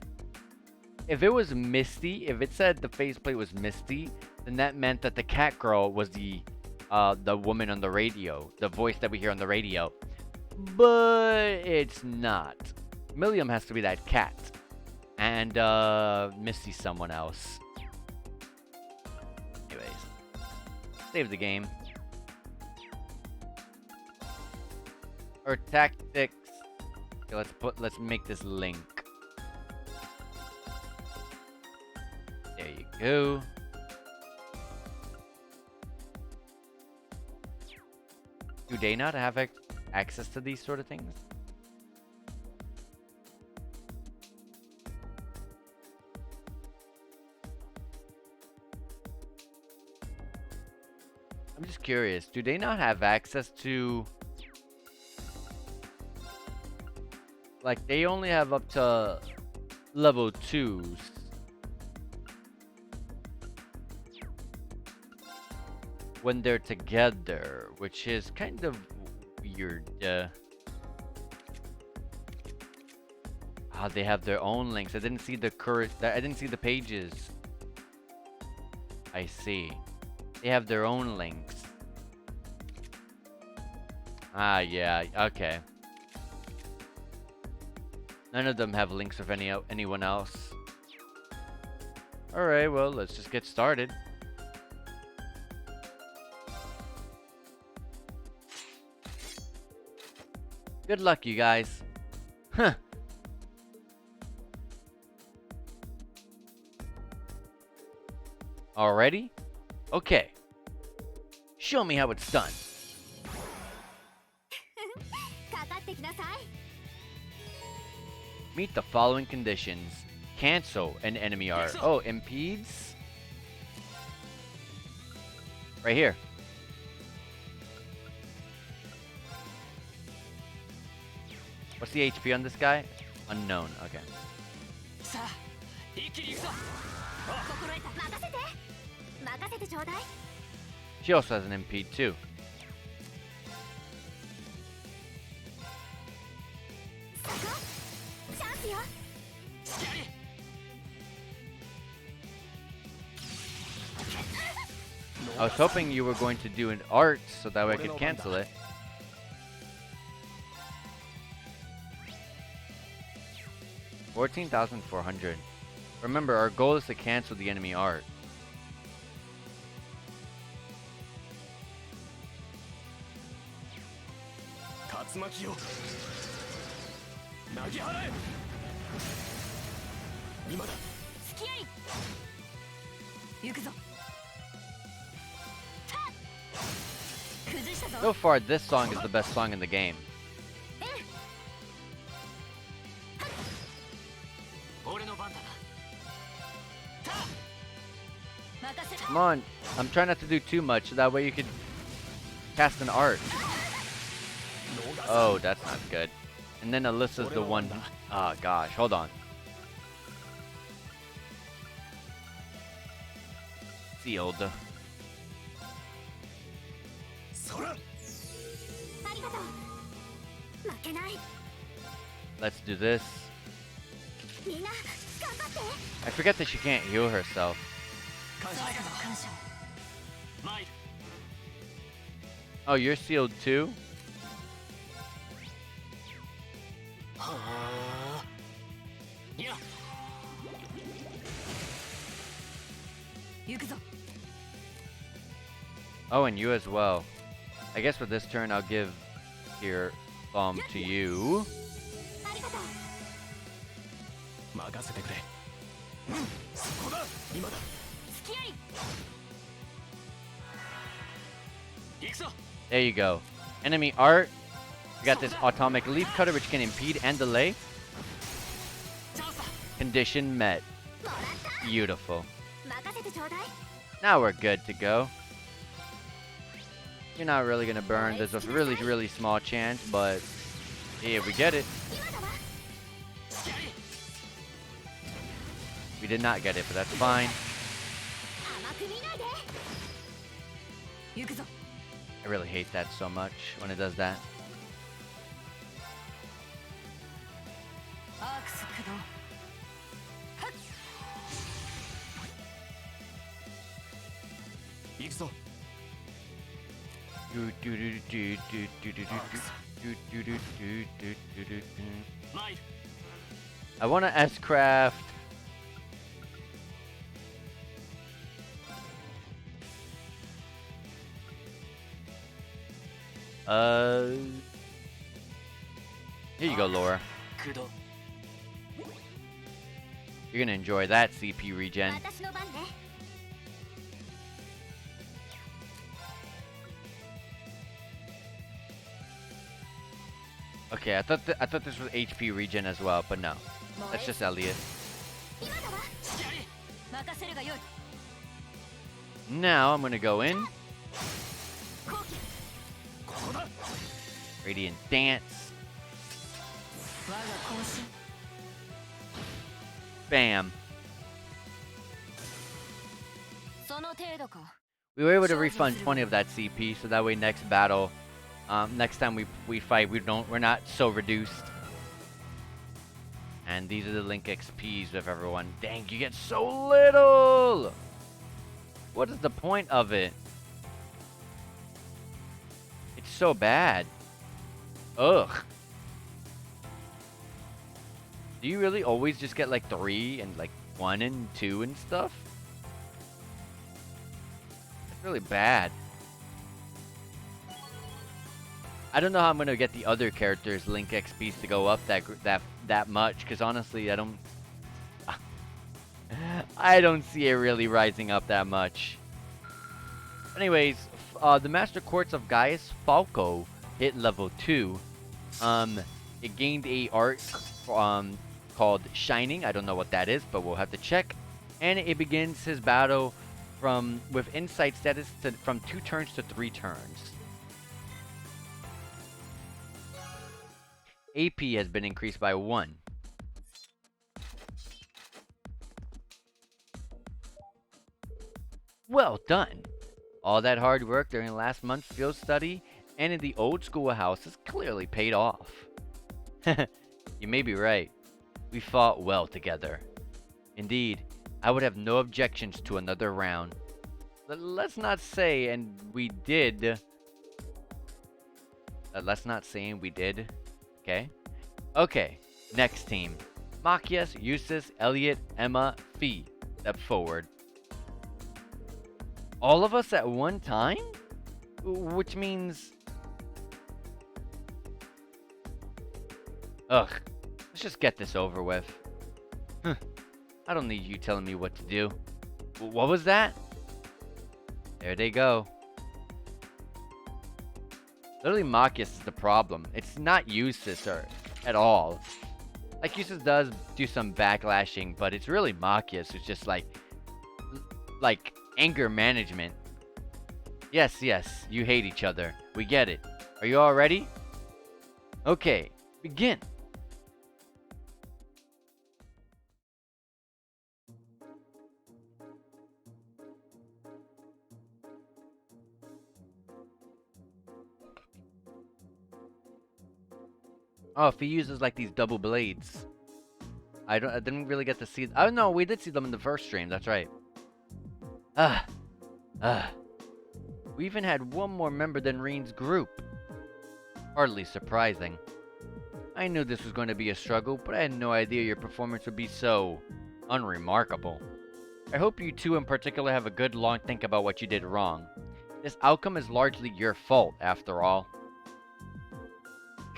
Misty, if it said the faceplate was Misty, then that meant that the cat girl was the woman on the radio, the voice that we hear on the radio. But it's not. Millium has to be that cat. And Misty's someone else. Anyways. Save the game. Or tactics. Okay, let's make this link. There you go. Do they not have access to these sort of things? I'm just curious. Do they not have access to... Like, they only have up to level 2s. When they're together, which is kind of weird. They have their own links. I didn't see the I didn't see the pages. I see. They have their own links. Yeah. Okay. None of them have links with anyone else. All right. Well, let's just get started. Good luck, you guys. Huh. Already? Okay. Show me how it's done. Meet the following conditions. Cancel an enemy art. Oh, impedes? Right here. What's the HP on this guy? Unknown. Okay. She also has an impede too. I was hoping you were going to do an art so that way I could cancel it. $14,400. Remember, our goal is to cancel the enemy art. So far, this song is the best song in the game. Come on, I'm trying not to do too much, so that way you could cast an art. Oh, that's not good. And then Alyssa's the one. Oh gosh, hold on. Sealed. Let's do this. I forget that she can't heal herself. Oh, you're sealed too? Oh, and you as well. I guess with this turn, I'll give here to you. There you go. Enemy art. We got this atomic leaf cutter which can impede and delay. Condition met. Beautiful. Now we're good to go. You're not really gonna burn. There's a really, really small chance, but yeah, we get it. We did not get it, but that's fine. I really hate that so much when it does that. I want to S-craft. Here you go, Laura. You're gonna enjoy that CP regen. Okay, I thought this was HP regen as well, but no. That's just Elliot. Now I'm gonna go in. Radiant Dance. Bam. We were able to refund 20 of that CP, so that way next battle, next time we fight, we're not so reduced. And these are the Link XPs of everyone. Dang, you get so little! What is the point of it? It's so bad. Ugh. Do you really always just get like 3 and like 1 and 2 and stuff? It's really bad. I don't know how I'm gonna get the other characters' Link XPs to go up that much, because honestly, I don't see it really rising up that much. Anyways, the Master Quartz of Gaius Falco hit level 2. It gained a art called Shining. I don't know what that is, but we'll have to check. And it begins his battle with insight status from 2 turns to 3 turns. AP has been increased by 1. Well done! All that hard work during last month's field study and in the old schoolhouse has clearly paid off. You may be right. We fought well together. Indeed, I would have no objections to another round. Let's not say and we did. Let's not say and we did. Okay? Okay, next team. Machias, Eustace, Elliot, Emma, Fee. Step forward. All of us at one time? Which means... Ugh. Let's just get this over with. I don't need you telling me what to do. What was that? There they go. Literally, Machias is the problem. It's not Eustace at all. Like, Eustace does do some backlashing, but it's really Machias who's just like anger management. Yes, you hate each other. We get it. Are you all ready? Okay, begin. Oh, if he uses like these double blades. I didn't really get to see. Oh no, we did see them in the first stream. That's right. We even had one more member than Reen's group. Hardly surprising. I knew this was going to be a struggle, but I had no idea your performance would be so unremarkable. I hope you two in particular have a good long think about what you did wrong. This outcome is largely your fault, after all.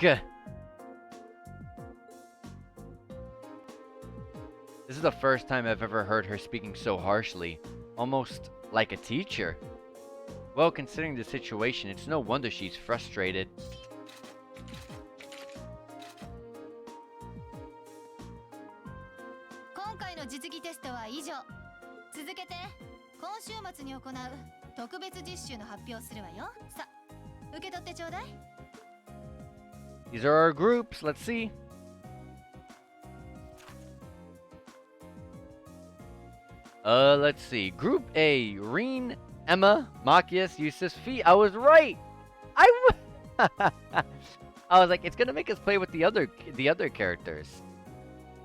Gah. This is the first time I've ever heard her speaking so harshly, almost like a teacher. Well, considering the situation, it's no wonder she's frustrated. These are our groups. Let's see. Let's see. Group A: Reen, Emma, Machias, Yusuf, Fee. I was right. I was like, it's gonna make us play with the other characters.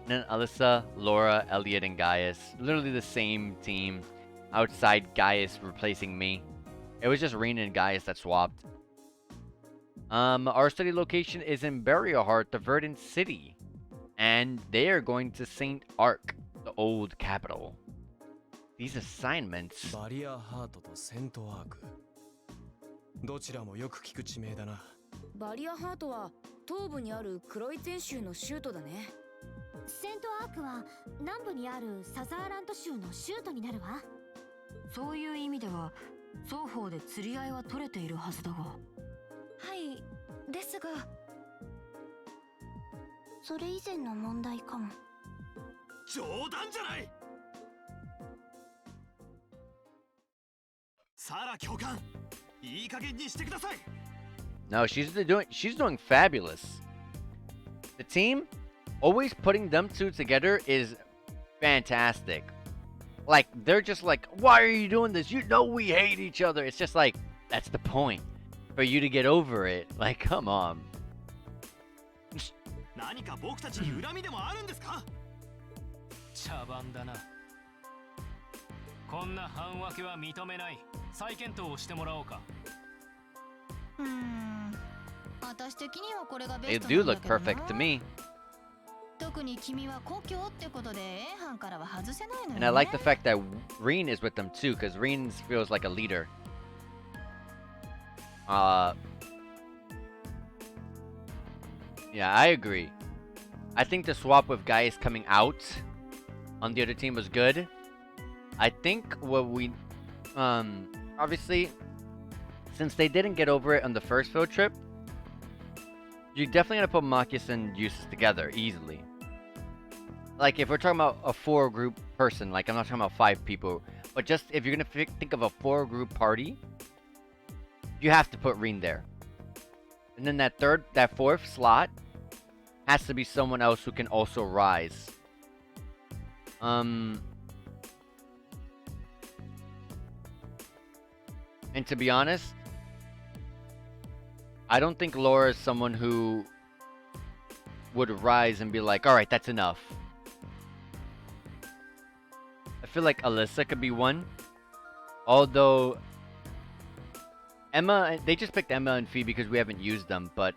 And then Alyssa, Laura, Elliot, and Gaius. Literally the same team. Outside Gaius replacing me. It was just Reen and Gaius that swapped. Our study location is in Burial Heart, the Verdant City. And they are going to St. Ark, the old capital. These assignments. バリアハートとセントアーク。どちらもよく聞く地名だな。バリアハートは東部にあるクロイツェン州の州都だね。セントアークは南部にあるサザーランド州の州都になるわ。そういう意味では双方で釣り合いは取れているはずだが。はい、ですがそれ以前の問題かも。冗談じゃない。サラ教官、いい加減にしてください。No, she's doing fabulous. The team, always putting them two together is fantastic. Like, they're just like, why are you doing this? You know we hate each other. It's just like, that's the point. For you to get over it. Like, come on. 何か僕たちに恨みでもあるんですか？茶番だな。こんな半分けは認めない。再検討をしてもらおうか。私的にはこれがベ They スト do なんだ look けどな。 perfect to me. 特に君は故郷ってことで A 班からは外せないのよね。 And I like the fact that Reen is with them too, because Reen feels like a leader. Yeah, I agree. I think the swap with Gaius coming out on the other team was good. I think what we, obviously, since they didn't get over it on the first field trip, you're definitely gonna put Machias and Eustace together easily. Like, if we're talking about a 4-group person, like, I'm not talking about 5 people, but just if you're gonna think of a 4-group party, you have to put Reen there. And then that 4th slot has to be someone else who can also rise. And to be honest, I don't think Laura is someone who would rise and be like, alright, that's enough. I feel like Alyssa could be one. Although Emma, they just picked Emma and Fee because we haven't used them, but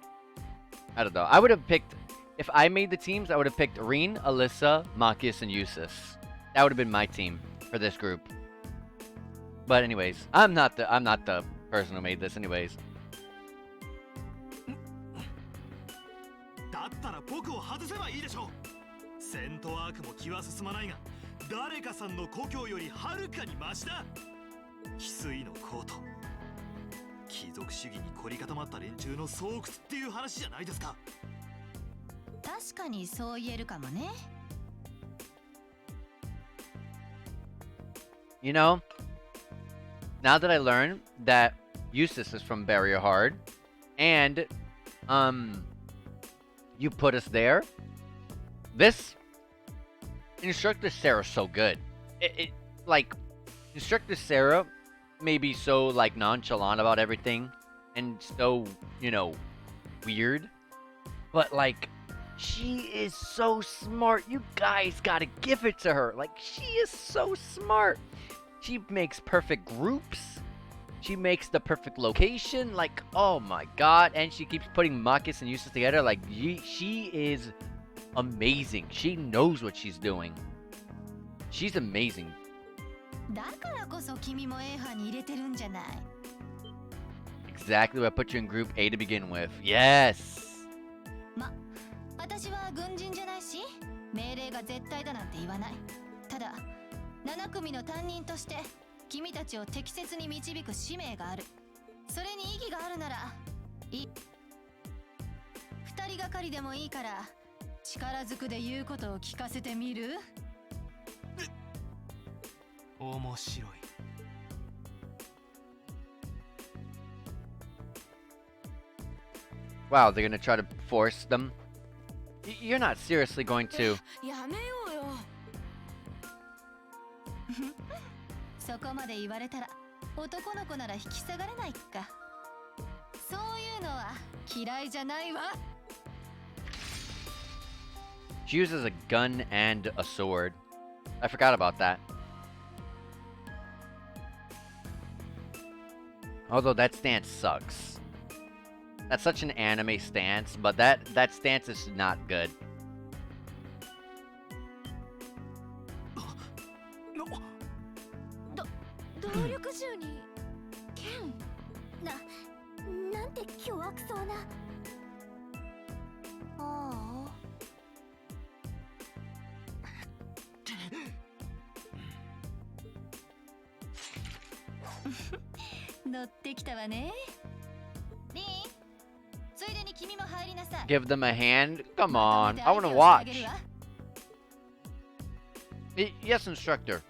I don't know. I would have picked, if I made the teams, I would have picked Reen, Alyssa, Machias, and Eustace. That would have been my team for this group. But anyways, I'm not the person who made this anyways. だったら僕を外せばいいでしょう。セントアークも気は進まないが、誰かさんの故郷よりはるかにマシだ。翡翠のコート。貴族主義に凝り固まった連中の巣窟っていう話じゃないですか。確かにそう言えるかもね。You know, now that I learned that Eustace is from Barrier Hard, and you put us there, this Instructor Sarah's so good. It like Instructor Sarah may be so like nonchalant about everything and so, you know, weird, but like she is so smart. You guys gotta give it to her. Like, she is so smart. She makes perfect groups. She makes the perfect location. Like, oh my god. And she keeps putting Machias and Eustace together. Like, she is amazing. She knows what she's doing. She's amazing. だからこそ君も A 班に入れてるんじゃない。 Exactly what I put you in Group A to begin with. Yes. ま、私は軍人じゃないし、命令が絶対だなんて言わない。ただ7組の担任として君たちを適切に導く使命がある。それに意義があるならいい。2人がかりでもいいから力ずくで言うことを聞かせてみる。面白い。Wow, they're gonna try to force them. You're not seriously going to. やめようよ。そこまで言われたら男の子なら引き下がれないか。そういうのは嫌いじゃないわ。 She uses a gun and a sword. I forgot about that. Although that stance sucks. That's such an anime stance, but that stance is not good. 動力銃に剣。なんて凶悪そうな。ああ。乗ってきたわね。リン、ついでに君も入りなさい。 Give them a hand? Come on, I want to watch. Yes, instructor.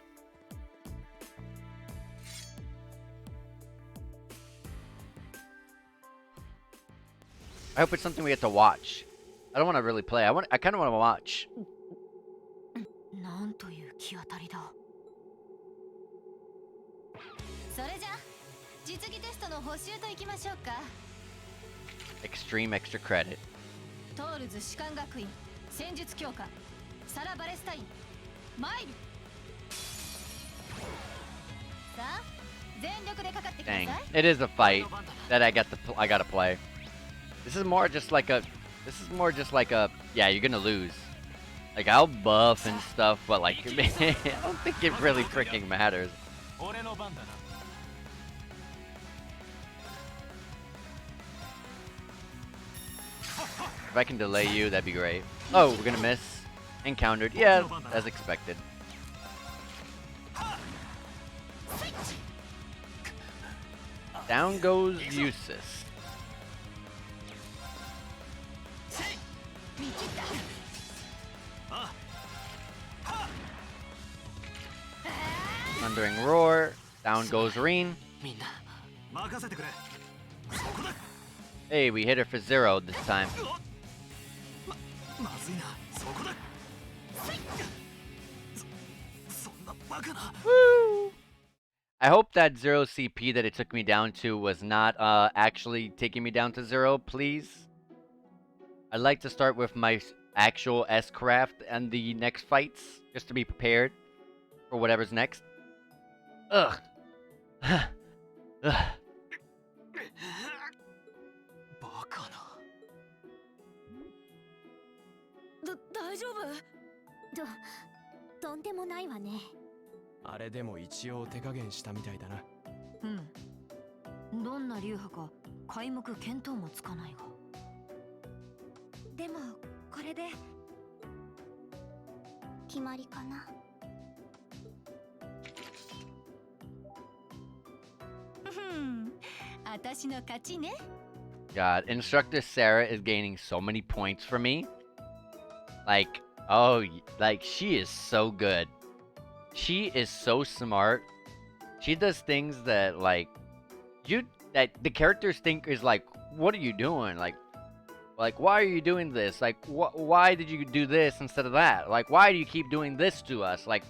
I hope it's something we get to watch. I don't want to really play. I kind of want to watch. なんという気当たりだ。それじゃ実技テストの補習といきましょうか。 Extreme extra credit. トールズ士官学院戦術強化サラ・バレスタインマイル。さあ全力でかかってください。 Dang, it is a fight that I gotta play. This is more just like a. Yeah, you're gonna lose. Like I'll buff and stuff, but like I don't think it really freaking matters. 俺の番だな。 If I can delay you, that'd be great. Oh, we're gonna miss. Encountered. Yeah, as expected. Down goes Eustace. Thundering Roar. Down goes Reen. みんな任せてくれ。そこだ。 Hey, we hit her for 0 this time. まずいな。そこだ。そんなバカな。 Woo! I hope that 0 CP that it took me down to was not actually taking me down to 0, please. I'd like to start with my actual S-Craft and the next fights, just to be prepared for whatever's next. Ugh. Ugh. バカな。大丈夫？とんでもないわね。あれでも一応手加減したみたいだな。うん。どんな流派か皆目見当もつかないが。でもこれで決まりかな。私の勝ちね。 God, Instructor Sarah is gaining so many points for me. Like, oh, like she is so good. She is so smart. She does things that like that the characters think is like, what are you doing? Like why are you doing this? Like why did you do this instead of that? Like why do you keep doing this to us? Like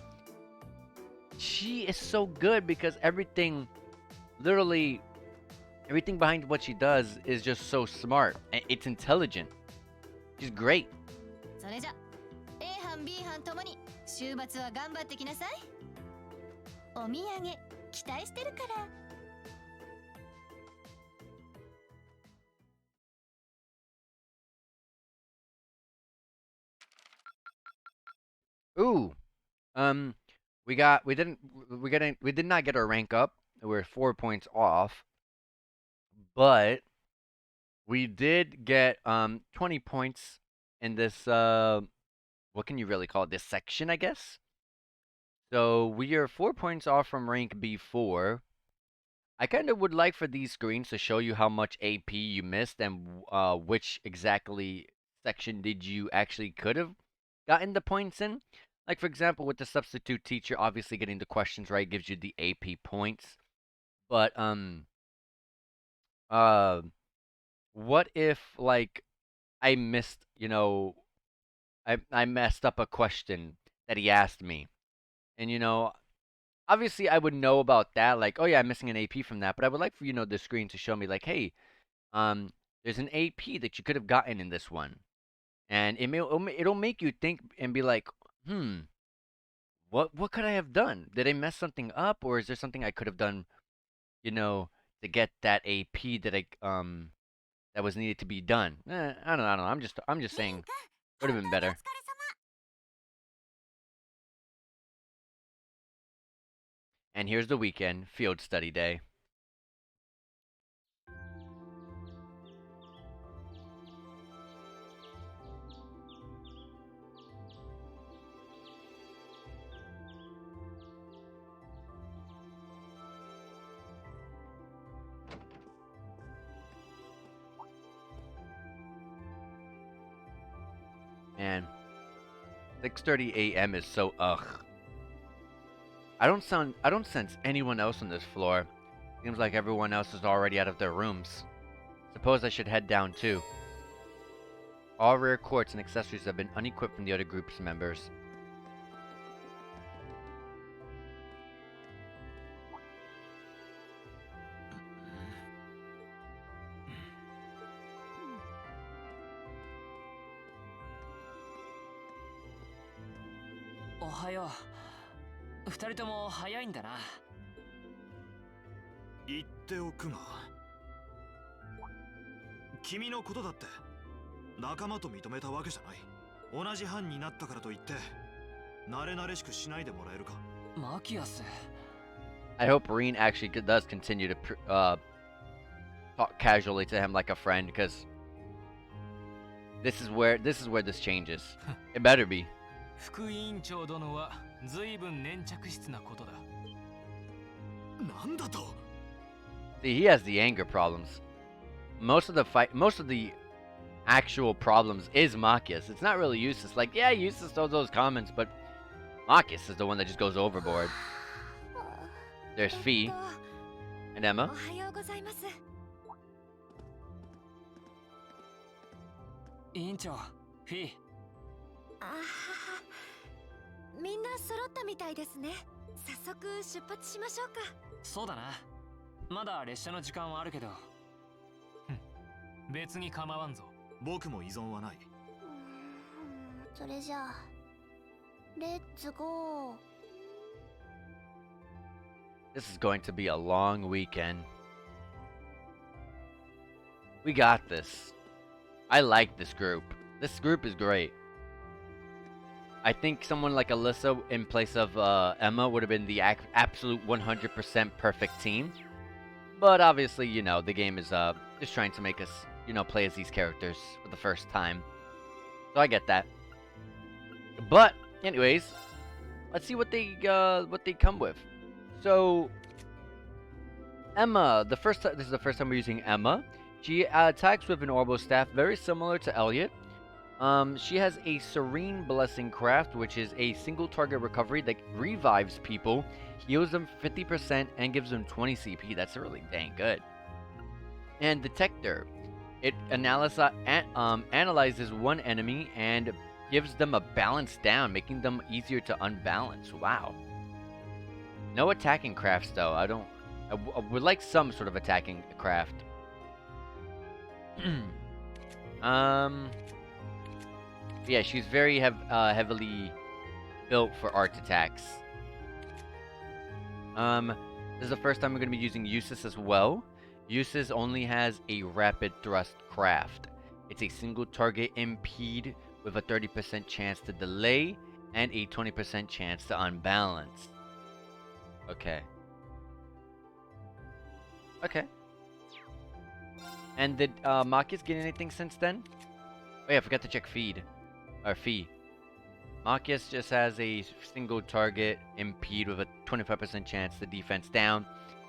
she is so good because everything literally everything behind what she does is just so smart. It's intelligent. She's great. それじゃ A 班 B 班ともに週末は頑張ってきなさい。お土産期待してるから。 Ooh. We did not get our rank up. We're 4 points off. But we did get 20 points in this what can you really call it? This section, I guess. So we are 4 points off from rank B4. I kind of would like for these screens to show you how much AP you missed and which exactly section did you actually could have gotten the points in. Like for example, with the substitute teacher, obviously getting the questions right gives you the AP points. But uh, what if like I missed, I messed up a question that he asked me, and obviously I would know about that, like, oh yeah, I'm missing an AP from that, but I would like for the screen to show me like, hey, um, there's an AP that you could have gotten in this one, and it'll make you think and be like, hmm, what could I have done? Did I mess something up, or is there something I could have done, to get that AP that was needed to be done? I don't know. I'm just saying, would have been better. And here's the weekend field study day. Man, 6:30 a.m. is so ugh. I don't sense anyone else on this floor. Seems like everyone else is already out of their rooms. Suppose I should head down too. All rare quartz and accessories have been unequipped from the other group's members. Ohayo. 二人とも早いんだな。言っておくが、君のことだって仲間と認めたわけじゃない。同じ班になったからといって慣れ慣れしくしないでもらえるか。マキアス。I hope Reen actually does continue to talk casually to him like a friend, because this is where this changes. It better be. 副委員長殿は随分粘着質なことだ。なんだと。See, he has the anger problems. Most of the actual problems is Machias. It's not really Eustace. Like, yeah, Eustace does those comments, but Machias is the one that just goes overboard. There's Fee and Emma. おはようございます。委員長、フィー。あはは、みんな揃ったみたいですね。早速出発しましょうか。そうだな。まだ列車の時間はあるけど。別に構わんぞ。僕も依存はない。それじゃあレッツゴー。 This is going to be a long weekend. We got this. I like this group. This group is great. I think someone like Alyssa in place of Emma would have been the absolute 100% perfect team. But obviously, the game is just trying to make us, play as these characters for the first time. So I get that. But anyways, let's see what they come with. So Emma, this is the first time we're using Emma. She attacks with an Orbo Staff, very similar to Elliot. She has a Serene Blessing craft, which is a single target recovery that revives people, heals them 50%, and gives them 20 CP. That's really dang good. And Detector, it analyzes one enemy and gives them a balance down, making them easier to unbalance. Wow. No attacking crafts though. I would like some sort of attacking craft. Yeah, she's very heavily built for art attacks. This is the first time we're going to be using Eustace as well. Eustace only has a rapid thrust craft. It's a single target impede with a 30% chance to delay and a 20% chance to unbalance. Okay. Okay. And did Maki's get anything since then? Oh yeah, I forgot to check feed. Or fee. Machias just has a single target impede with a 25% chance to defense down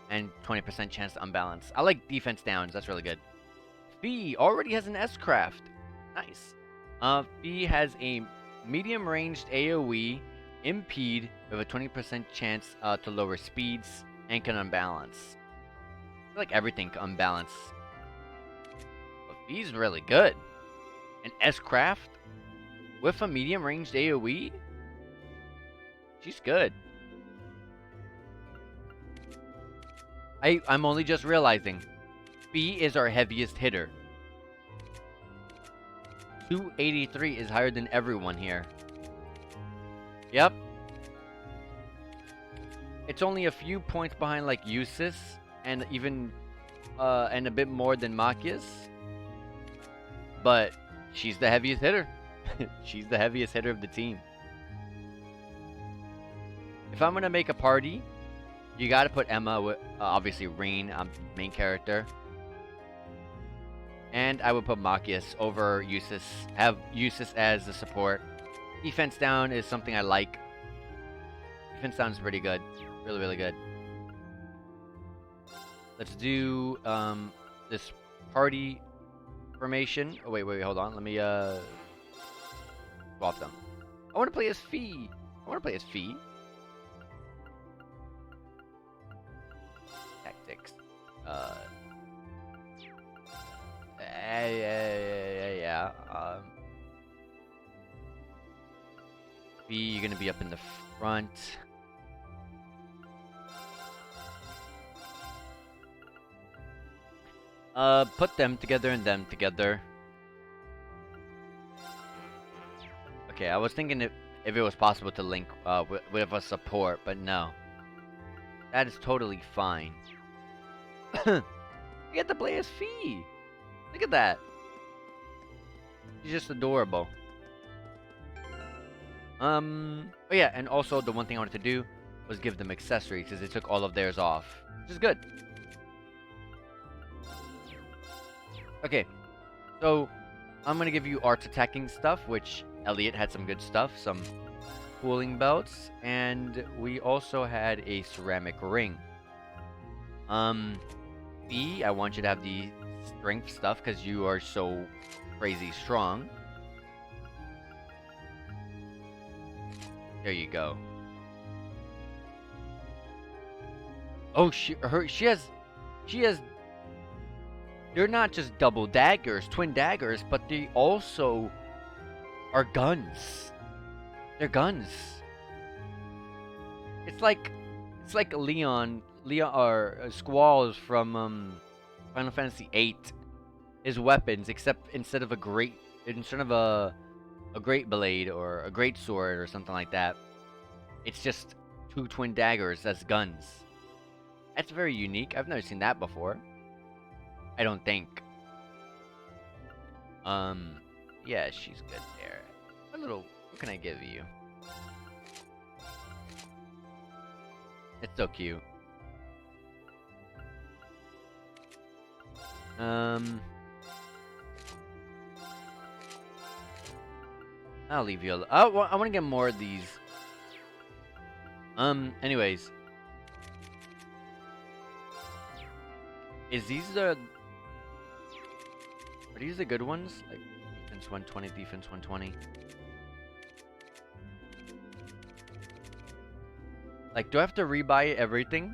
and 20% chance to unbalance. I like defense downs. That's really good. Fee already has an S-Craft. Nice. Fee has a medium-ranged AoE impede with a 20% chance to lower speeds and can unbalance. I feel like everything can unbalance. But Fee's really good. An S-Craft with a medium-ranged AoE? She's good. I'm only just realizing. Fee is our heaviest hitter. 283 is higher than everyone here. Yep. It's only a few points behind like Eustace and even and a bit more than Machias. But she's the heaviest hitter. She's the heaviest hitter of the team. If I'm gonna make a party, you gotta put Emma with obviously Rain, main character. And I would put Machias over Eustace. Have Eustace as the support. Defense down is something I like. Defense down is pretty good. Really, really good. Let's do this party formation. Oh, wait, hold on. Let me swap them. I want to play as Fee. Tactics. Yeah. Fee, you're gonna be up in the front. Put them together and them together. Okay, I was thinking if it was possible to link with a support, but no. That is totally fine. You get to play as Fee. Look at that. She's just adorable. Oh yeah, and also the one thing I wanted to do was give them accessories because they took all of theirs off, which is good. Okay, so I'm gonna give you arts attacking stuff, which Elliot had some good stuff, some cooling belts, and we also had a ceramic ring. B, I want you to have the strength stuff because you are so crazy strong. There you go. Oh, she has. They're not just double daggers, twin daggers, but they also are guns. They're guns. It's like Leon or Squalls from Final Fantasy VIII. His weapons, except instead of a great blade or a great sword or something like that, it's just two twin daggers as guns. That's very unique. I've never seen that before. I don't think. Yeah, she's good there. What can I give you? It's so cute. I'll leave you alone. I want to get more of these. Anyways. Are these the good ones? Like, defense 120, defense 120. Like, do I have to rebuy everything?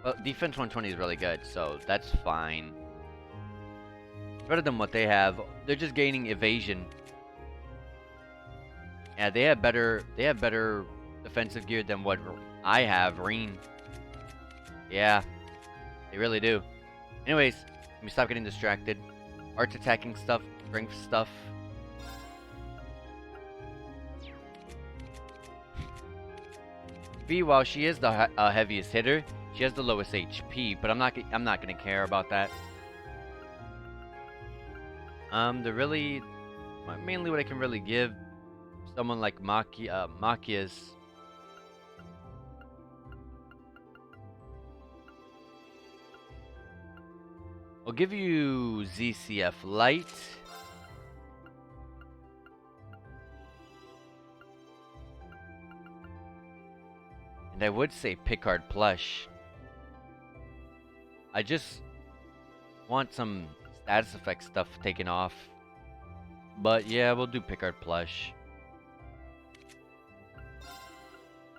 Well, defense 120 is really good, so that's fine. It's better than what they have. They're just gaining evasion. Yeah, they have better defensive gear than what I have, Reen. Yeah, they really do. Anyways, let me stop getting distracted. Arts attacking stuff, strength stuff. B, while she is the heaviest hitter, she has the lowest HP, but I'm not gonna care about that. Mainly what I can really give someone like Machias. I'll give you ZCF Light. And I would say Picard plush. I just want some status effect stuff taken off. But yeah, we'll do Picard plush.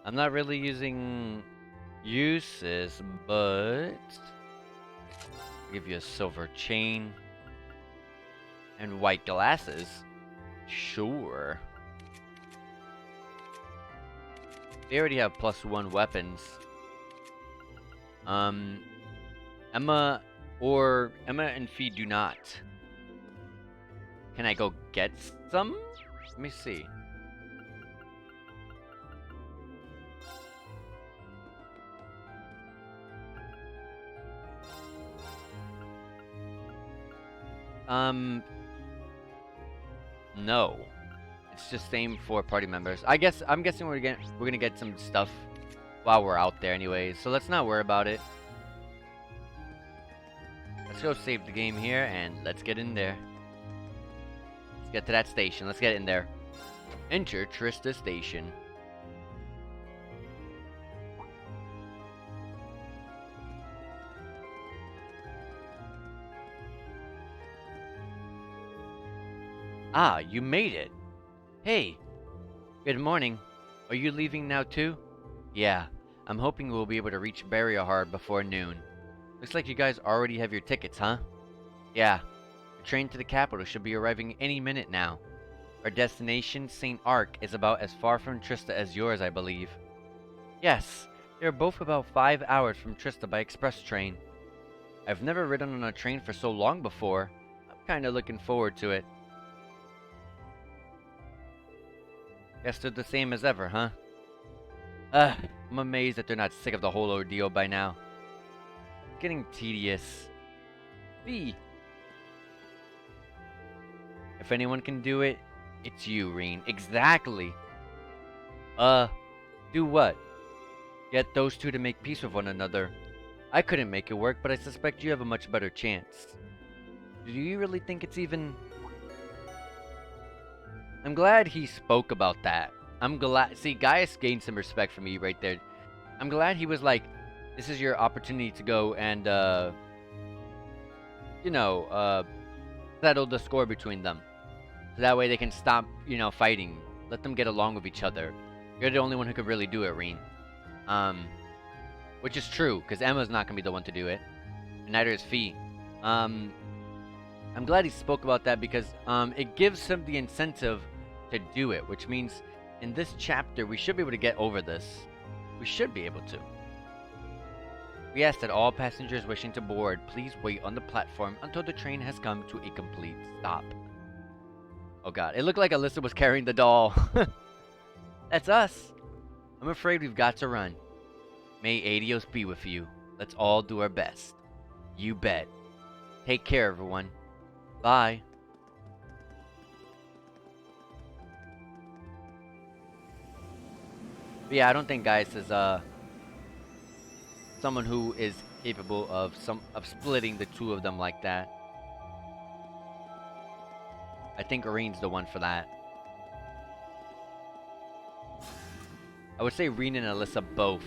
I'm not really using uses, but I'll give you a silver chain and white glasses. Sure. They already have +1 weapons. Emma and Fee do not. Can I go get some? Let me see. No. It's just same for party members. I'm guessing we're gonna get some stuff while we're out there anyways, so let's not worry about it. Let's go save the game here and let's get in there. Let's get to that station. Let's get in there. Enter Trista Station. Ah, you made it. Hey, good morning. Are you leaving now too? Yeah, I'm hoping we'll be able to reach Barrierheart before noon. Looks like you guys already have your tickets, huh? Yeah, the train to the capital should be arriving any minute now. Our destination, St. Ark, is about as far from Trista as yours, I believe. Yes, they're both about 5 hours from Trista by express train. I've never ridden on a train for so long before. I'm kinda looking forward to it. Guess they're the same as ever, huh? I'm amazed that they're not sick of the whole ordeal by now. It's getting tedious. B. If anyone can do it, it's you, Reen. Exactly. Do what? Get those two to make peace with one another. I couldn't make it work, but I suspect you have a much better chance. Do you really think it's even... I'm glad he spoke about that. I'm glad... See, Gaius gained some respect from me right there. I'm glad he was like, this is your opportunity to go and, settle the score between them. So that way they can stop, fighting. Let them get along with each other. You're the only one who could really do it, Reen. Which is true, because Emma's not going to be the one to do it. And neither is Fee. I'm glad he spoke about that because it gives him the incentive to do it, which means in this chapter we should be able to get over this. We should be able to. We ask that all passengers wishing to board please wait on the platform until the train has come to a complete stop. Oh god, it looked like Alyssa was carrying the doll. That's us. I'm afraid we've got to run. May Adios be with you. Let's all do our best. You bet. Take care, everyone. Bye. But yeah, I don't think Gaius is someone who is capable of splitting the two of them like that. I think Reen's the one for that. I would say Reen and Alyssa both.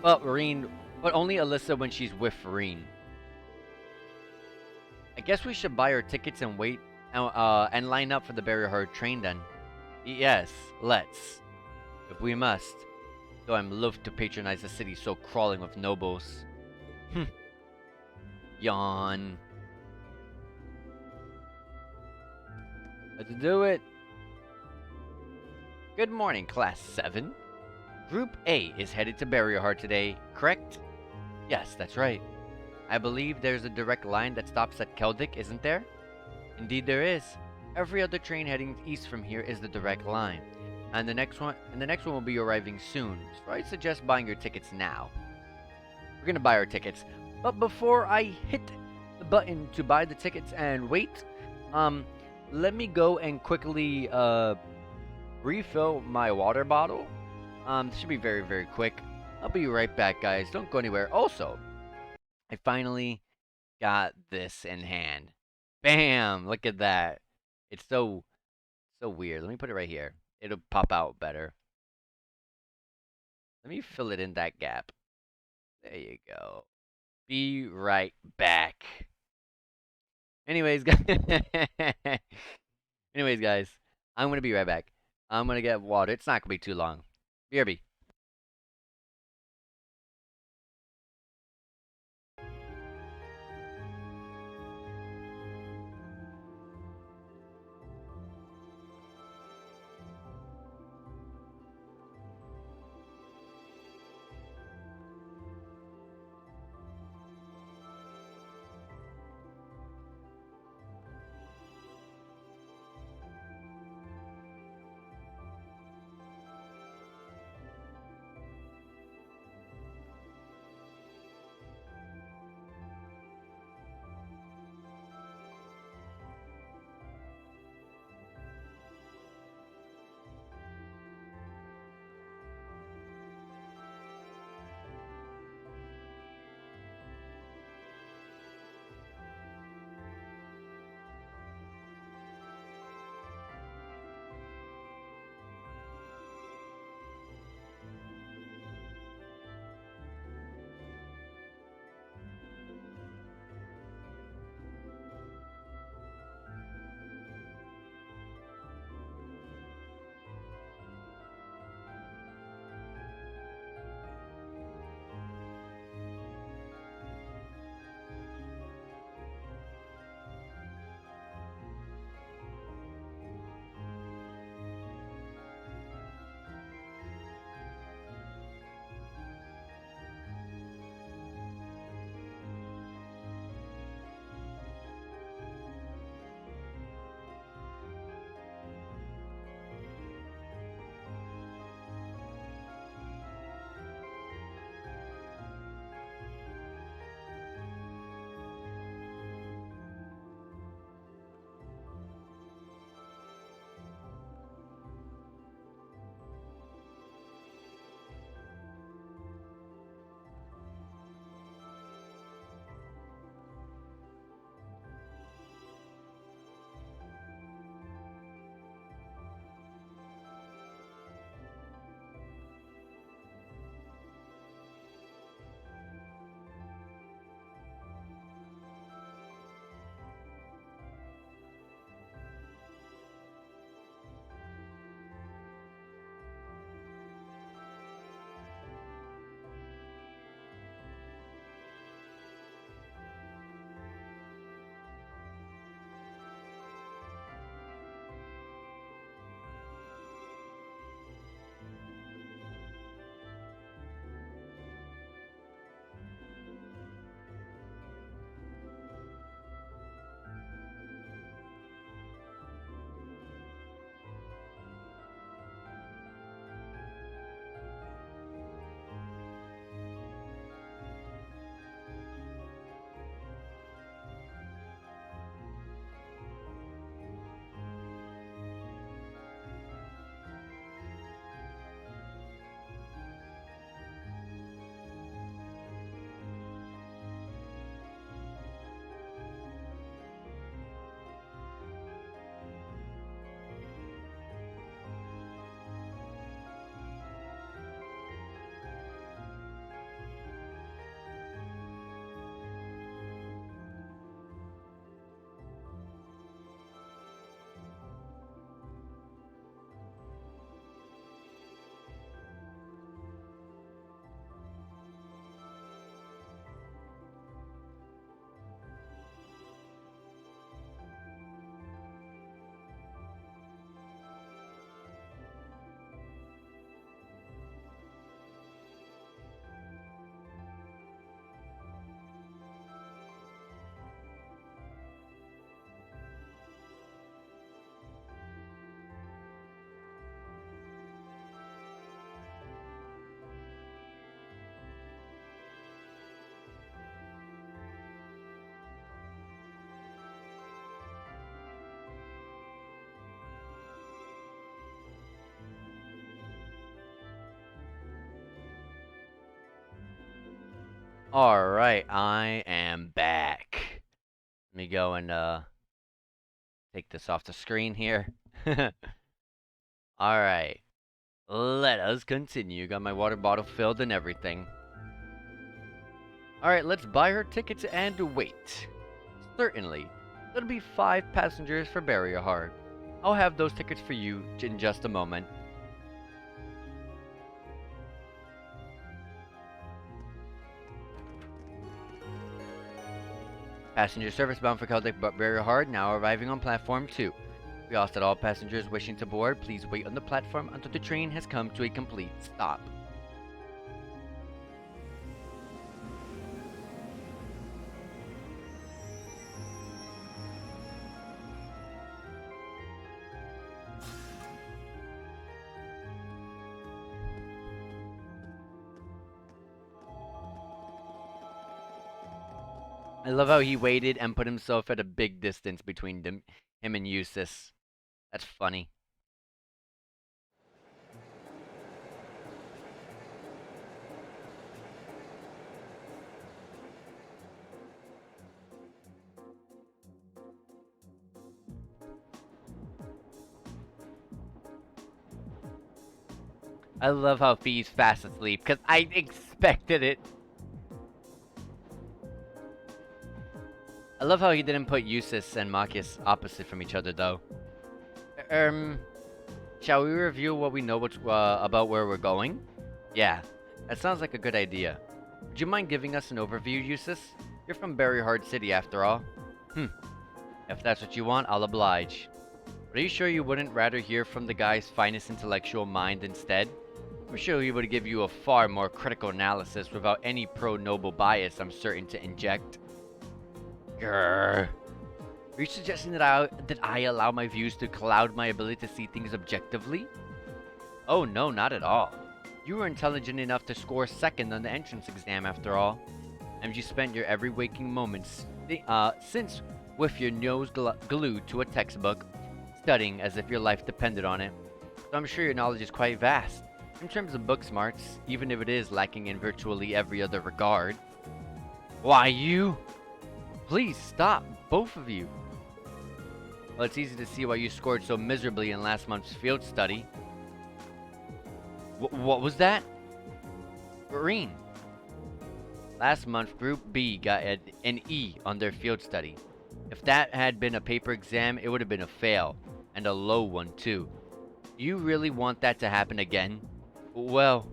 But only Alyssa when she's with Reen. I guess we should buy our tickets and wait and line up for the Barrierheart train then. Yes, let's. If we must. Though I'm loath to patronize a city so crawling with nobles. Yawn. Let's do it. Good morning, Class 7. Group A is headed to Barrierheart today, correct? Yes, that's right. I believe there's a direct line that stops at Keldic, isn't there? Indeed there is. Every other train heading east from here is the direct line. And the next one will be arriving soon. So I suggest buying your tickets now. We're gonna buy our tickets. But before I hit the button to buy the tickets and wait, let me go and quickly refill my water bottle. This should be very, very quick. I'll be right back, guys. Don't go anywhere. Also, I finally got this in hand. Bam! Look at that. It's so weird. Let me put it right here. It'll pop out better. Let me fill it in that gap. There you go. Be right back. Anyways, guys. Anyways, guys, I'm gonna be right back. I'm gonna get water. It's not gonna be too long. BRB. Alright, I am back. Let me go and take this off the screen here. Alright. Let us continue. Got my water bottle filled and everything. Alright, let's buy her tickets and wait. Certainly. There'll be 5 passengers for Barrier Hard. I'll have those tickets for you in just a moment. Passenger service bound for Celtic Barrier Hard now arriving on platform 2. We ask that all passengers wishing to board please wait on the platform until the train has come to a complete stop. I love how he waited and put himself at a big distance between him and Eustace. That's funny. I love how Fee's fast asleep, because I expected it. I love how he didn't put Eustace and Marcus opposite from each other, though. Shall we review what we know about where we're going? Yeah, that sounds like a good idea. Would you mind giving us an overview, Eustace? You're from Barrier Hard City, after all. If that's what you want, I'll oblige. But are you sure you wouldn't rather hear from the guy's finest intellectual mind instead? I'm sure he would give you a far more critical analysis without any pro-noble bias I'm certain to inject. Grrr. Are you suggesting that I allow my views to cloud my ability to see things objectively? Oh no, not at all. You were intelligent enough to score second on the entrance exam after all. And you spent your every waking moments since with your nose glued to a textbook, studying as if your life depended on it. So I'm sure your knowledge is quite vast, in terms of book smarts, even if it is lacking in virtually every other regard. Why, you... Please stop, both of you. Well, it's easy to see why you scored so miserably in last month's field study. What was that? Green. Last month, Group B got an E on their field study. If that had been a paper exam, it would have been a fail, and a low one too. You really want that to happen again? Well,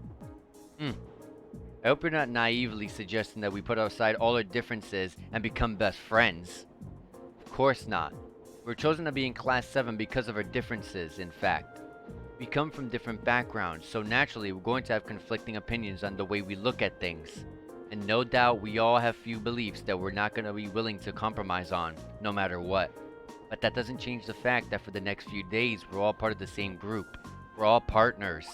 I hope you're not naively suggesting that we put aside all our differences and become best friends. Of course not. We're chosen to be in Class 7 because of our differences, in fact. We come from different backgrounds, so naturally we're going to have conflicting opinions on the way we look at things. And no doubt we all have few beliefs that we're not going to be willing to compromise on, no matter what. But that doesn't change the fact that for the next few days, we're all part of the same group. We're all partners.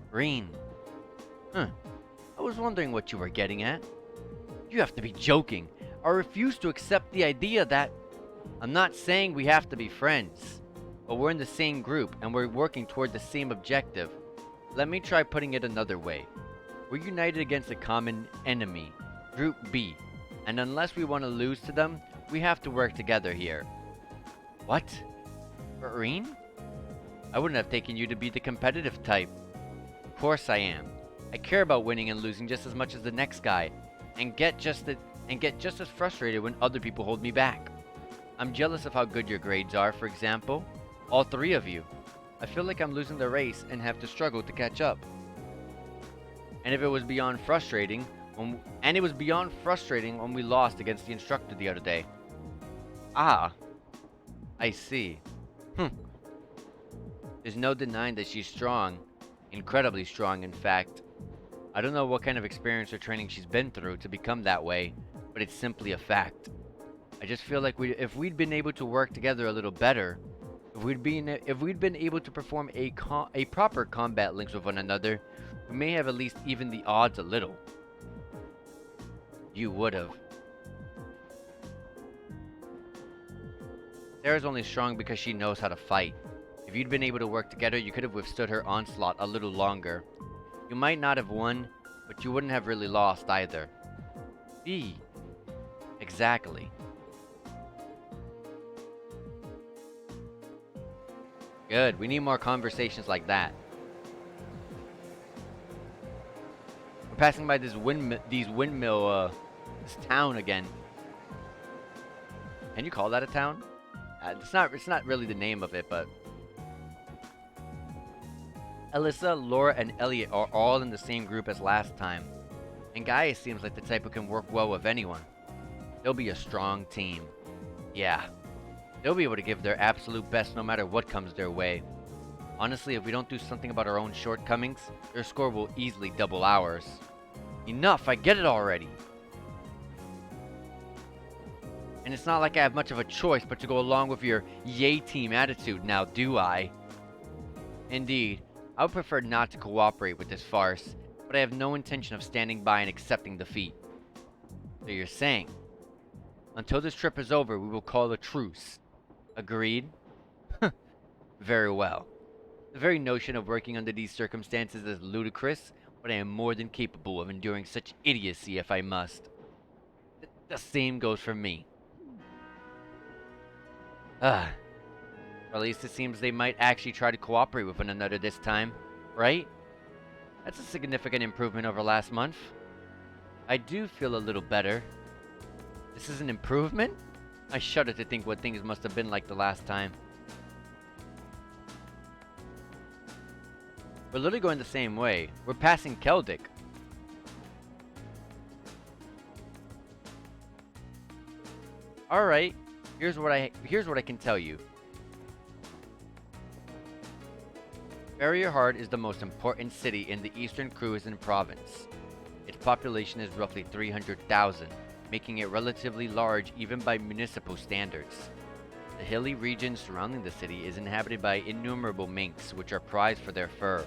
Green. I was wondering what you were getting at. You have to be joking. I refuse to accept the idea that... I'm not saying we have to be friends, but we're in the same group and we're working toward the same objective. Let me try putting it another way. We're united against a common enemy, Group B, and unless we want to lose to them, we have to work together here. What? Green? I wouldn't have taken you to be the competitive type. Of course I am. I care about winning and losing just as much as the next guy, and get just as frustrated when other people hold me back. I'm jealous of how good your grades are, for example. All 3 of you. I feel like I'm losing the race and have to struggle to catch up. And it was beyond frustrating when we lost against the instructor the other day. Ah, I see. There's no denying that she's strong. Incredibly strong, in fact. I don't know what kind of experience or training she's been through to become that way, but it's simply a fact. I just feel like if we'd been able to work together a little better, if we'd been able to perform a proper combat links with one another, we may have at least evened the odds a little. You would have. Sarah's only strong because she knows how to fight. If you'd been able to work together, you could have withstood her onslaught a little longer. You might not have won, but you wouldn't have really lost either. Exactly. Good, we need more conversations like that. passing by this windmill, this town again. Can you call that a town? It's not really the name of it, but Alyssa, Laura, and Elliot are all in the same group as last time. And Gaia seems like the type who can work well with anyone. They'll be a strong team. Yeah. They'll be able to give their absolute best no matter what comes their way. Honestly, if we don't do something about our own shortcomings, their score will easily double ours. Enough, I get it already. And it's not like I have much of a choice but to go along with your yay team attitude now, do I? Indeed, I would prefer not to cooperate with this farce, but I have no intention of standing by and accepting defeat. So you're saying, until this trip is over, we will call a truce. Agreed? Very well. The very notion of working under these circumstances is ludicrous, but I am more than capable of enduring such idiocy if I must. The same goes for me. Or at least it seems they might actually try to cooperate with one another this time, right? That's a significant improvement over last month. I do feel a little better. This is an improvement? I shudder to think what things must have been like the last time. We're literally going the same way. We're passing Keldic. Alright, here's what I can tell you. Barrierheart is the most important city in the Eastern Cruisin province. Its population is roughly 300,000, making it relatively large even by municipal standards. The hilly region surrounding the city is inhabited by innumerable minks, which are prized for their fur.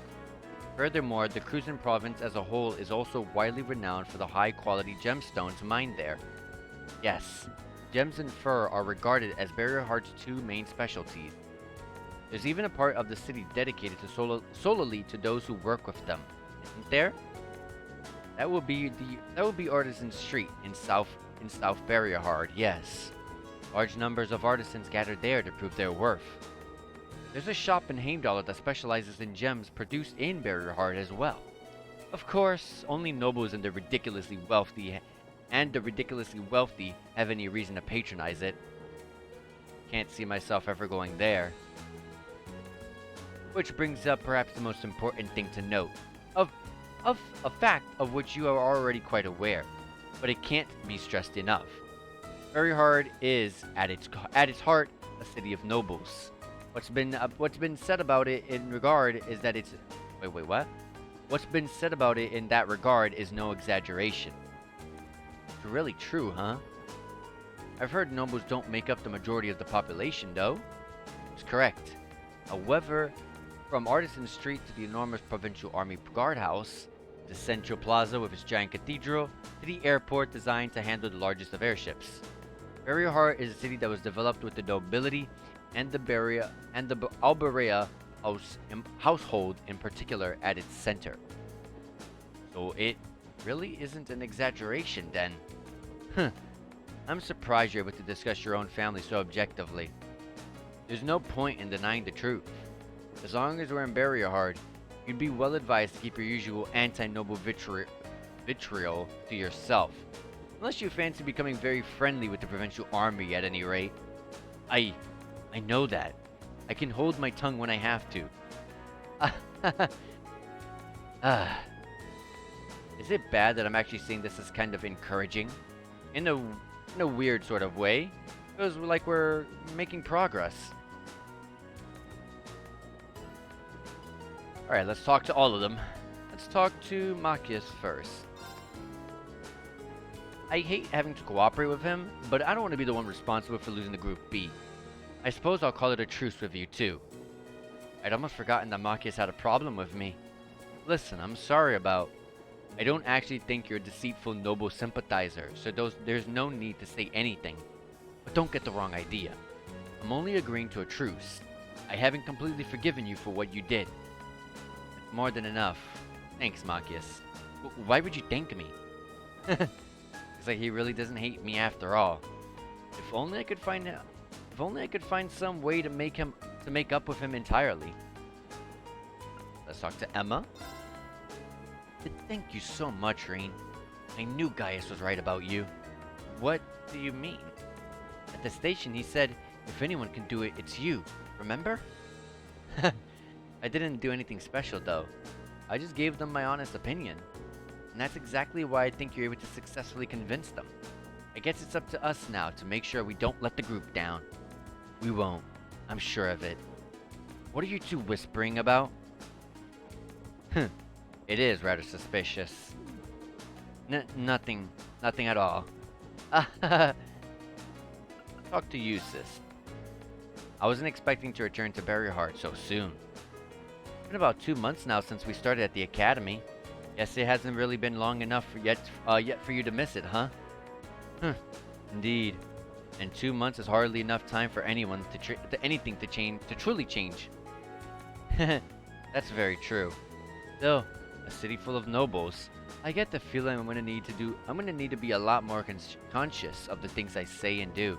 Furthermore, the Cruisin province as a whole is also widely renowned for the high-quality gemstones mined there. Yes, gems and fur are regarded as Barrierheart's two main specialties. There's even a part of the city dedicated to solely to those who work with them, isn't there? That would be Artisan Street in South Barrierheart. Yes, large numbers of artisans gather there to prove their worth. There's a shop in Heimdall that specializes in gems produced in Barrierheart as well. Of course, only nobles and the ridiculously wealthy have any reason to patronize it. Can't see myself ever going there. Which brings up perhaps the most important thing to note, of a fact of which you are already quite aware, but it can't be stressed enough. Barrierheart is, at its heart, a city of nobles. What's been said about it in regard is that it's... Wait, what? What's been said about it in that regard is no exaggeration. It's really true, huh? I've heard nobles don't make up the majority of the population, though. It's correct. However, from Artisan Street to the enormous Provincial Army Guardhouse, the Central Plaza with its giant cathedral, to the airport designed to handle the largest of airships. Barrierheart is a city that was developed with the nobility and the Alberea household in particular at its center. So it really isn't an exaggeration then. I'm surprised you're able to discuss your own family so objectively. There's no point in denying the truth. As long as we're in Barrierheart, you'd be well advised to keep your usual anti-noble vitriol to yourself. Unless you fancy becoming very friendly with the Provincial Army at any rate. I know that. I can hold my tongue when I have to. Is it bad that I'm actually seeing this as kind of encouraging? In a weird sort of way. It feels like we're making progress. Alright, let's talk to all of them. Let's talk to Machias first. I hate having to cooperate with him, but I don't want to be the one responsible for losing the Group B. I suppose I'll call it a truce with you too. I'd almost forgotten that Machias had a problem with me. Listen, I'm sorry about... I don't actually think you're a deceitful noble sympathizer, so there's no need to say anything. But don't get the wrong idea. I'm only agreeing to a truce. I haven't completely forgiven you for what you did. It's more than enough. Thanks, Machias. Why would you thank me? It's like he really doesn't hate me after all. If only I could find out. If only I could find some way to make up with him entirely. Let's talk to Emma. Thank you so much, Reen. I knew Gaius was right about you. What do you mean? At the station, he said, if anyone can do it, it's you. Remember? I didn't do anything special, though. I just gave them my honest opinion. And that's exactly why I think you're able to successfully convince them. I guess it's up to us now to make sure we don't let the group down. We won't. I'm sure of it. What are you two whispering about? It is rather suspicious. Nothing. Nothing at all. Talk to you, sis. I wasn't expecting to return to Berryheart so soon. It's been about 2 months now since we started at the academy. Guess it hasn't really been long enough yet for you to miss it, huh? Indeed. And 2 months is hardly enough time for anyone anything to change, to truly change. That's very true. Still, a city full of nobles. I get the feeling I'm gonna need to be a lot more conscious of the things I say and do.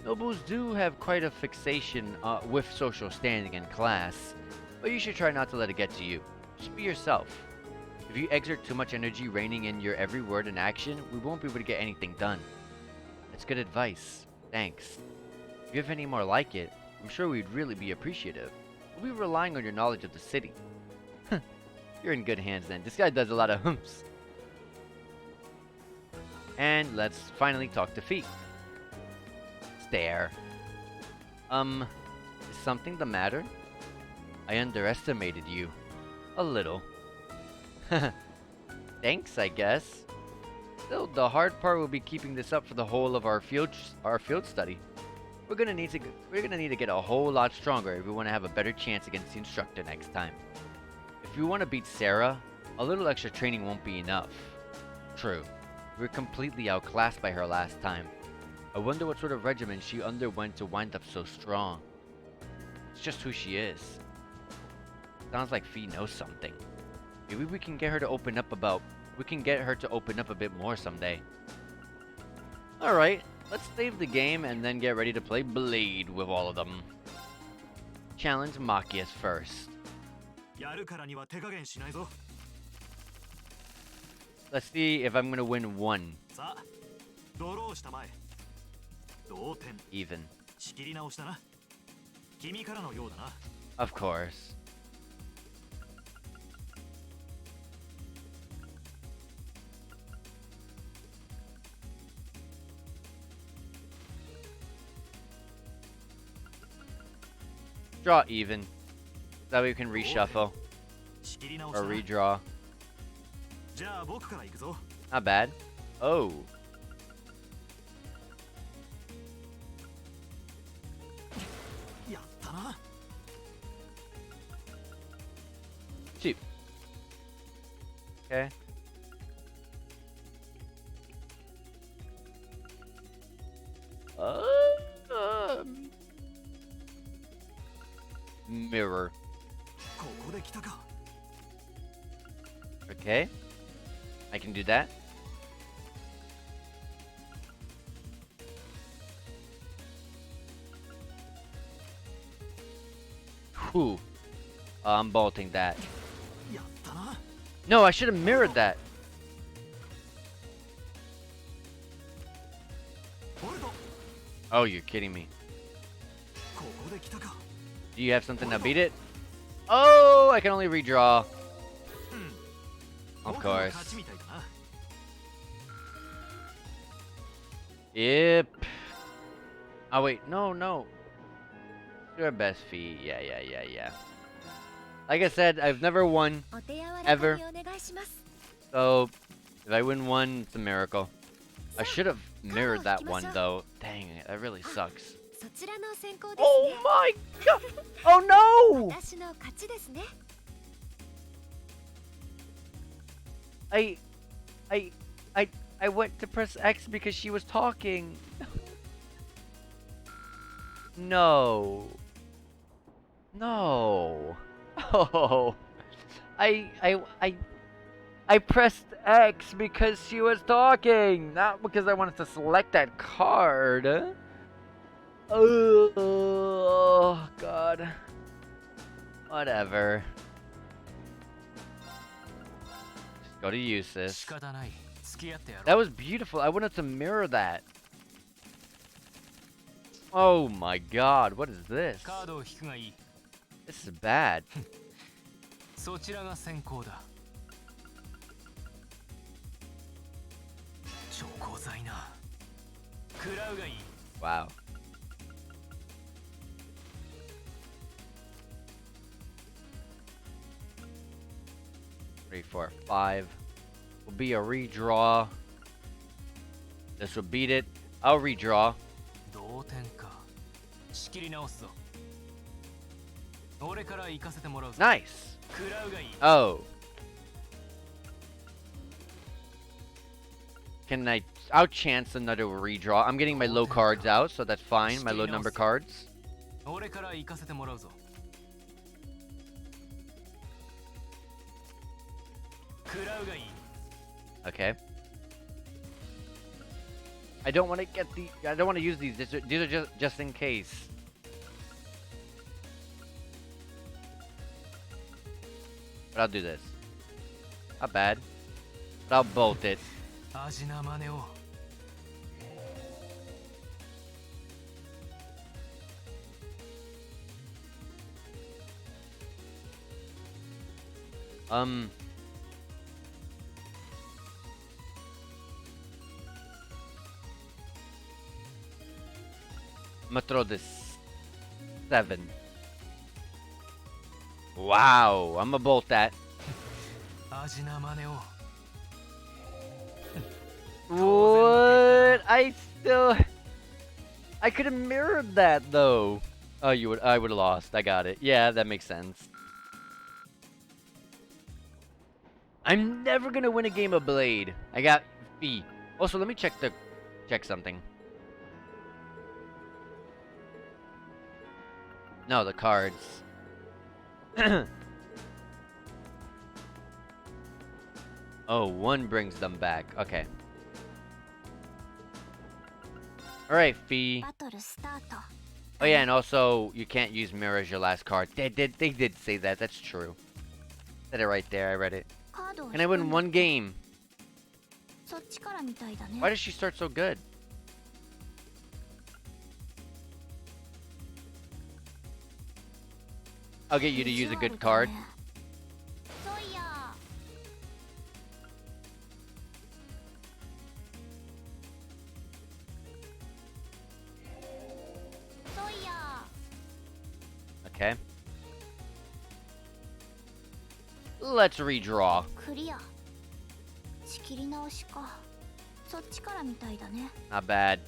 Nobles do have quite a fixation with social standing and class, but you should try not to let it get to you. Just be yourself. If you exert too much energy reining in your every word and action, we won't be able to get anything done. That's good advice. Thanks. If you have any more like it, I'm sure we'd really be appreciative. We'll be relying on your knowledge of the city. You're in good hands then. This guy does a lot of humps. And let's finally talk to Feet. Stare. Is something the matter? I underestimated you. A little. Thanks, I guess. Still, the hard part will be keeping this up for the whole of our field study. We're gonna need to get a whole lot stronger if we want to have a better chance against the instructor next time. If you want to beat Sarah, a little extra training won't be enough. True. We were completely outclassed by her last time. I wonder what sort of regimen she underwent to wind up so strong. It's just who she is. Sounds like Fee knows something. Maybe we can get her to open up a bit more someday. Alright, let's save the game and then get ready to play Blade with all of them. Challenge Machias first. Let's see if I'm gonna win one. Even. Of course. Draw even. That way we can reshuffle. Or redraw. Not bad. Oh. Cheap. Okay. Mirror. Okay. I can do that. Whew. I'm bolting that. No, I should have mirrored that. Oh, you're kidding me. Do you have something to beat it? Oh, I can only redraw. Of course. Yep. Oh, wait. No. Your best Fee. Yeah. Like I said, I've never won. Ever. So, if I win one, it's a miracle. I should have mirrored that one, though. Dang it. That really sucks. Oh my god! Oh no! I went to press X because she was talking. No. Oh. I pressed X because she was talking, not because I wanted to select that card. Oh god. Whatever. Go to uses. 仕方ない。付き合ってやろう。 That was beautiful. I wanted to mirror that. Oh my god, what is this? カードを引くがいい。 This is bad. そちらが先行だ。超高剤な。食らうがいい。 Wow. Three, 4, 5. Will be a redraw. This will beat it. I'll redraw. 同点か。仕切り直すぞ。俺から行かせてもらうぞ。 Nice. 食らうがいい。 Oh. Can I? I'll chance another redraw. I'm getting my low cards out, so that's fine. My low number cards. 俺から行かせてもらうぞ。食らうがいい。 Okay. I don't want to get the. I don't want to use these. These are just in case. But I'll do this. Not bad. But I'll bolt it. 味な真似を。 I'm gonna throw this 7. Wow, I'm gonna bolt that. 味な真似を。 What? I could have mirrored that though. Oh, I would have lost. I got it. Yeah, that makes sense. I'm never gonna win a game of Blade. I got fee. Also, let me check something. No, the cards. Oh, one brings them back. Okay. Alright, Fee. バトルスタート。 Oh yeah, and also you can't use mirror as your last card. They did say that. That's true. Said it right there. I read it. カードを And I win one game. そっちからみたいだね。 Why does she start so good? I'll get you to use a good card. そういや。そういや。 Okay. Let's redraw. クリア。仕切り直しか。そっちからみたいだね。 Not bad.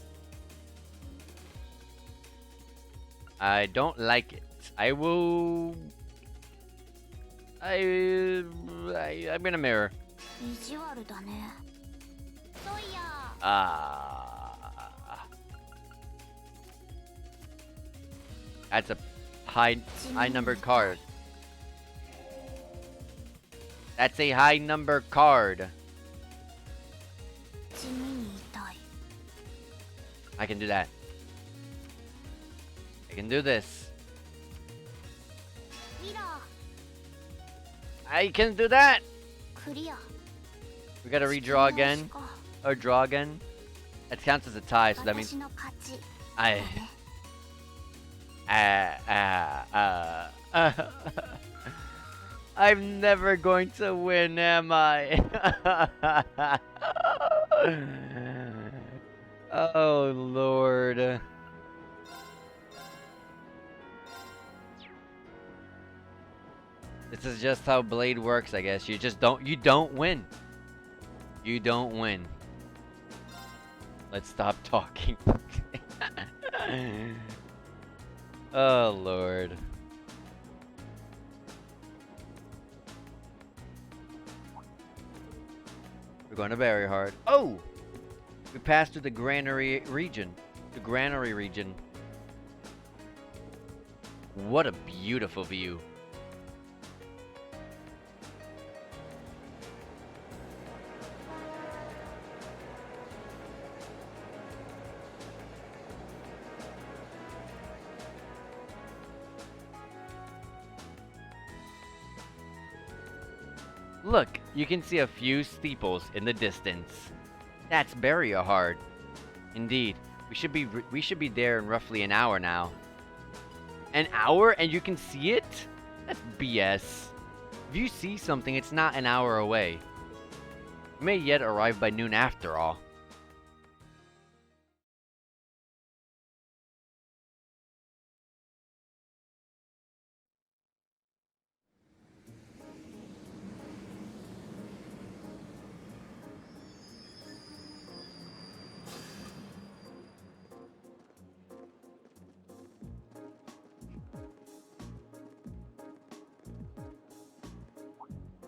I don't like it. I'm gonna mirror. 意地悪だね。そういや。 That's a high numbered card. That's a high number card. 地味に痛い。 I can do that. I can do this. ミラ I can do that. ー。クリア。 We gotta redraw again. 仕切り直しか Or draw again. That counts as a tie, so that means 私の勝ち。 I. だね I'm never going to win, am I? Oh Lord. This is just how Blade works, I guess. You don't win. You don't win. Let's stop talking. Oh Lord. We're going to very hard. Oh! We passed through the granary region. The granary region. What a beautiful view. Look, you can see a few steeples in the distance. That's Barrier Hard. Indeed, we should be there in roughly an hour now. An hour and you can see it? That's BS. If you see something, it's not an hour away. We may yet arrive by noon after all.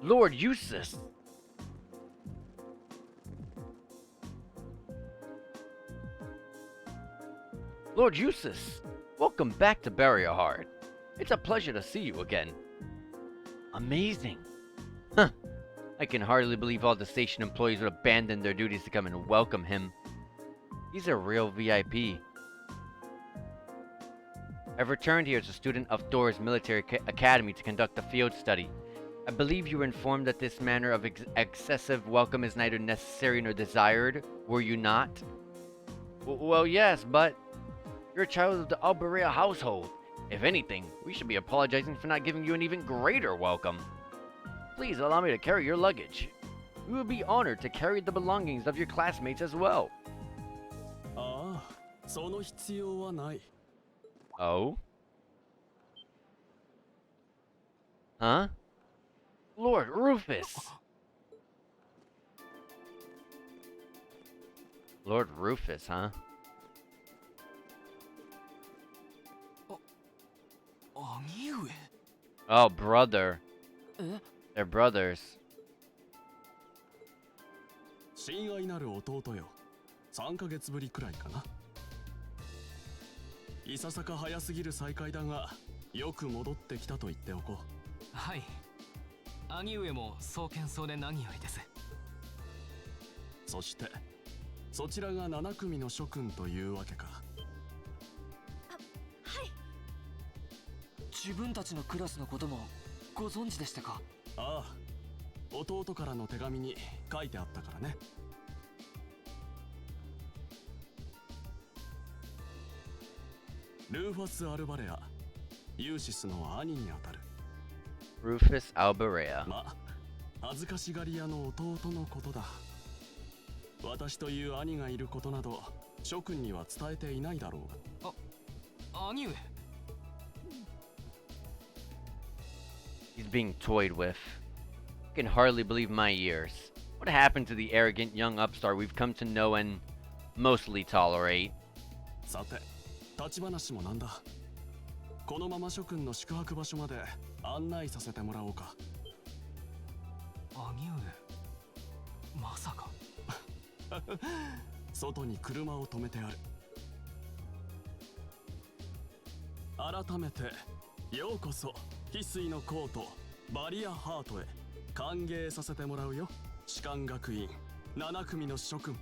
Lord Eustace! Lord Eustace! Welcome back to Barrier Hard. It's a pleasure to see you again. Amazing. Huh. I can hardly believe all the station employees would abandon their duties to come and welcome him. He's a real VIP. I've returned here as a student of Thor's military academy to conduct a field study. I believe you were informed that this manner of excessive welcome is neither necessary nor desired, were you not? Well, yes, but you're a child of the Alberea household. If anything, we should be apologizing for not giving you an even greater welcome. Please allow me to carry your luggage. We would be honored to carry the belongings of your classmates as well. Ah, その必要はない。 Oh? Huh? Lord Rufus! Lord Rufus, huh? 兄上。 Oh, brother. え？ They're brothers. 親愛なる弟よ。3ヶ月ぶりくらいかな。いささか早すぎる再会だが、よく戻ってきたと言っておこう。はい。兄上もそう謙遜で何よりです。そして、そちらが7組の諸君というわけか。自分たちのクラスのこともご存知でしたか？ああ、弟からの手紙に書いてあったからね。ルーファス・アルバレア、ユーシスの兄にあたる。Rufus Alberea. まあ、恥ずかしがり屋の弟のことだ。私という兄がいることなど諸君には伝えていないだろうが。兄上。He's being toyed with. I can hardly believe my ears. What happened to the arrogant young upstart we've come to know and mostly tolerate? さて、立ち話もなんだ。このまま諸君の宿泊場所まで案内させてもらおうか。兄上。まさか。外に車を止めてある。改めてようこそ翡翠のコートバリアハートへ歓迎させてもらうよ。士官学院7組の諸君。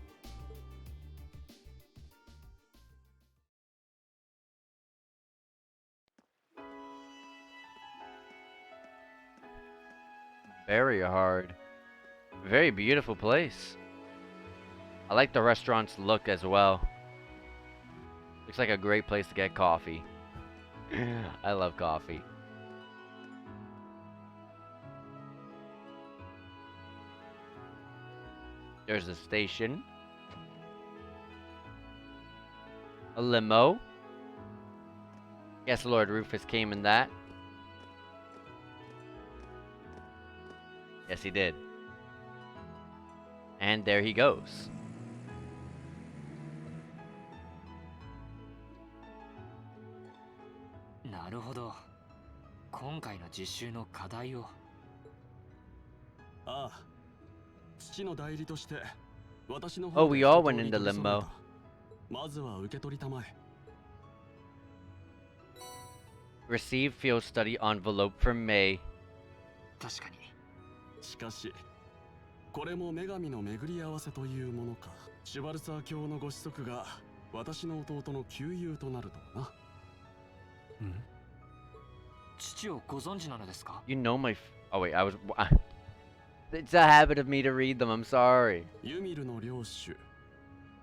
Very hard. Very beautiful place. I like the restaurant's look as well. Looks like a great place to get coffee. I love coffee. There's a station. A limo. Guess Lord Rufus came in that. Yes, he did. And there he goes. Oh, we all went in the limo. まずは受け取りたまえ。 Receive field study envelope for May. 確かに。しかし、これも女神の巡り合わせというものか。シュバルツァー教のご子息が私の弟の旧友となるとはな。父をご存知なのですか？ You know my. Oh wait, I was. It's a habit of me to read them. I'm sorry. ユミルの領主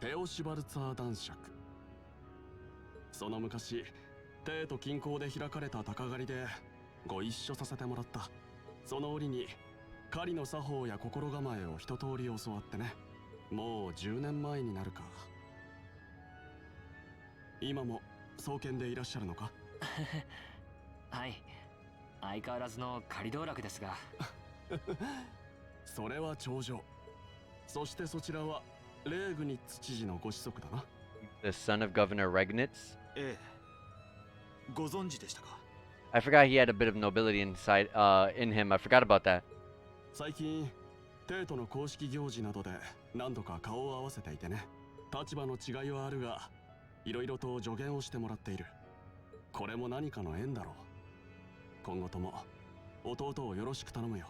テオシュバルツァー男爵。その昔テート近郊で開かれた鷹狩りでご一緒させてもらった。その折に狩りの作法や心構えを一通り教わってね。もう10年前になるか。今も双剣でいらっしゃるのか？はい。相変わらずの仮道楽ですが。それは頂上。そしてそちらはレーグニッツ知事のご子息だな。The son of Governor Regnitz? ええ。ご存知でしたか？ I forgot he had a bit of nobility inside, in him. I forgot about that. 最近テートの公式行事などで何度か顔を合わせていてね。立場の違いはあるが、いろいろと助言をしてもらっている。これも何かの縁だろう。今後とも弟をよろしく頼むよ。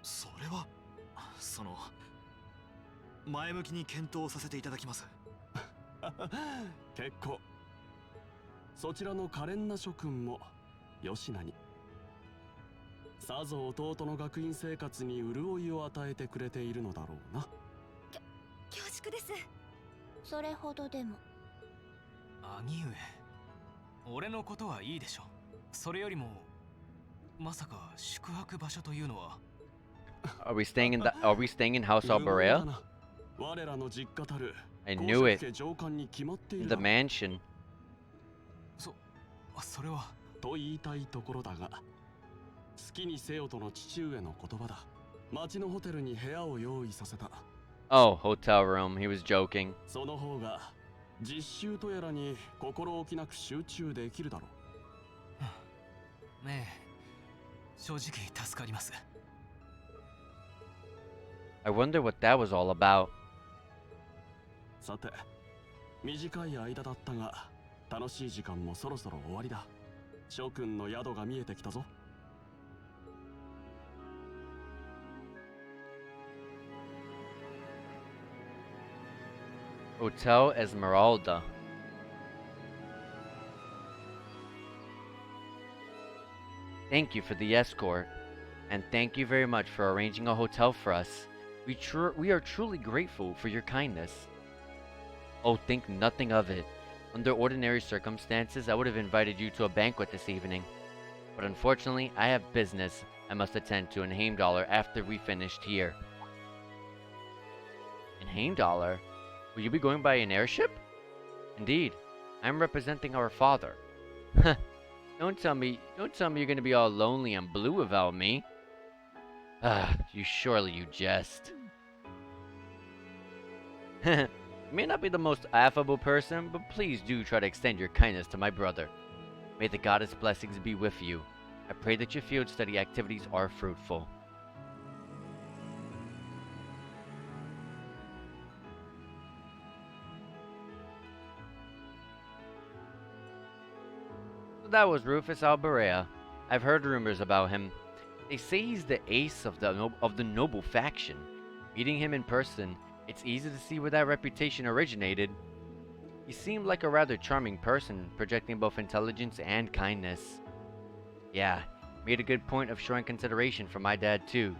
それは前向きに検討させていただきます。結構。そちらの可憐な諸君もよしなに。さぞ弟の学院生活に潤いを与えてくれているのだろうな。恐縮です。それほどでも。兄上、俺のことはいいでしょ。それよりもまさか宿泊場所というのは。Are we staying in House Alberea? 我らの実家たる I knew it. 上官に決まってい In る the mansion. それはと言いたいところだが、好きにせよとの父上の言葉だ。町のホテルに部屋を用意させた。Oh, hotel room. He was joking. その方が実習とやらに心置きなく集中できるだろう。ねえ、正直助かります。I wonder what that was all about. さて、短い間だったが楽しい時間もそろそろ終わりだ。諸君の宿が見えてきたぞ。Hotel Esmeralda. Thank you for the escort, and thank you very much for arranging a hotel for us. We are truly grateful for your kindness. Oh, think nothing of it. Under ordinary circumstances, I would have invited you to a banquet this evening. But unfortunately, I have business I must attend to in Heimdallr after we finished here. In Heimdallr? Will you be going by an airship? Indeed. I'm representing our father. Don't tell me you're gonna be all lonely and blue without me. Ah, you jest. You may not be the most affable person, but please do try to extend your kindness to my brother. May the goddess' blessings be with you. I pray that your field study activities are fruitful. So that was Rufus Alberea. I've heard rumors about him. They say he's the ace of the noble faction. Meeting him in person, it's easy to see where that reputation originated. He seemed like a rather charming person, projecting both intelligence and kindness. Yeah, made a good point of showing consideration for my dad too,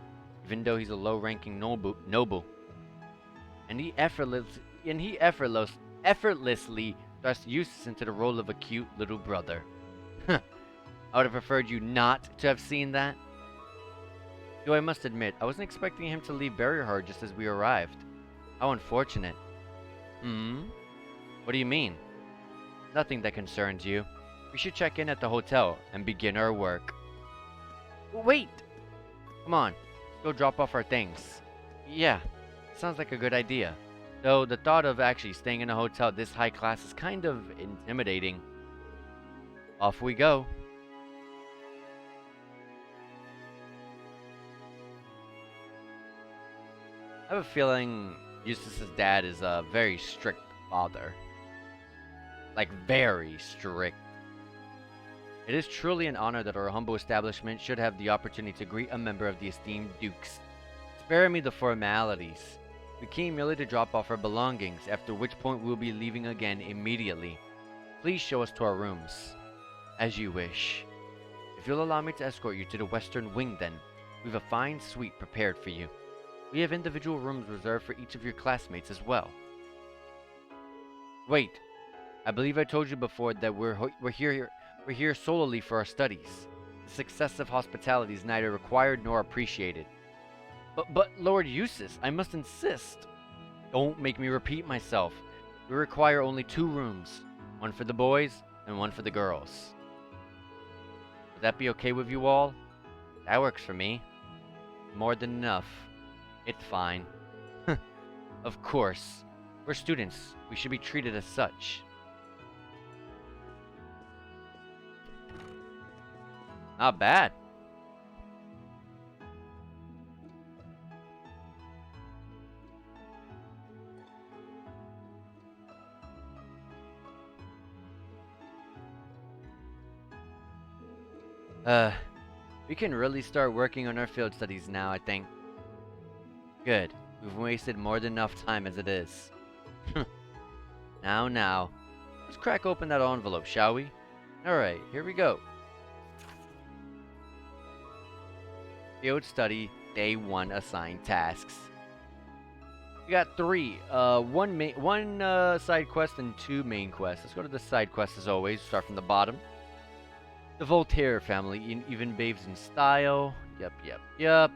even though he's a low-ranking noble. And he effortlessly thrust Eustace into the role of a cute little brother. I would have preferred you not to have seen that. Though I must admit, I wasn't expecting him to leave Barrierheart just as we arrived. How unfortunate. What do you mean? Nothing that concerns you. We should check in at the hotel and begin our work. Wait! Come on, let's go drop off our things. Yeah, sounds like a good idea. Though the thought of actually staying in a hotel this high class is kind of intimidating. Off we go. I have a feeling Eustace's dad is a very strict father. Like, very strict. It is truly an honor that our humble establishment should have the opportunity to greet a member of the esteemed dukes. Spare me the formalities. We came merely to drop off our belongings, after which point we will be leaving again immediately. Please show us to our rooms. As you wish. If you'll allow me to escort you to the western wing then, We've a fine suite prepared for you. We have individual rooms reserved for each of your classmates as well. Wait, I believe I told you before that we're here solely for our studies. This excessive hospitality is neither required nor appreciated. But Lord Eustace, I must insist. Don't make me repeat myself. We require only 2 rooms, one for the boys and one for the girls. Would that be okay with you all? That works for me. More than enough. It's fine. Of course. We're students. We should be treated as such. Not bad. We can really start working on our field studies now, I think. Good. We've wasted more than enough time as it is. Now. Let's crack open that envelope, shall we? Alright, here we go. Field study, day 1 assigned tasks. We got 3. One side quest and 2 main quests. Let's go to the side quest as always. Start from the bottom. The Voltaire family even bathes in style. Yep.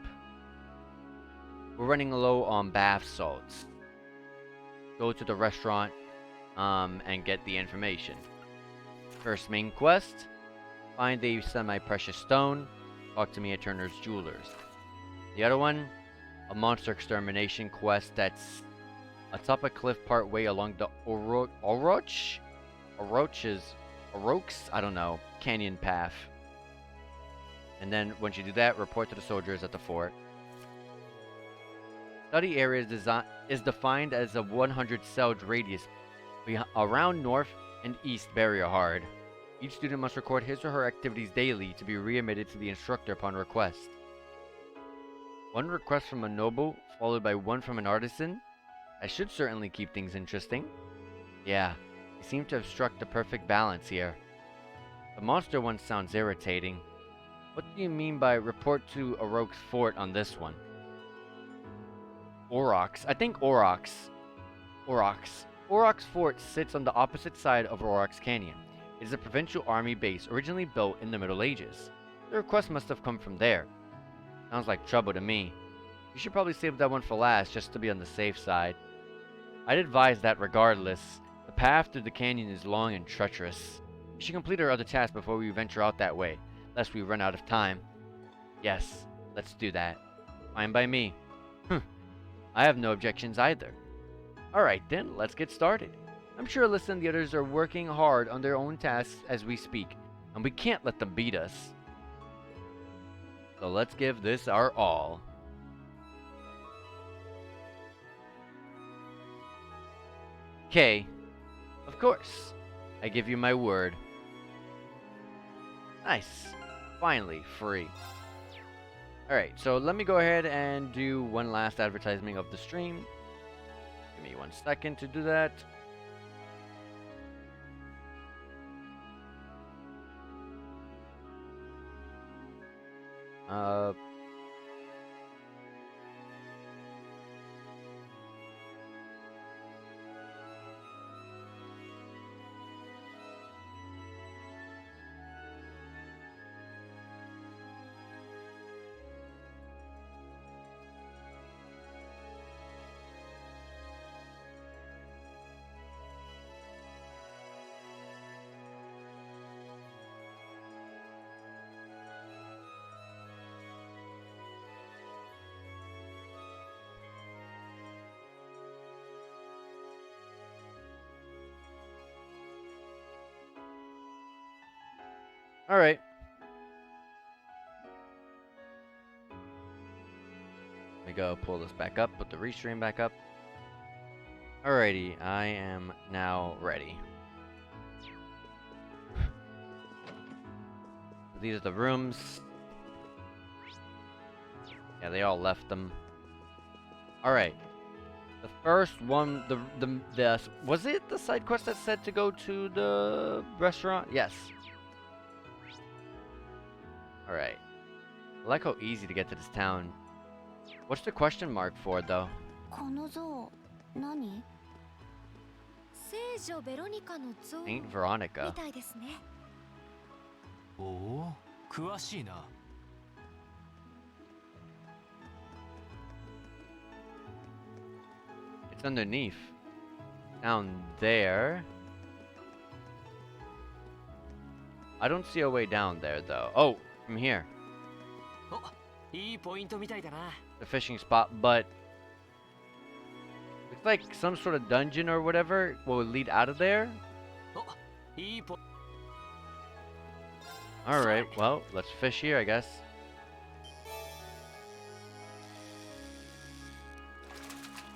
We're running low on bath salts. Go to the restaurant and get the information. First main quest. Find a semi-precious stone. Talk to me at Turner's Jewelers. The other one, a monster extermination quest that's atop a cliff part way along the Oroch? Oroch's, I don't know, canyon path. And then once you do that, report to the soldiers at the fort. Study area is defined as a 100 celled radius around north and east barrier hard. Each student must record his or her activities daily to be re-emitted to the instructor upon request. 1 request from a noble, followed by 1 from an artisan. That should certainly keep things interesting. Yeah, we seem to have struck the perfect balance here. The monster one sounds irritating. What do you mean by report to Oroch's fort on this one? Aurochs. I think Aurochs. Auroch's fort sits on the opposite side of Auroch's Canyon. It is a provincial army base originally built in the Middle Ages. The request must have come from there. Sounds like trouble to me. You should probably save that one for last just to be on the safe side. I'd advise that regardless. The path through the canyon is long and treacherous. We should complete our other tasks before we venture out that way, lest we run out of time. Yes, let's do that. Fine by me. I have no objections either. Alright then, let's get started. I'm sure Alyssa and the others are working hard on their own tasks as we speak, and we can't let them beat us. So let's give this our all. Okay, of course. I give you my word. Nice. Finally, free. Alright, so let me go ahead and do one last advertisement of the stream. Give me 1 second to do that. Alright. Let me go pull this back up, put the restream back up. Alrighty, I am now ready. These are the rooms. Yeah, they all left them. Alright. The first one, was it the side quest that said to go to the restaurant? Yes. Alright. I like how easy to get to this town. What's the question mark for, though? この像何？聖女ベロニカの像 Saint み Veronica. たいですね。おお、詳しいな。It's underneath. Down there. I don't see a way down there, though. Oh, from here. お、いいポイントみたいだな。 The fishing spot, but looks like some sort of dungeon or whatever will lead out of there. お、いいポ。 Alright, well, let's fish here, I guess.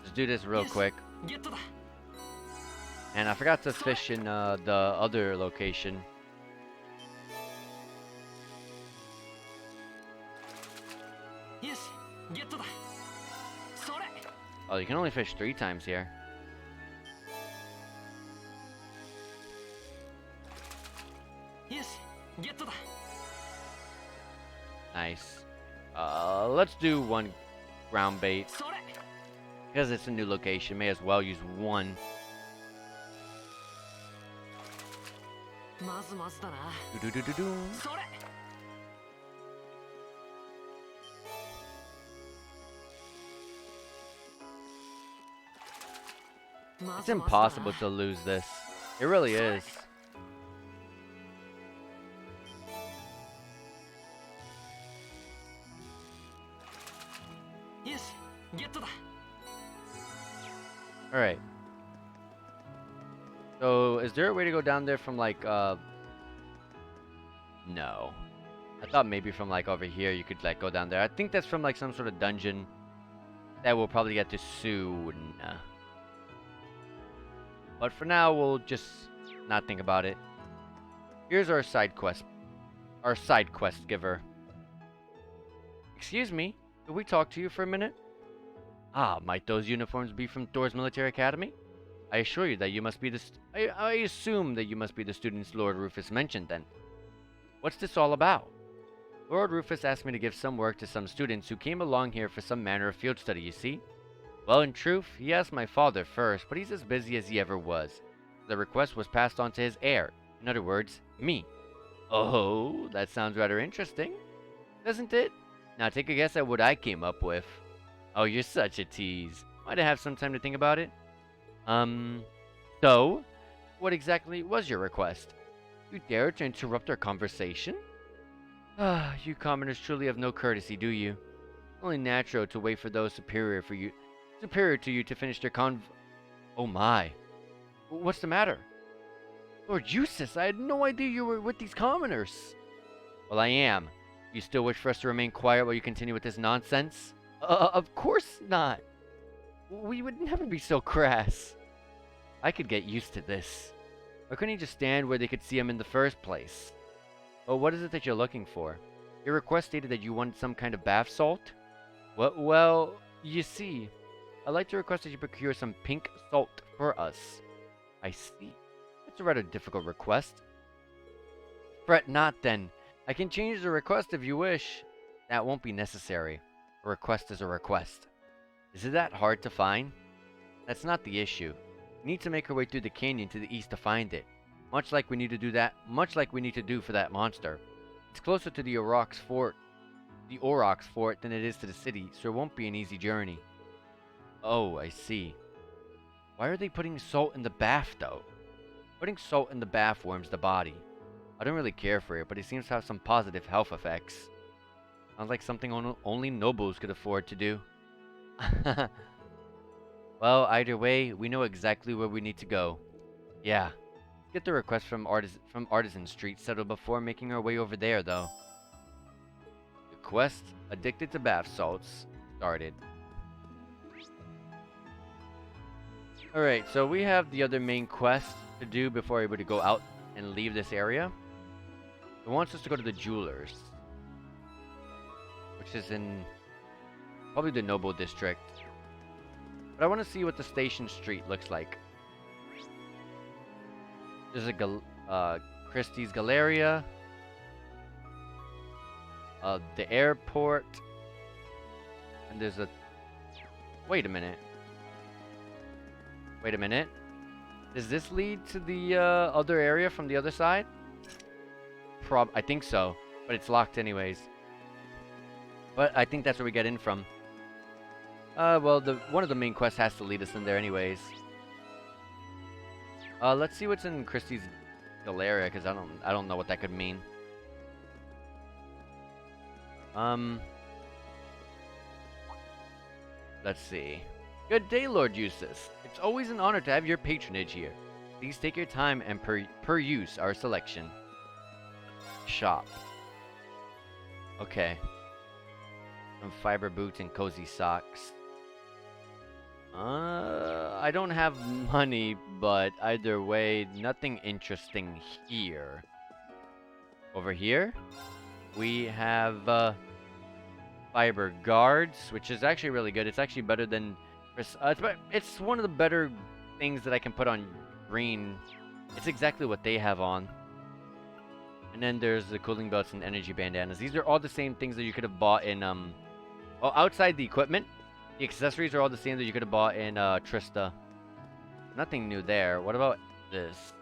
Let's do this real Yes. quick. ゲットだ。 And I forgot to fish in the other location. よし、ゲットだ。それ。 Oh, you can only fish 3 times here. よし、ゲットだ。 Nice. Let's do 1 ground bait. それ。 Because it's a new location, may as well use 1. まずまずだな。 Do-do-do-do-do. それ。 It's impossible to lose this. It really is. よし、ゲットだ。 Alright. So, is there a way to go down there from like, No. I thought maybe from like over here you could like go down there. I think that's from like some sort of dungeon that we'll probably get to soon. But for now, we'll just not think about it. Here's our side quest. Our side quest giver. Excuse me, could we talk to you for a minute? Ah, might those uniforms be from Thor's military academy? I assure you that you must be the... I assume that you must be the students Lord Rufus mentioned then. What's this all about? Lord Rufus asked me to give some work to some students who came along here for some manner of field study, you see? Well, in truth, he asked my father first, but he's as busy as he ever was. The request was passed on to his heir. In other words, me. Oh, that sounds rather interesting, doesn't it? Now take a guess at what I came up with. Oh, you're such a tease. Might I have some time to think about it? So? What exactly was your request? You dare to interrupt our conversation? Ah, you commoners truly have no courtesy, do you? Only natural to wait for those superior to you to finish their Oh my. What's the matter? Lord Eustace, I had no idea you were with these commoners. Well, I am. You still wish for us to remain quiet while you continue with this nonsense? Of course not. We would never be so crass. I could get used to this. Why couldn't he just stand where they could see him in the first place? Oh, what is it that you're looking for? Your request stated that you wanted some kind of bath salt? What? Well, you see, I'd like to request that you procure some pink salt for us. I see. That's a rather difficult request. Fret not, then. I can change the request if you wish. That won't be necessary. A request is a request. Is it that hard to find? That's not the issue. We need to make our way through the canyon to the east to find it. Much like we need to do for that monster. It's closer to the Aurochs Fort than it is to the city, so it won't be an easy journey. Oh, I see. Why are they putting salt in the bath, though? Putting salt in the bath warms the body. I don't really care for it, but it seems to have some positive health effects. Sounds like something only nobles could afford to do. Well, either way, we know exactly where we need to go. Yeah. Get the request from Artisan Street settled before making our way over there, though. The quest, Addicted to Bath Salts, started. Alright, so we have the other main quest to do before we're able to go out and leave this area. It wants us to go to the Jewelers, which is in probably the Noble District. But I want to see what the Station Street looks like. There's a Christie's Galleria. the airport. And there's a... Wait a minute. Wait a minute. Does this lead to the other area from the other side? I think so. But it's locked anyways. But I think that's where we get in from. Well, one of the main quests has to lead us in there anyways. Let's see what's in Christie's Galeria, because I don't know what that could mean. Let's see. Good day, Lord Eustace. It's always an honor to have your patronage here. Please take your time and peruse our selection. Shop. Okay. Some fiber boots and cozy socks. I don't have money, but either way, nothing interesting here. Over here, we have fiber guards, which is actually really good. It's actually better than... it's one of the better things that I can put on green. It's exactly what they have on. And then there's the cooling belts and energy bandanas. These are all the same things that you could have bought in... Oh, outside the equipment, the accessories are all the same that you could have bought in Trista. Nothing new there. What about this?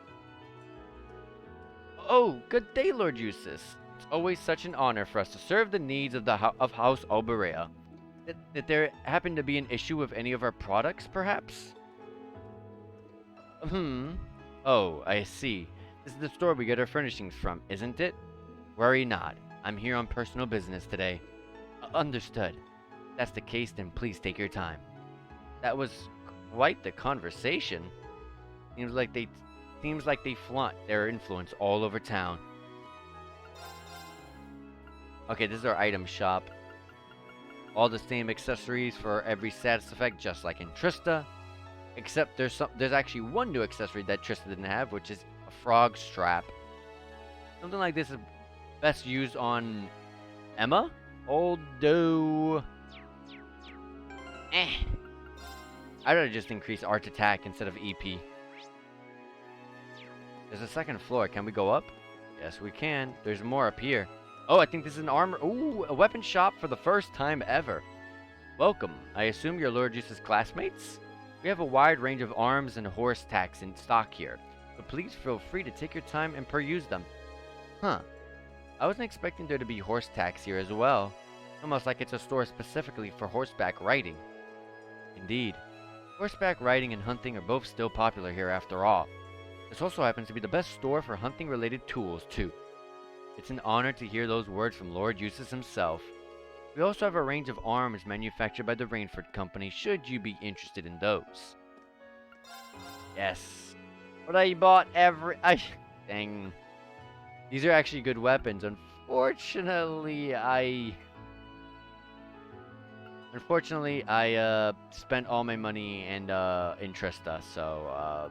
Oh, good day, Lord Eustace. It's always such an honor for us to serve the needs of the of House Alberea. Did there happen to be an issue with any of our products, perhaps? Oh, I see. This is the store we get our furnishings from, isn't it? Worry not. I'm here on personal business today. Understood. If that's the case, then please take your time. That was quite the conversation. Seems like they flaunt their influence all over town. Okay, this is our item shop. All the same accessories for every status effect, just like in Trista. Except there's actually one new accessory that Trista didn't have, which is a frog strap. Something like this is best used on Emma, although I'd rather just increase art attack instead of EP. There's a second floor. Can we go up? Yes, we can. There's more up here. Oh, I think this is an armor. Ooh, a weapon shop for the first time ever. Welcome. I assume you're Lord Eustace's classmates? We have a wide range of arms and horse tacks in stock here, so please feel free to take your time and peruse them. Huh. I wasn't expecting there to be horse tacks here as well. Almost like it's a store specifically for horseback riding. Indeed. Horseback riding and hunting are both still popular here after all. This also happens to be the best store for hunting-related tools, too. It's an honor to hear those words from Lord Eustace himself. We also have a range of arms manufactured by the Rainford Company, should you be interested in those. Yes. But I bought dang. These are actually good weapons. Unfortunately, I spent all my money in Trista, so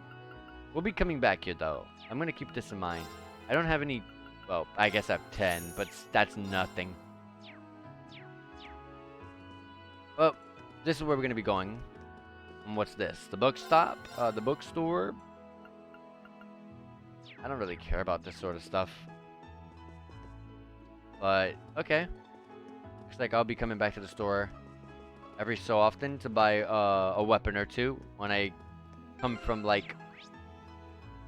we'll be coming back here though. I'm gonna keep this in mind. I don't have any. Well, I guess I have 10, but that's nothing. Well, this is where we're gonna be going. And what's this? The bookstop? The bookstore? I don't really care about this sort of stuff. But, okay. Looks like I'll be coming back to the store every so often to buy a weapon or two when I come from, like,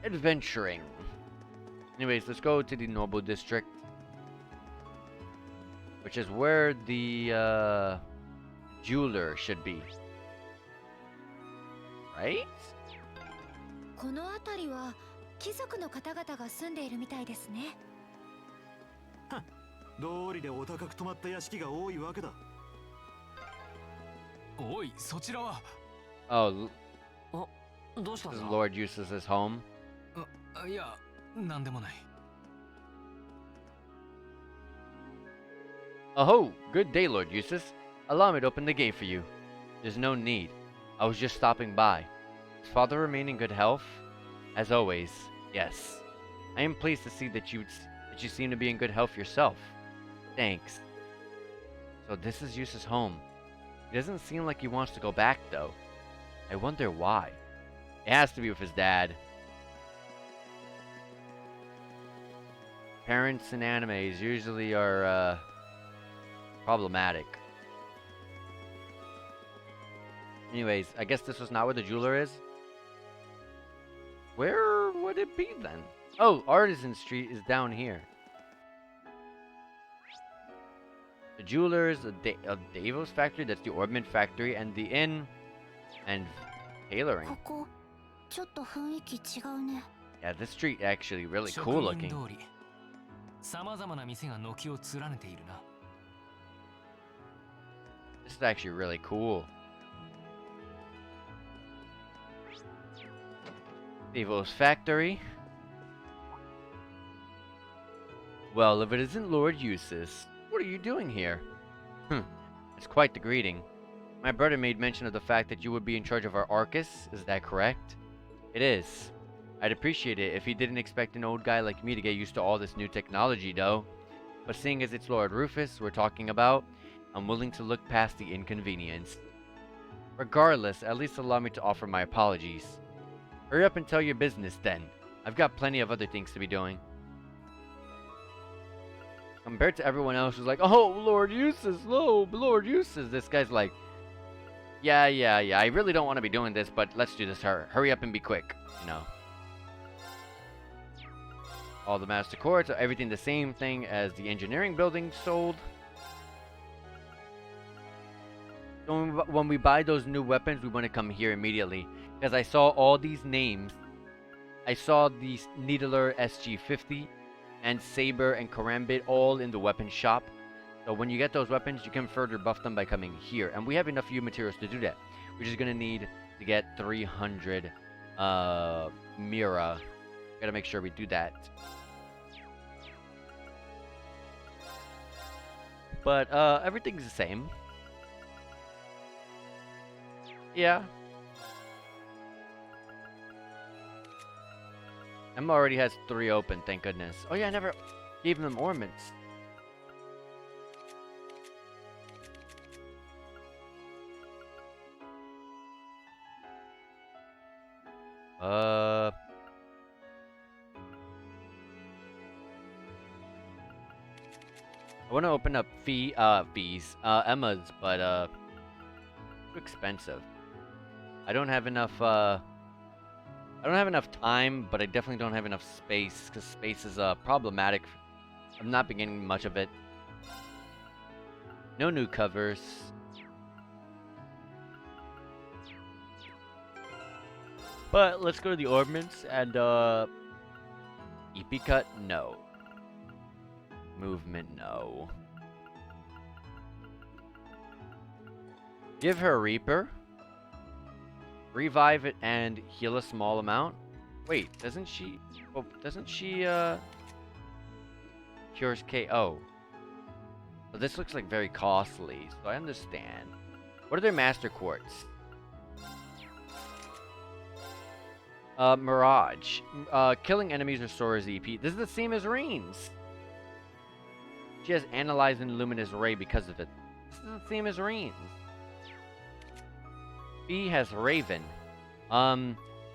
adventuring. Anyways, let's go to the Noble District, which is where the jeweler should be. Right? この辺りは貴族の方々が住んでいるみたいですね。道理でお高く泊まった屋敷が多いわけだ。おい、そちらは。Oh, どうしたん this だ is Lord Eustace's home. いや、なんでもない。Oh, good day, Lord Eustace. Allow me to open the gate for you. There's no need. I was just stopping by. Does father remain in good health? As always, yes. I am pleased to see that you seem to be in good health yourself. Thanks. So this is Eustace's home. He doesn't seem like he wants to go back, though. I wonder why. It has to be with his dad. Parents in animes usually are problematic. Anyways, I guess this was not where the jeweler is. Where would it be then? Oh, Artisan Street is down here. The jewelers, a Davos factory, that's the Orbment factory, and the inn, and tailoring. ここちょっと雰囲気違うね。 Yeah, this street actually really 職 cool 人 looking. 通りさまざまな店が軒を連ねているな。 This is actually really cool. Davos factory. Well, if it isn't Lord Eustace, what are you doing here? It's quite the greeting. My brother made mention of the fact that you would be in charge of our Arcus, is that correct? It is. I'd appreciate it if he didn't expect an old guy like me to get used to all this new technology, though. But seeing as it's Lord Rufus we're talking about, I'm willing to look past the inconvenience. Regardless, at least allow me to offer my apologies. Hurry up and tell your business, then. I've got plenty of other things to be doing. Compared to everyone else who's like, oh, Lord Eustace, oh, Lord Eustace, this guy's like, yeah, I really don't want to be doing this, but let's do this. Hurry up and be quick, you know. All the master courts, everything the same thing as the engineering building sold. So when we buy those new weapons, we want to come here immediately. Because I saw all these names. I saw the Needler SG-50 and Saber and Karambit all in the weapon shop. So when you get those weapons, you can further buff them by coming here. And we have enough U materials to do that. We're just going to need to get 300 Mira. Gotta make sure we do that. But everything's the same. Yeah. Emma already has 3 open, thank goodness. Oh yeah, I never gave them ornaments. I want to open up Emma's, but too expensive. I don't have enough time, but I definitely don't have enough space, because space is problematic. I'm not beginning much of it. No new covers. But let's go to the ornaments and EP cut, no. Movement, no. Give her a Reaper. Revive it and heal a small amount. Wait, doesn't she? Oh, doesn't she? Cures KO. But this looks like very costly, so I understand. What are their master quartz? Mirage. Killing enemies restores EP. This is the same as Reen's. She has Analyze and Luminous Ray because of it. This is the same as Reen's. B has Raven.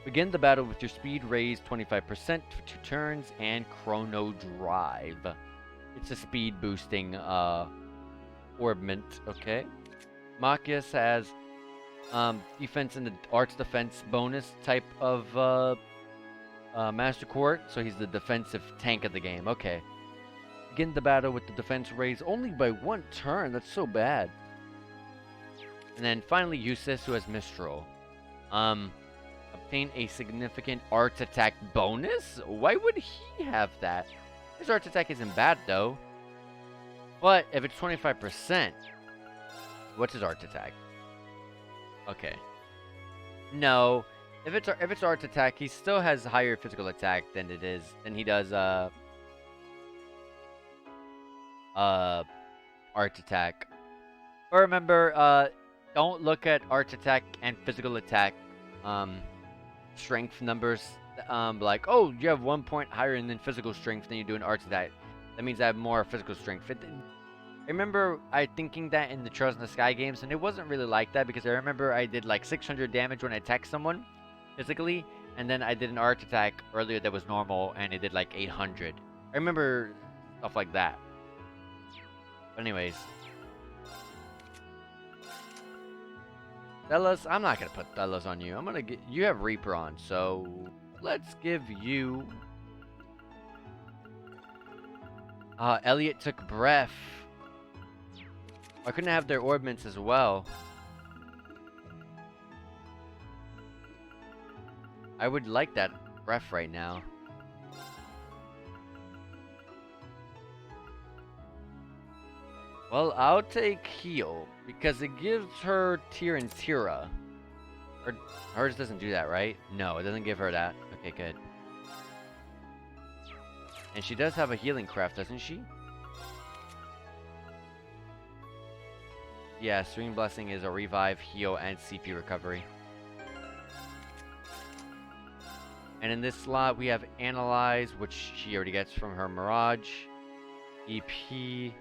Begin the battle with your speed raised 25% for 2 turns and Chrono Drive. It's a speed boosting orbment, okay. Machias has defense and the arts defense bonus type of Master Court, so he's the defensive tank of the game, okay. Begin the battle with the defense raised only by 1 turn, that's so bad. And then finally Eustace, who has Mistral. Obtain a significant art attack bonus? Why would he have that? His art attack isn't bad though. But if it's 25%, what's his art attack? Okay. No. If it's art attack, he still has higher physical attack than he does art attack. But remember, don't look at art attack and physical attack strength numbers. Like, oh, you have 1 point higher than physical strength than you do in art attack. That means I have more physical strength. I remember thinking that in the Trails in the Sky games, and it wasn't really like that because I remember I did like 600 damage when I attacked someone physically, and then I did an art attack earlier that was normal, and it did like 800. I remember stuff like that. But anyways, Thelos, I'm not gonna put Thelos on you. I'm gonna get you have Reaper on, so let's give you. Elliot took breath. I couldn't have their ordnance as well. I would like that breath right now. Well, I'll take heal because it gives her Tyr and Tira. Or hers doesn't do that, right? No, it doesn't give her that. Okay, good. And she does have a healing craft, doesn't she? Yeah, Serene Blessing is a revive, heal, and CP recovery. And in this slot, we have Analyze, which she already gets from her Mirage. EP.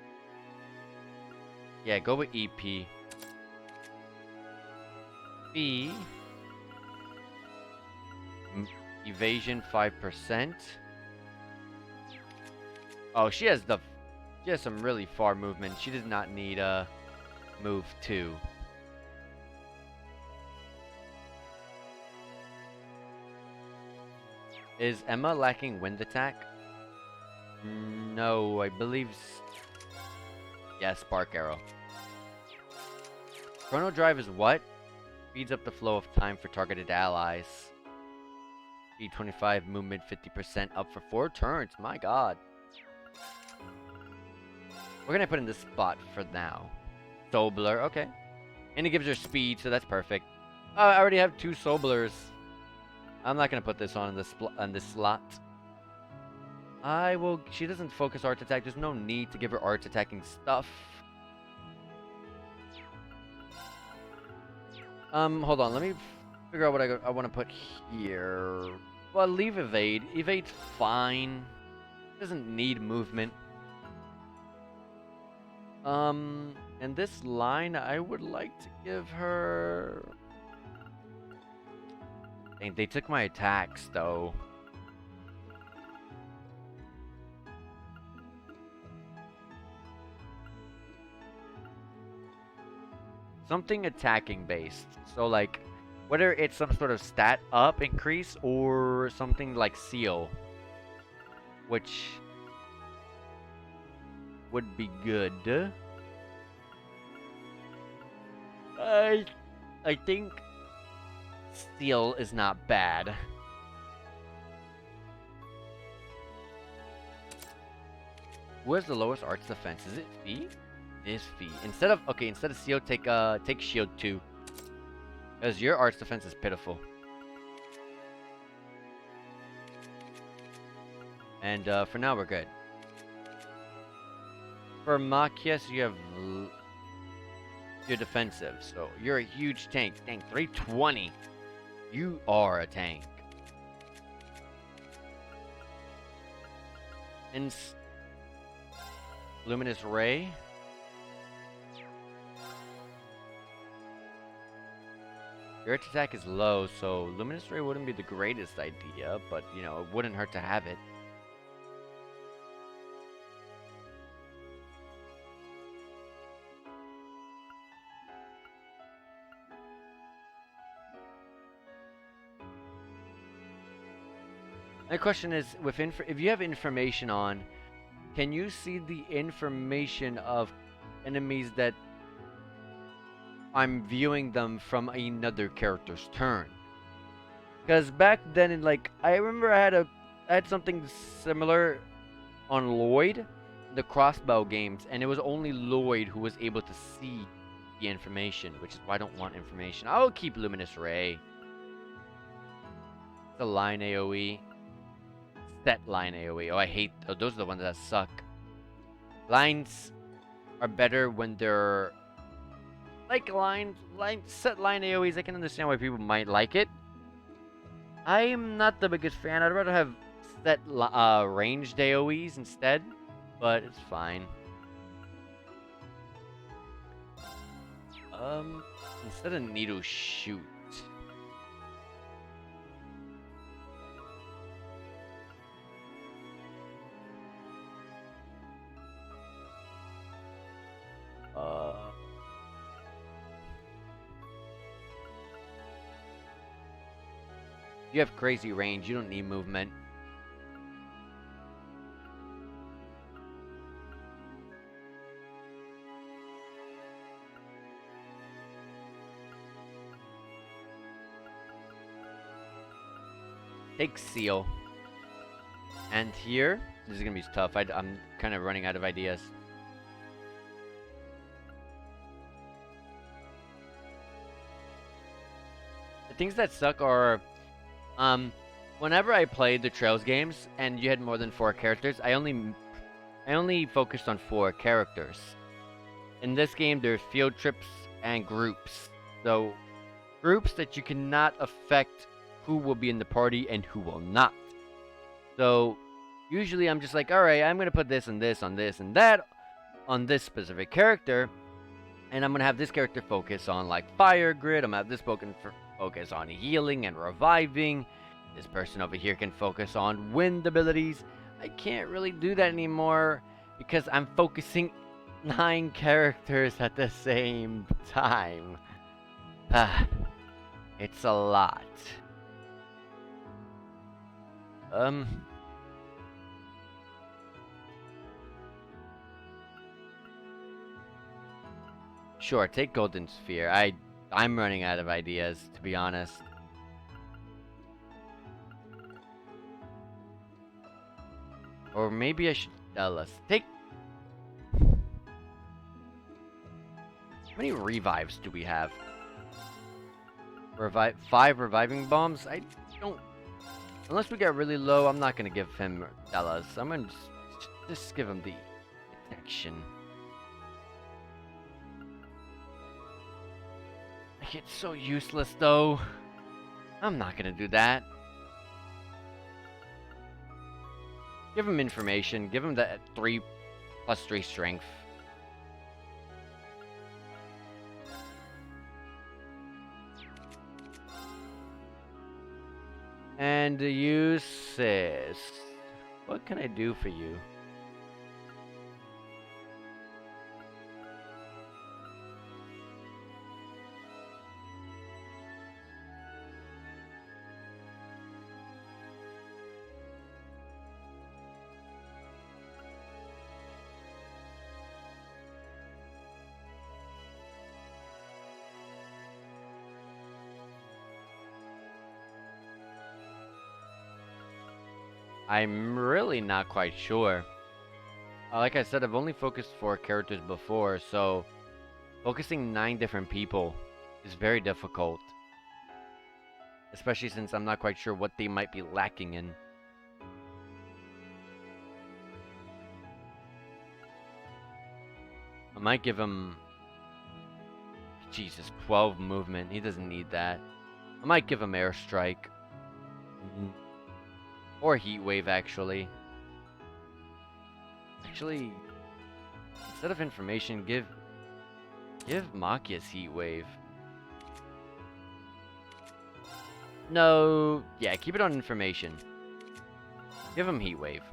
Yeah, go with EP. B. Evasion 5%. Oh, she has some really far movement. She does not need move 2. Is Emma lacking wind attack? No, I believe. Yes, Spark Arrow. Chrono Drive is what? Speeds up the flow of time for targeted allies. Speed 25, movement 50% up for 4 turns. My god. We're gonna put in this spot for now. Sobler, okay. And it gives her speed, so that's perfect. I already have 2 Soblers. I'm not gonna put this on this slot. I will. She doesn't focus art attack. There's no need to give her art attacking stuff. Hold on. Let me figure out what I want to put here. Well, leave evade. Evade's fine. Doesn't need movement. And this line, I would like to give her. Dang, they took my attacks though. Something attacking based. So like, whether it's some sort of stat up increase or something like seal, which would be good. I think seal is not bad. Who has the lowest arts defense? Is it Fee? It is Fee. Instead of seal, take shield 2. Because your arts defense is pitiful. And for now we're good. For Machias, you have you're defensive, so you're a huge tank. Dang, 320. You are a tank. And Luminous Ray. Your attack is low, so Luminous Ray wouldn't be the greatest idea, but you know, it wouldn't hurt to have it. My question is, if you have information on, can you see the information of enemies that I'm viewing them from another character's turn? Because back then, I remember I had something similar on Lloyd, the crossbow games, and it was only Lloyd who was able to see the information, which is why I don't want information. I'll keep Luminous Ray. The line AoE. Set line AoE. Oh, I hate those are the ones that suck. Lines are better when they're like set line AoEs. I can understand why people might like it. I'm not the biggest fan. I'd rather have set ranged AoEs instead, but it's fine. Instead of needle shoot. You have crazy range. You don't need movement. Take Seal. And here, this is gonna be tough. I'm kind of running out of ideas. The things that suck are, whenever I played the Trails games and you had more than 4 characters, I only focused on 4 characters. In this game, there's field trips and groups. So, groups that you cannot affect who will be in the party and who will not. So, usually I'm just like, alright, I'm going to put this and this on this and that on this specific character. And I'm going to have this character focus on, like, Fire Grid. I'm going to have this focus on healing and reviving. This person over here can focus on wind abilities. I can't really do that anymore because I'm focusing 9 characters at the same time. It's a lot. Sure, take Golden Sphere. I'm running out of ideas, to be honest. Or maybe I should tell us. Take... How many revives do we have? 5 reviving bombs? I don't... Unless we get really low, I'm not going to give him Dallas. I'm going to just give him the protection. Like, it's so useless, though. I'm not going to do that. Give him information. Give him that 3+3 strength. And uses. What can I do for you? I'm really not quite sure. Like I said, I've only focused 4 characters before, so focusing 9 different people is very difficult. Especially since I'm not quite sure what they might be lacking in. I might give him... Jesus, 12 movement. He doesn't need that. I might give him Airstrike. Or Heat Wave, actually. Actually, instead of information, give Machias Heat Wave. No, yeah, keep it on information. Give him Heat Wave.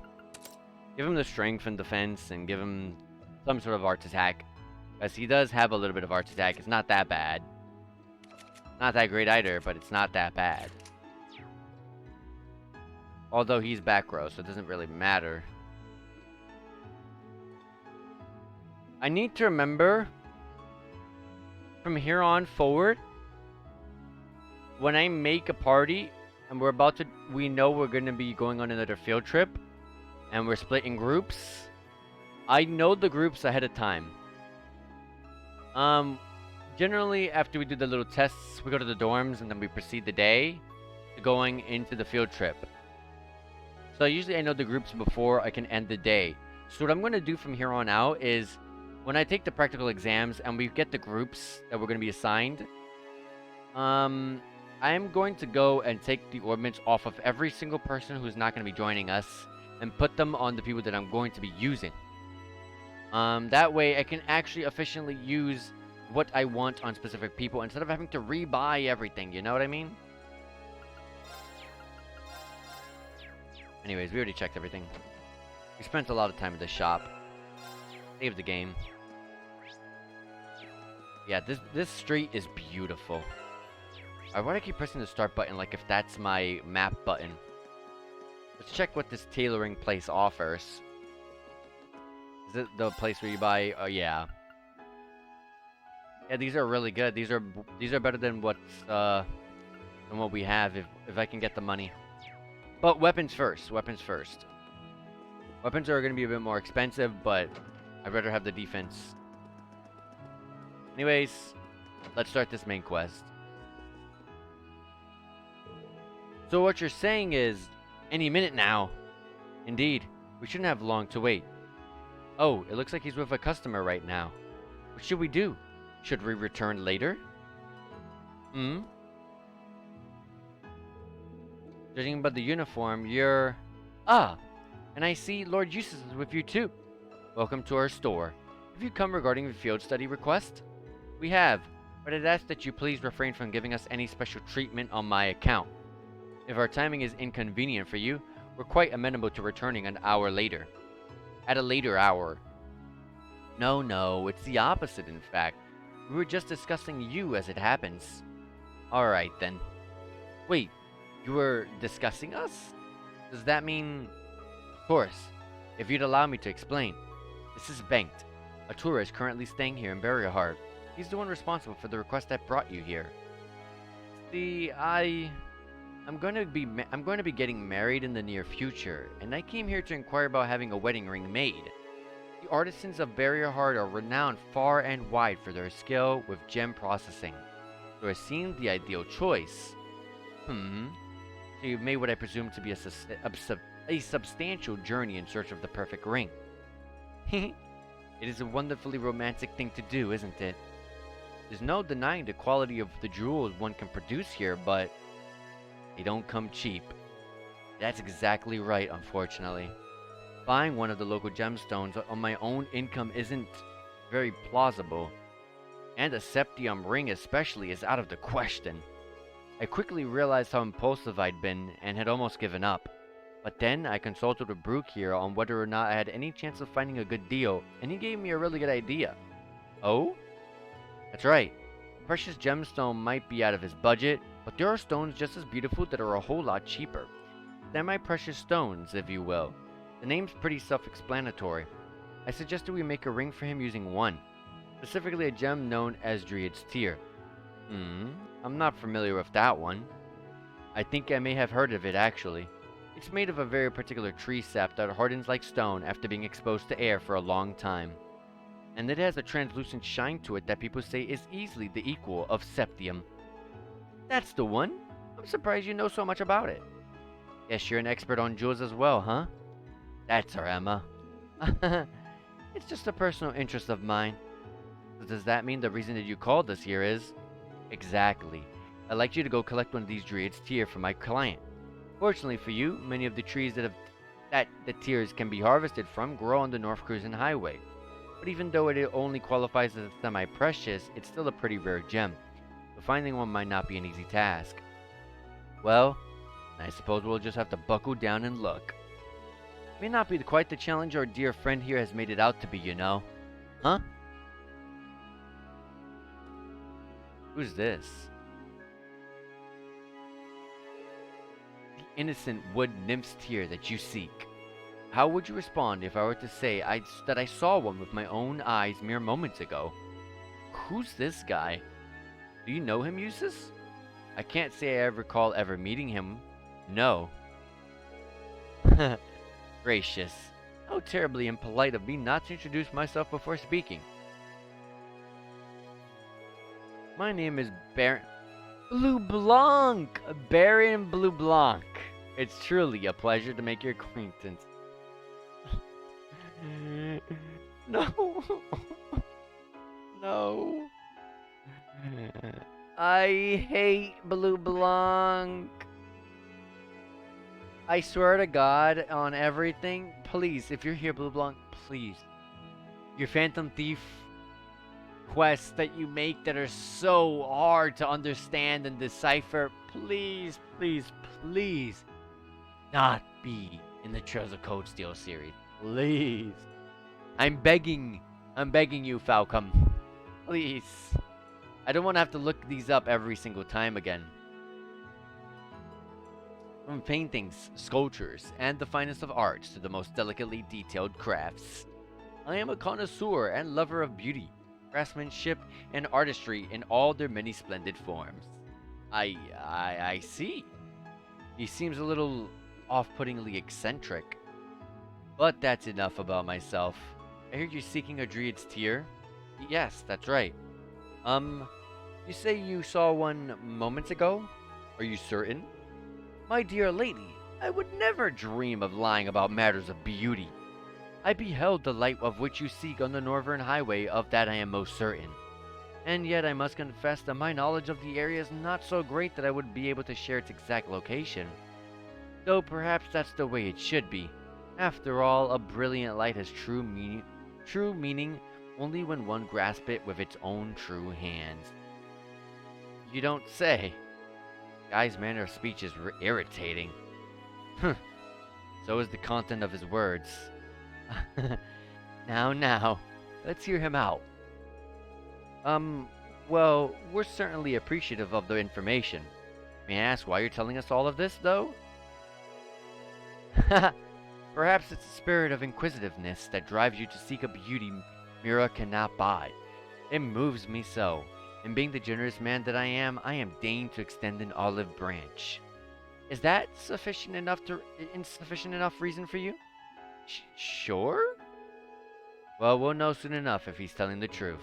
Give him the strength and defense, and give him some sort of Art Attack. Because he does have a little bit of Art Attack. It's not that bad. Not that great either, but it's not that bad. Although he's back row, so it doesn't really matter. I need to remember, from here on forward, when I make a party, and we know we're going to be going on another field trip, and we're split in groups, I know the groups ahead of time. Generally, after we do the little tests, we go to the dorms, and then we proceed the day to going into the field trip. So usually I know the groups before I can end the day. So what I'm going to do from here on out is, when I take the practical exams and we get the groups that we're going to be assigned, I am going to go and take the orbits off of every single person who's not going to be joining us and put them on the people that I'm going to be using. That way I can actually efficiently use what I want on specific people instead of having to rebuy everything, you know what I mean? Anyways, we already checked everything. We spent a lot of time at the shop. Save the game. Yeah, this street is beautiful. Why would I keep pressing the start button like if that's my map button? Let's check what this tailoring place offers. Is it the place where you buy? Oh yeah. Yeah, these are really good. These are better than what we have if I can get the money. But weapons first. Weapons first. Weapons are going to be a bit more expensive, but I'd rather have the defense. Anyways, let's start this main quest. So what you're saying is, any minute now. Indeed, we shouldn't have long to wait. Oh, it looks like he's with a customer right now. What should we do? Should we return later? Judging by the uniform, you're... Ah! And I see Lord Eustace is with you too. Welcome to our store. Have you come regarding the field study request? We have, but I'd ask that you please refrain from giving us any special treatment on my account. If our timing is inconvenient for you, we're quite amenable to returning an hour later. At a later hour. No, it's the opposite in fact. We were just discussing you as it happens. Alright then. Wait, you were discussing us? Does that mean... Of course. If you'd allow me to explain. This is Bengt, a tourist currently staying here in Barrierheart. He's the one responsible for the request that brought you here. See, I'm going to be getting married in the near future, and I came here to inquire about having a wedding ring made. The artisans of Barrierheart are renowned far and wide for their skill with gem processing, so it seemed the ideal choice. So you've made what I presume to be a substantial journey in search of the perfect ring. It is a wonderfully romantic thing to do, isn't it? There's no denying the quality of the jewels one can produce here, but they don't come cheap. That's exactly right, unfortunately. Buying one of the local gemstones on my own income isn't very plausible, and a septium ring especially is out of the question. I quickly realized how impulsive I'd been and had almost given up. But then I consulted with Brooke here on whether or not I had any chance of finding a good deal, and he gave me a really good idea. Oh? That's right. Precious gemstone might be out of his budget, but there are stones just as beautiful that are a whole lot cheaper. Semi-precious stones, if you will. The name's pretty self-explanatory. I suggested we make a ring for him using one, specifically a gem known as Druid's Tear. I'm not familiar with that one. I think I may have heard of it, actually. It's made of a very particular tree sap that hardens like stone after being exposed to air for a long time. And it has a translucent shine to it that people say is easily the equal of septium. That's the one! I'm surprised you know so much about it. Guess you're an expert on jewels as well, huh? That's her, Emma. It's just a personal interest of mine. So does that mean the reason that you called us here is... Exactly. I'd like you to go collect one of these Druid's Tear for my client. Fortunately for you, many of the trees that the tears can be harvested from grow on the North Cruisin Highway. But even though it only qualifies as semi-precious, it's still a pretty rare gem. So finding one might not be an easy task. Well, I suppose we'll just have to buckle down and look. May not be quite the challenge our dear friend here has made it out to be, you know. Huh? Who's this? The innocent wood nymph's tear that you seek. How would you respond if I were to say that I saw one with my own eyes mere moments ago? Who's this guy? Do you know him, Eustace? I can't say I recall ever meeting him. No. Gracious. How terribly impolite of me not to introduce myself before speaking. My name is Baron Blue Blanc! Baron Blue Blanc. It's truly a pleasure to make your acquaintance. No. No. I hate Blue Blanc. I swear to God on everything. Please, if you're here, Blue Blanc, please. Your Phantom Thief quests that you make that are so hard to understand and decipher, please, please, please not be in the Trails of Cold Steel series. Please. I'm begging you, Falcom. Please. I don't want to have to look these up every single time again. From paintings, sculptures, and the finest of arts to the most delicately detailed crafts. I am a connoisseur and lover of beauty, craftsmanship, and artistry in all their many splendid forms. I see. He seems a little off-puttingly eccentric. But that's enough about myself. I hear you're seeking a druid's tear? Yes, that's right. You say you saw one moments ago? Are you certain? My dear lady, I would never dream of lying about matters of beauty. I beheld the light of which you seek on the northern highway, of that I am most certain. And yet I must confess that my knowledge of the area is not so great that I would be able to share its exact location. Though perhaps that's the way it should be. After all, a brilliant light has true meaning only when one grasps it with its own true hands. You don't say. Guy's manner of speech is irritating. So is the content of his words. Now, let's hear him out. Well, we're certainly appreciative of the information. May I ask why you're telling us all of this, though? Perhaps it's the spirit of inquisitiveness that drives you to seek a beauty Mira cannot buy. It moves me so, and being the generous man that I am deigned to extend an olive branch. Is that insufficient enough reason for you? Sure? Well, we'll know soon enough if he's telling the truth.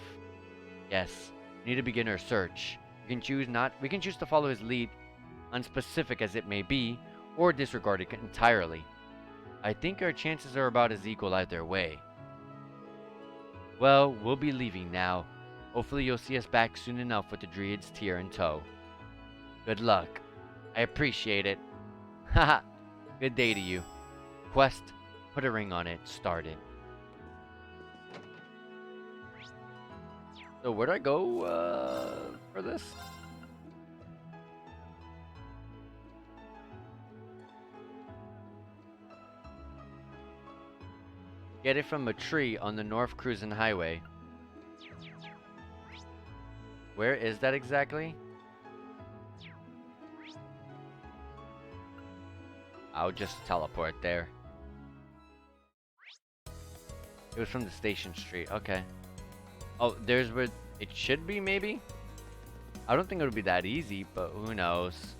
Yes, we need to begin our search. We can choose to follow his lead, unspecific as it may be, or disregard it entirely. I think our chances are about as equal either way. Well, we'll be leaving now. Hopefully you'll see us back soon enough with the Druid's Tear in tow. Good luck. I appreciate it. Haha. Good day to you. Quest, put a ring on it, started. So where'd I go for this? Get it from a tree on the North Cruisin' Highway. Where is that exactly? I'll just teleport there. It was from the station street, okay. Oh, there's where it should be, maybe? I don't think it would be that easy, but who knows.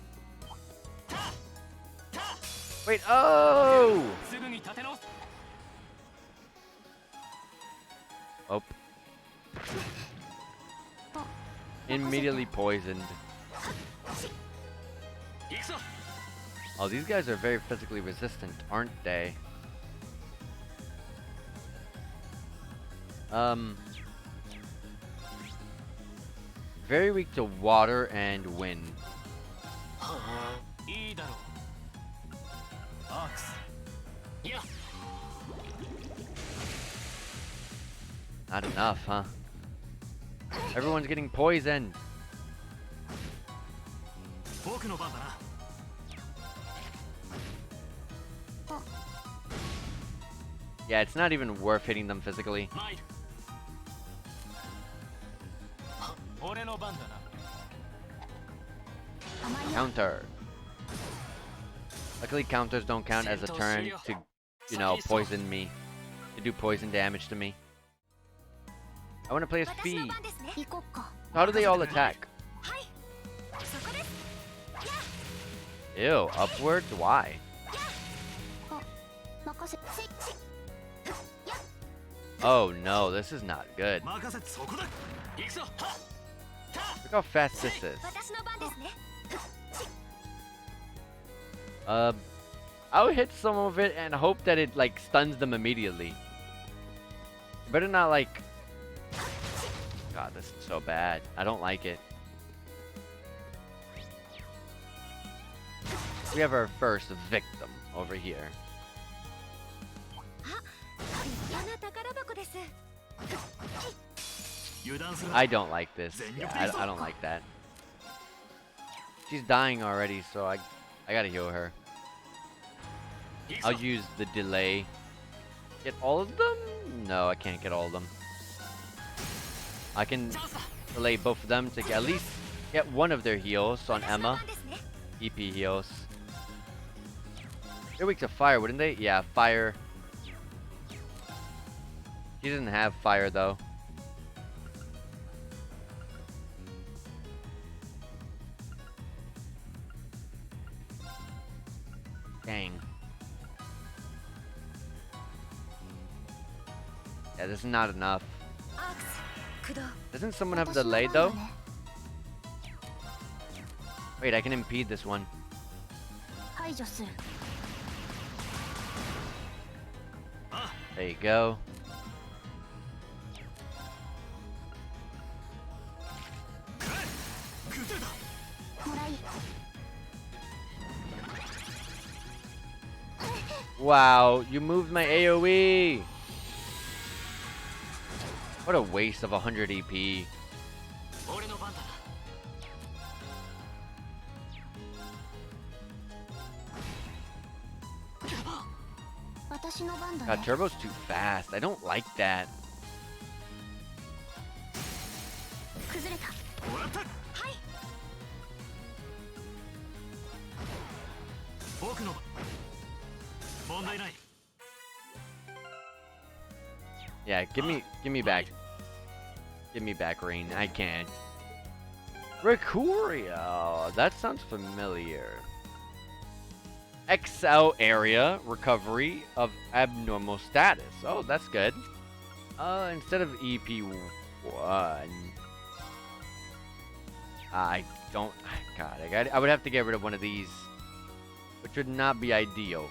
Wait, oh! Oh. Immediately poisoned. Oh, these guys are very physically resistant, aren't they? Very weak to water and wind. Not enough, huh? Everyone's getting poisoned. Yeah, it's not even worth hitting them physically. Counter. Luckily, counters don't count as a turn to, you know, poison me. To do poison damage to me. I want to play as Fee. How do they all attack? Ew, upwards? Why? Oh no, this is not good. Look how fast this is. I'll hit some of it and hope that it like stuns them immediately. Better not like... God, this is so bad. I don't like it. We have our first victim over here. I don't like this. Yeah, I don't like that. She's dying already, so I gotta heal her. I'll use the delay. Get all of them? No, I can't get all of them. I can delay both of them to at least get one of their heals on Emma. EP heals. They're weak to fire, wouldn't they? Yeah, fire. He doesn't have fire though. Dang. Yeah, this is not enough. Doesn't someone have a delay though? Wait, I can impede this one. There you go. Wow, you moved my AoE! What a waste of 100 EP. 俺の番だな。 God, Turbo's too fast. I don't like that. もらった。はい。僕の問題ない。 Yeah, give me back. Give me back, Rain. I can't. Ricoria. That sounds familiar. XL area recovery of abnormal status. Oh, that's good. Instead of EP1, I don't. God, I would have to get rid of one of these, which would not be ideal.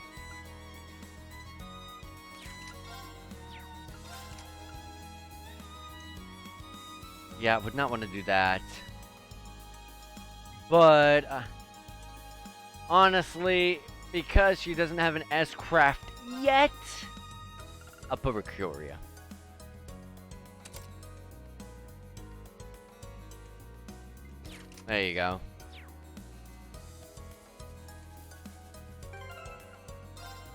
Yeah, I would not want to do that. But honestly, because she doesn't have an S-Craft yet, I'll put Ricoria. There you go.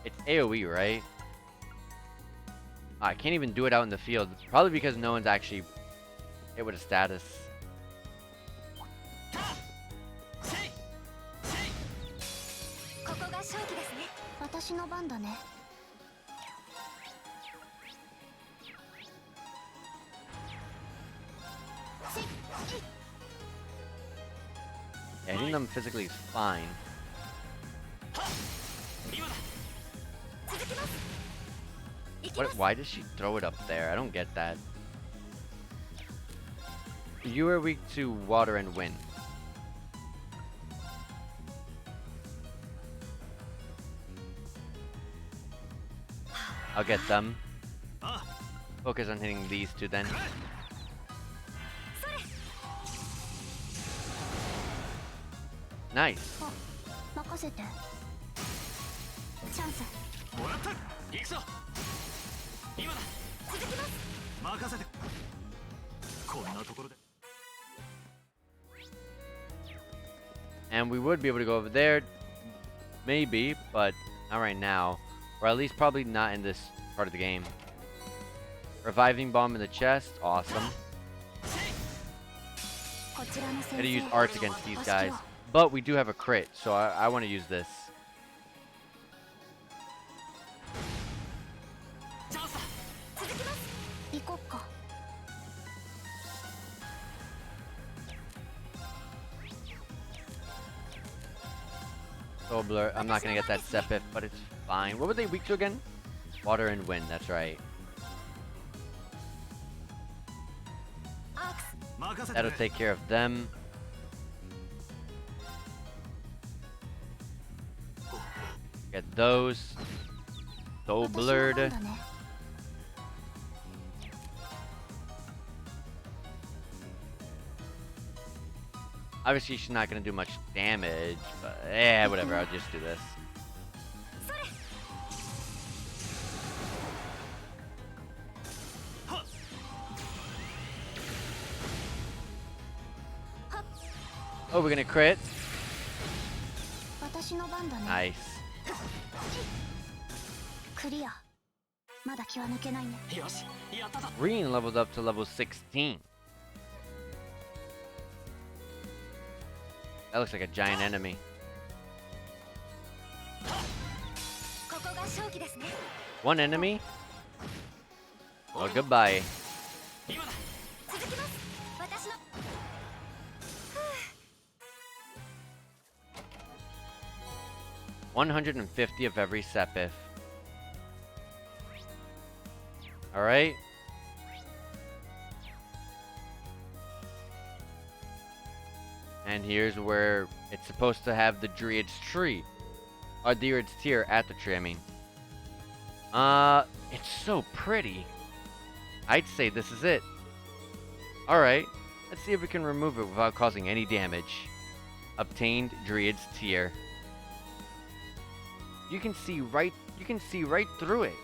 It's AoE, right? I can't even do it out in the field. Probably because no one's actually hit with a status. Yeah, hitting them physically is fine. Why does she throw it up there? I don't get that. You are weak to water and wind. I'll get them. Focus on hitting these two then. Nice. もらった。行くぞ。今だ。任せて。こんなところで。 And we would be able to go over there, maybe, but not right now. Or at least probably not in this part of the game. Reviving bomb in the chest, awesome. Gotta use arts against these guys. But we do have a crit, so I want to use this. So blur. I'm not gonna get that Sepith, but it's fine. What were they weak to again? Water and wind, that's right. That'll take care of them. Get those. So blurred. Obviously, she's not gonna do much damage, but yeah, whatever. I'll just do this. Oh, we're gonna crit. Nice. Green leveled up to level 16. That looks like a giant enemy. 勝機ですね。 One enemy? Oh, goodbye. 今だ。続きます。私の 150 of every sepith. Alright. And here's where it's supposed to have the Druid's tree. Or the Druid's tier at the tree, I mean. It's so pretty. I'd say this is it. Alright. Let's see if we can remove it without causing any damage. Obtained Druid's tier. You can see right through it.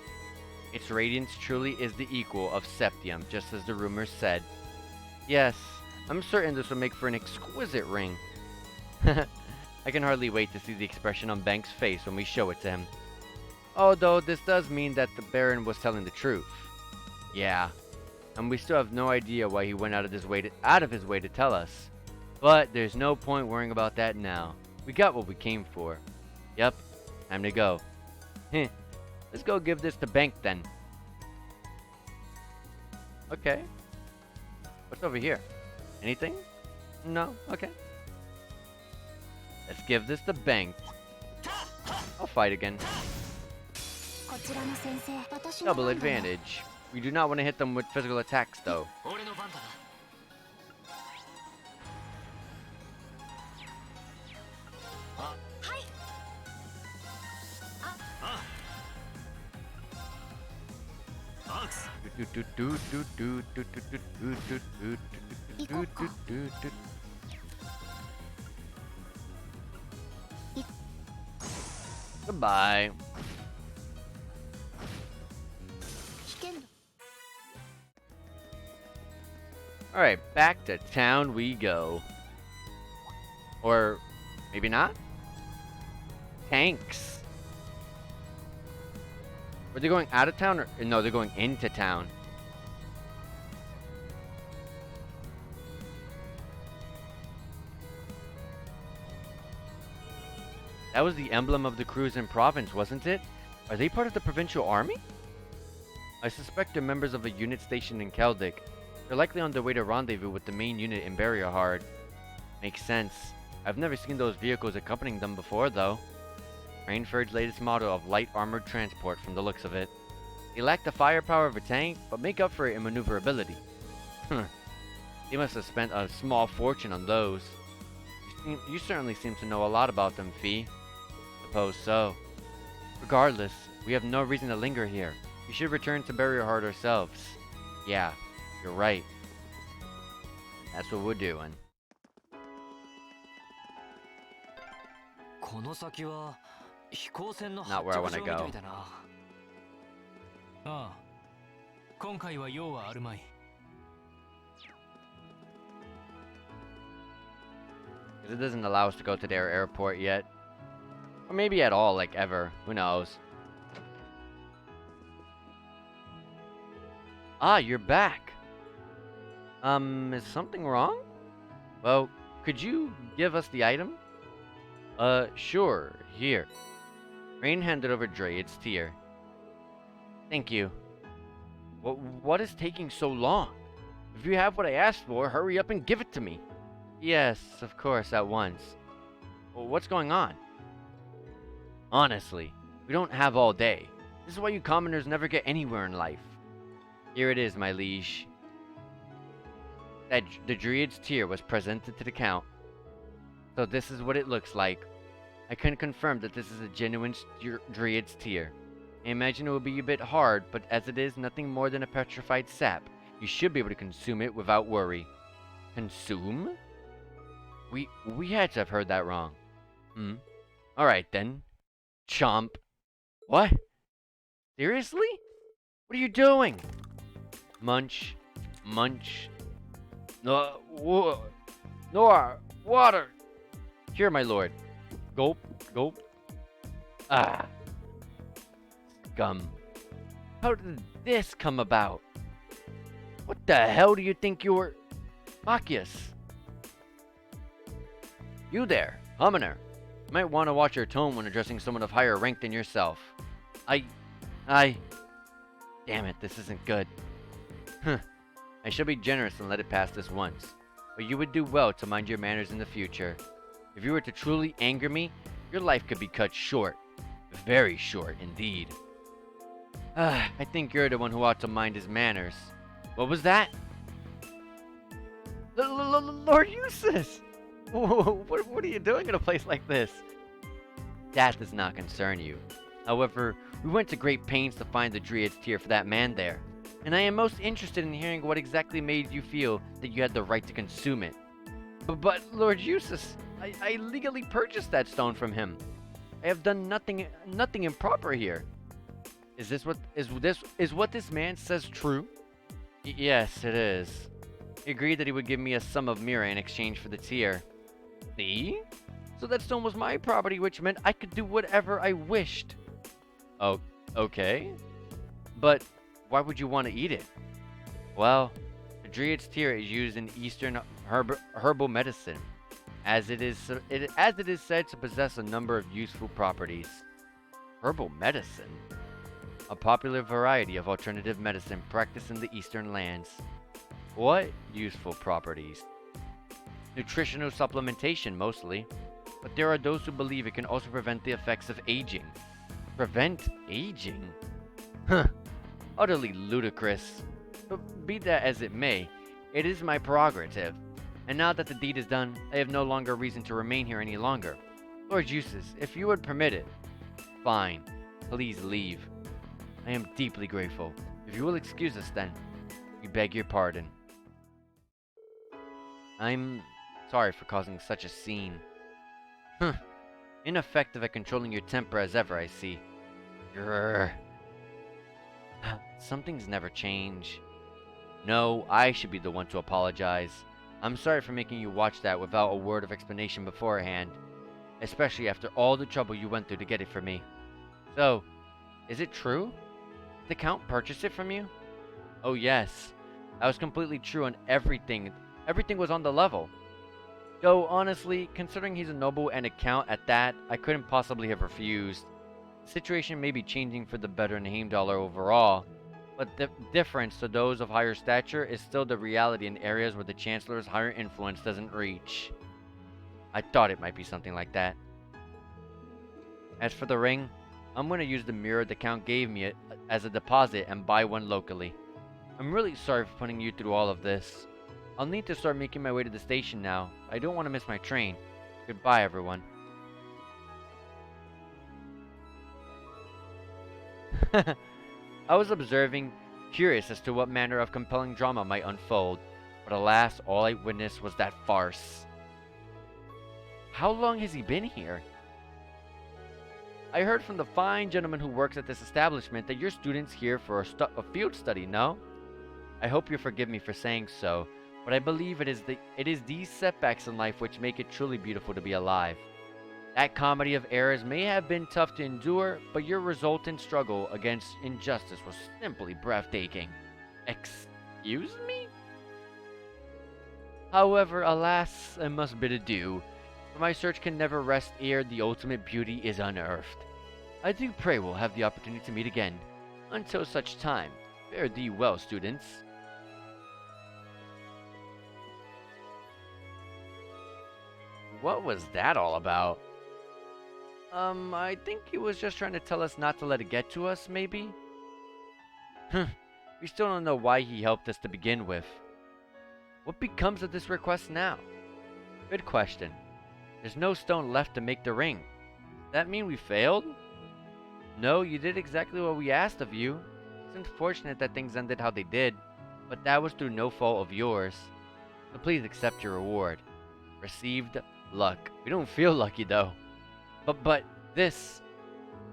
Its radiance truly is the equal of Septium, just as the rumors said. Yes, I'm certain this will make for an exquisite ring. I can hardly wait to see the expression on Bank's face when we show it to him. Although this does mean that the Baron was telling the truth. Yeah, and we still have no idea why he went out of his way to tell us. But there's no point worrying about that now. We got what we came for. Yep, time to go. Let's go give this to Bank then. Okay. What's over here? Anything? No? Okay. Let's give this to Bank. I'll fight again. こちらの先生、私の Double 番だよ。 advantage. We do not want to hit them with physical attacks though. 俺の番だな。はい。アークス。Goodbye. 危険度 Alright, back to town we go. Or maybe not? Tanks. Are they going out of town or no, they're going into town. That was the emblem of the Cruisin' province, wasn't it? Are they part of the provincial army? I suspect they're members of a unit stationed in Keldic. They're likely on their way to rendezvous with the main unit in Barrierhard. Makes sense. I've never seen those vehicles accompanying them before, though. Rainford's latest model of light armored transport from the looks of it. They lack the firepower of a tank, but make up for it in maneuverability. They must have spent a small fortune on those. You certainly seem to know a lot about them, Fee. Suppose so. Regardless, we have no reason to linger here. We should return to Barrierhard ourselves. Yeah, you're right. That's what we're doing. この先は飛行船の Not 発 where I 着 wanna 場みた go. いだな。ああ。今回は用はあるまい。Because it doesn't allow us to go to their airport yet. Or maybe at all, like ever. Who knows? Ah, you're back. Is something wrong? Well, could you give us the item? Sure. Here. Rain handed over Drayd's tier. Thank you. What is taking so long? If you have what I asked for, hurry up and give it to me. Yes, of course, at once. Well, what's going on? Honestly, we don't have all day. This is why you commoners never get anywhere in life. Here it is, my liege. The Druid's tier was presented to the Count. So this is what it looks like. I can confirm that this is a genuine Druid's tier. I imagine it will be a bit hard, but as it is nothing more than a petrified sap, you should be able to consume it without worry. Consume? We had to have heard that wrong. Alright then. Chomp. What? Seriously? What are you doing? Munch. Munch. No, water. Here, my lord. Gulp. Gulp. Ah. Scum. How did this come about? What the hell do you think you're... Machias? You there, Huminer. You might want to watch your tone when addressing someone of higher rank than yourself. I... I... Damn it, this isn't good. Huh. I shall be generous and let it pass this once. But you would do well to mind your manners in the future. If you were to truly anger me, your life could be cut short. Very short, indeed. I think you're the one who ought to mind his manners. What was that? Lord Eustace! What are you doing in a place like this? That does not concern you. However, we went to great pains to find the Druid's tear for that man there, and I am most interested in hearing what exactly made you feel that you had the right to consume it. But Lord Eustace, I legally purchased that stone from him. I have done nothing improper here. Is what this man says true? Yes, it is. He agreed that he would give me a sum of mira in exchange for the tear. See? So that stone was my property, which meant I could do whatever I wished. Oh, okay. But why would you want to eat it? Well, the Druid's tear is used in Eastern herbal medicine, as it is said to possess a number of useful properties. Herbal medicine? A popular variety of alternative medicine practiced in the Eastern lands. What useful properties? Nutritional supplementation, mostly. But there are those who believe it can also prevent the effects of aging. Prevent aging? Huh. Utterly ludicrous. But be that as it may, it is my prerogative. And now that the deed is done, I have no longer reason to remain here any longer. Lord Eustace, if you would permit it. Fine. Please leave. I am deeply grateful. If you will excuse us then, we beg your pardon. I'm sorry for causing such a scene. Ineffective at controlling your temper as ever, I see. Grrr. Some things never change. No, I should be the one to apologize. I'm sorry for making you watch that without a word of explanation beforehand. Especially after all the trouble you went through to get it for me. So, is it true? Did the Count purchase it from you? Oh yes. I was completely true on everything. Everything was on the level. Though, honestly, considering he's a noble and a count at that, I couldn't possibly have refused. The situation may be changing for the better in Heimdallr overall, but the difference to those of higher stature is still the reality in areas where the Chancellor's higher influence doesn't reach. I thought it might be something like that. As for the ring, I'm going to use the mirror the Count gave me as a deposit and buy one locally. I'm really sorry for putting you through all of this. I'll need to start making my way to the station now. I don't want to miss my train. Goodbye, everyone. I was observing, curious as to what manner of compelling drama might unfold, but alas, all I witnessed was that farce. How long has he been here? I heard from the fine gentleman who works at this establishment that your student's here for a field study, no? I hope you forgive me for saying so, but I believe it is these setbacks in life which make it truly beautiful to be alive. That comedy of errors may have been tough to endure, but your resultant struggle against injustice was simply breathtaking. Excuse me? However, alas, I must bid adieu, for my search can never rest ere the ultimate beauty is unearthed. I do pray we'll have the opportunity to meet again. Until such time, fare thee well, students. What was that all about? I think he was just trying to tell us not to let it get to us, maybe? We still don't know why he helped us to begin with. What becomes of this request now? Good question. There's no stone left to make the ring. Does that mean we failed? No, you did exactly what we asked of you. It's unfortunate that things ended how they did, but that was through no fault of yours. So please accept your reward. Received luck. We don't feel lucky though. But this...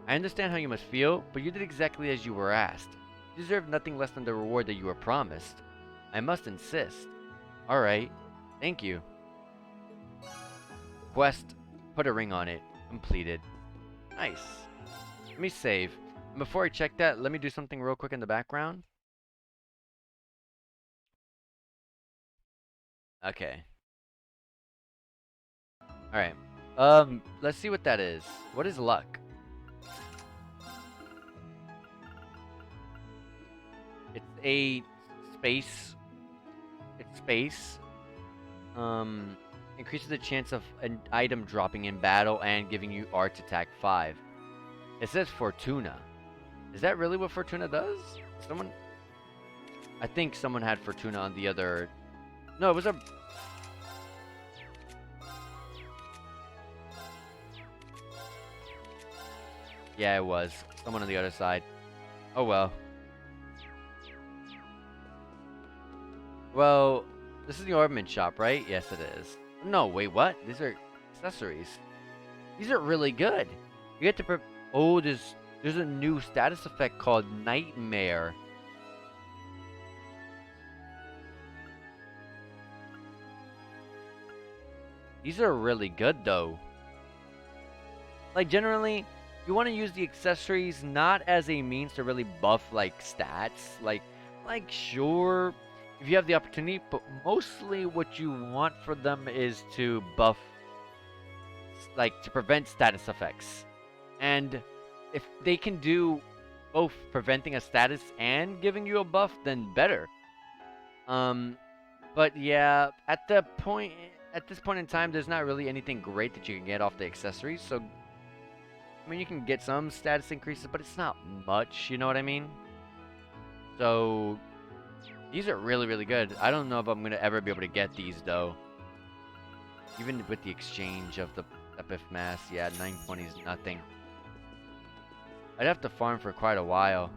I understand how you must feel, but you did exactly as you were asked. You deserve nothing less than the reward that you were promised. I must insist. Alright. Thank you. Quest. Put a ring on it. Completed. Nice. Let me save. And before I check that, let me do something real quick in the background. Okay. Alright. Let's see what that is. What is luck? It's a space. It's space. Increases the chance of an item dropping in battle and giving you Arts Attack 5. It says Fortuna. Is that really what Fortuna does? Someone... I think someone had Fortuna on the other... No, it was a... Yeah, it was. Someone on the other side. Oh well. Well, this is the ornament shop, right? Yes, it is. No, wait, what? These are accessories. These are really good. You get to... Oh, there's a new status effect called Nightmare. These are really good, though. Like, generally, you want to use the accessories not as a means to really buff, like, stats. Like, sure, if you have the opportunity, but mostly what you want for them is to buff, like, to prevent status effects. And if they can do both preventing a status and giving you a buff, then better. But yeah, at this point in time, there's not really anything great that you can get off the accessories. So, I mean, you can get some status increases, but it's not much. You know what I mean? So, these are really, really good. I don't know if I'm gonna ever be able to get these though. Even with the exchange of the Epiph Mass, yeah, 920 is nothing. I'd have to farm for quite a while.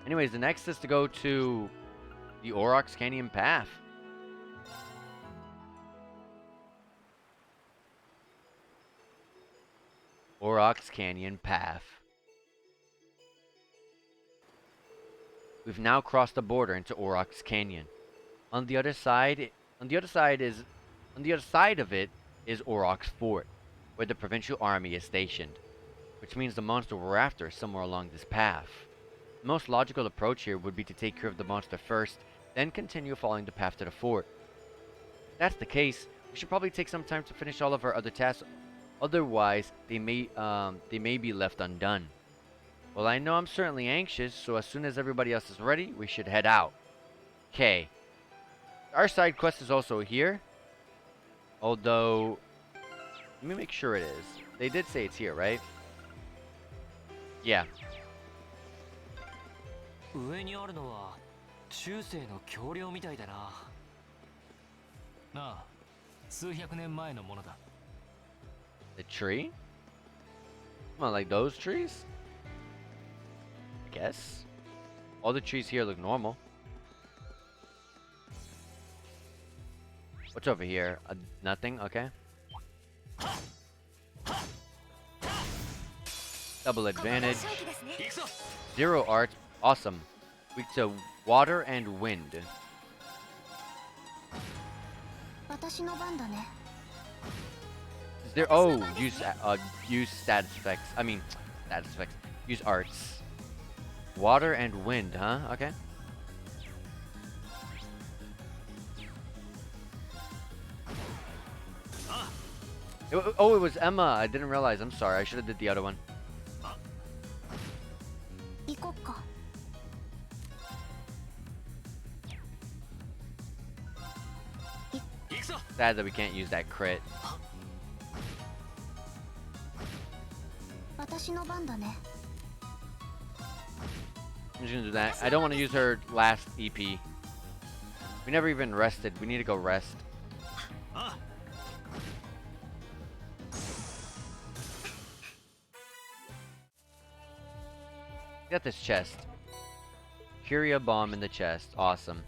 Anyways, the next is to go to the Aurochs Canyon Path. Aurochs Canyon Path. We've now crossed the border into Aurochs Canyon. On the other side of it is Aurochs Fort, where the provincial army is stationed, which means the monster we're after is somewhere along this path. The most logical approach here would be to take care of the monster first, then continue following the path to the fort. If that's the case, we should probably take some time to finish all of our other tasks, otherwise they may be left undone. Well, I know I'm certainly anxious, so as soon as everybody else is ready, we should head out. Okay. Our side quest is also here, although, let me make sure it is. They did say it's here, right? Yeah. 上にあるのは中世の橋梁みたいだな。なあ、数百年前のものだ。The tree? Come on, like those trees? I guess. All the trees here look normal. What's over here? Nothing? Okay. Double advantage. 0 art. Awesome. Weak to water and wind. 私の番だね。 Is there... Oh, use status effects. I mean, status effects. Use arts. Water and wind, huh? Okay. Oh, it was Emma. I didn't realize. I'm sorry. I should have did the other one. 行こっか。 Sad that we can't use that crit. 私の番だね。 I'm just gonna do that. I don't want to use her last EP. We never even rested. We need to go rest. Got this chest. Curia bomb in the chest. Awesome.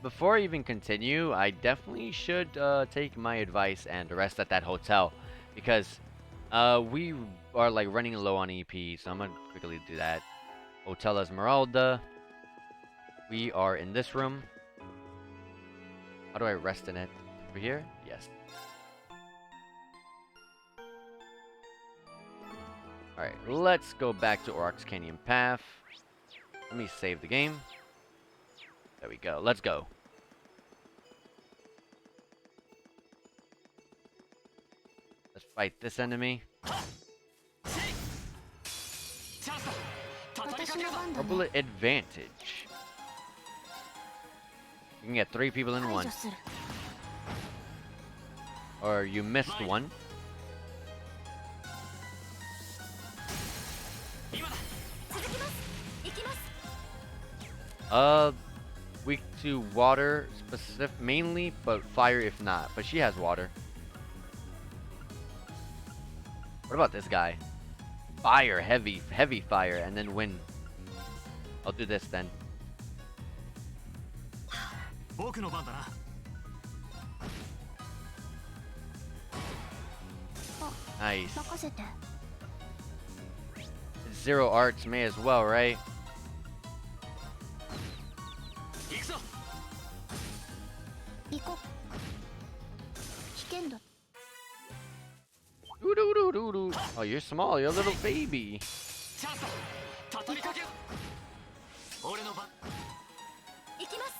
Before I even continue, I definitely should take my advice and rest at that hotel, because we are like running low on EP, so I'm gonna quickly do that. Hotel Esmeralda. We are in this room. How do I rest in it? Over here? Yes. Alright, let's go back to Aurochs Canyon Path. Let me save the game. There we go. Let's go. Let's fight this enemy. Or bullet advantage. You can get 3 people in one. Or you missed one. Weak to water specific mainly, but fire if not. But she has water. What about this guy? Fire, heavy fire, and then wind. I'll do this then. Nice. 0 arts may as well, right? 行くぞ。行こう。危険度。 Doo-doo-doo-doo-doo. Oh, you're small. You're a little baby. チャンスだ。畳みかける。俺の番。行きます。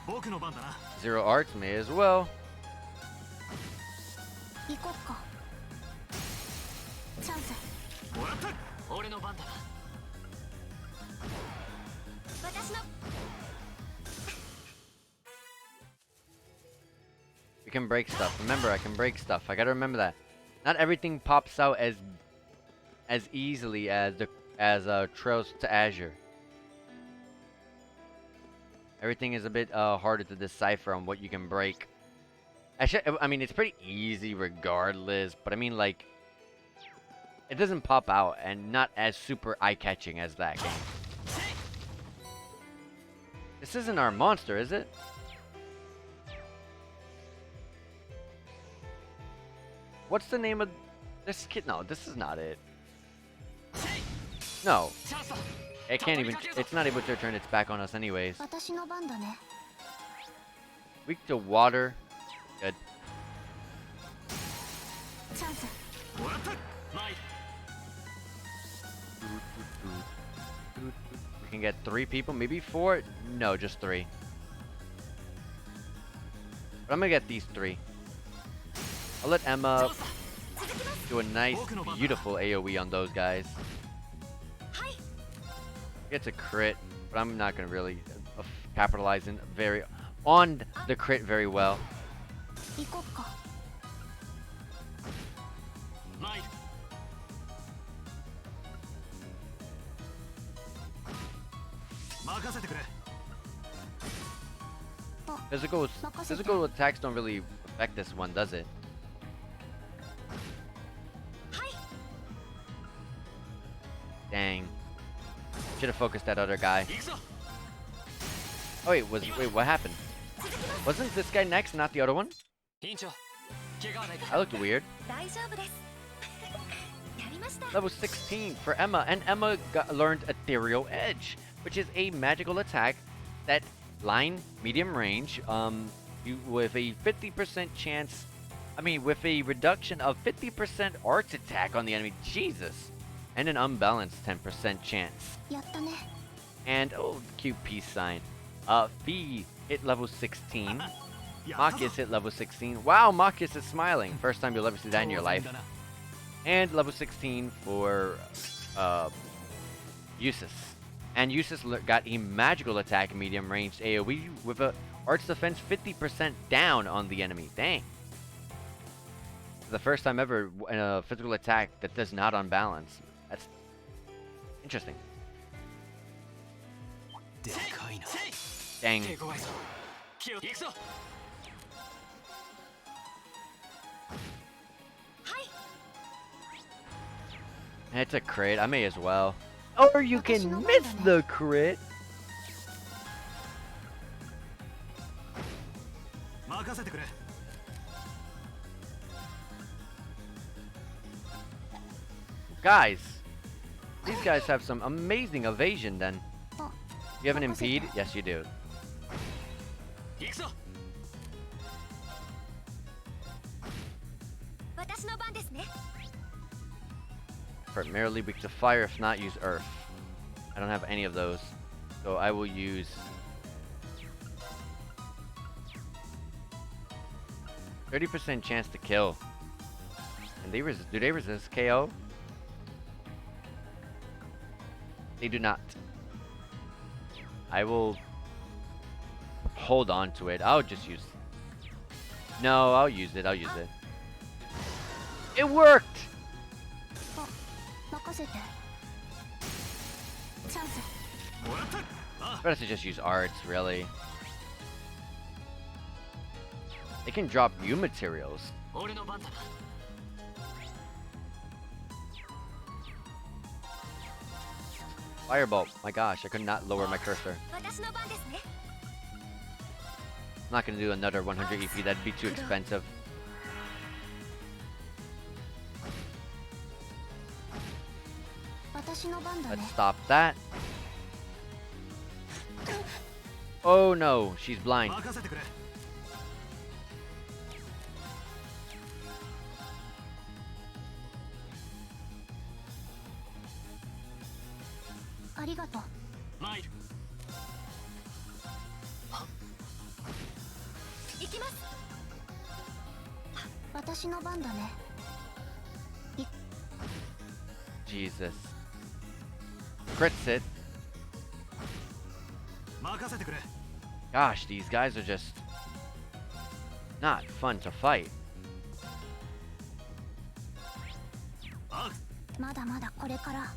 僕の番だな。 0 arts may as well. 行こうか。チャンス。もらった。俺の番だな。私の。 We can break stuff. Remember, I can break stuff. I gotta remember that. Not everything pops out as easily as Trails to Azure. Everything is a bit harder to decipher on what you can break. Actually, I mean, it's pretty easy regardless, but I mean, like, it doesn't pop out and not as super eye-catching as that game. This isn't our monster, is it? What's the name of this kid? No, this is not it. No. It can't even, it's not able to turn its back on us anyways. 私の番だね。 Weak to water. Good. チャンス。もらった。 We can get 3 people, maybe 4? No, just 3. But I'm gonna get these 3. I'll let Emma do a nice, beautiful AoE on those guys. It's a crit, but I'm not gonna really capitalize on the crit very well. 行こうか。 任せてくれ。 Physical attacks don't really affect this one, does it? Dang. Should have focused that other guy. Oh wait, what happened? Wasn't this guy next, not the other one? 委員長、怪我はないか。 That looked weird. 大丈夫です。やりました。 Level 16 for Emma, and Emma learned Ethereal Edge, which is a magical attack that line medium range, with a 50% chance, with a reduction of 50% arts attack on the enemy. Jesus. And an unbalanced 10% chance. やったね。 And, oh, cute peace sign. Fee hit level 16. Marcus hit level 16. Wow, Marcus is smiling. First time you'll ever see that in your life. And level 16 for Eustace. And Eustace got a magical attack medium range AoE with a arts defense 50% down on the enemy. Dang. The first time ever in a physical attack that does not unbalance. That's interesting. Dang. It's a crit. I may as well. Or you can miss the crit. 任せてくれ。 Guys, these guys have some amazing evasion then. You have an impede? Yes, you do. 行くぞ。私の番ですね。 Primarily weak to fire, if not use earth. I don't have any of those. So I will use 30% chance to kill. And they resist. Do they resist KO? They do not. I will hold on to it. I'll just use. No, I'll use it. I'll use it. It worked! 任せて。チャンス。 Better to just use arts, really. They can drop new materials. 俺の番だな。 Firebolt. My gosh, I could not lower my cursor. 私の番ですね。 I'm not gonna do another 100 EP. That'd be too expensive. 私の番だね。 Let's stop that. Oh no, she's blind. 任せてくれ。ありがとう。参る。行きます。私の番だね。 Jesus. Crits it. 任せてくれ。 Gosh, these guys are just not fun to fight. あ、まだまだこれから。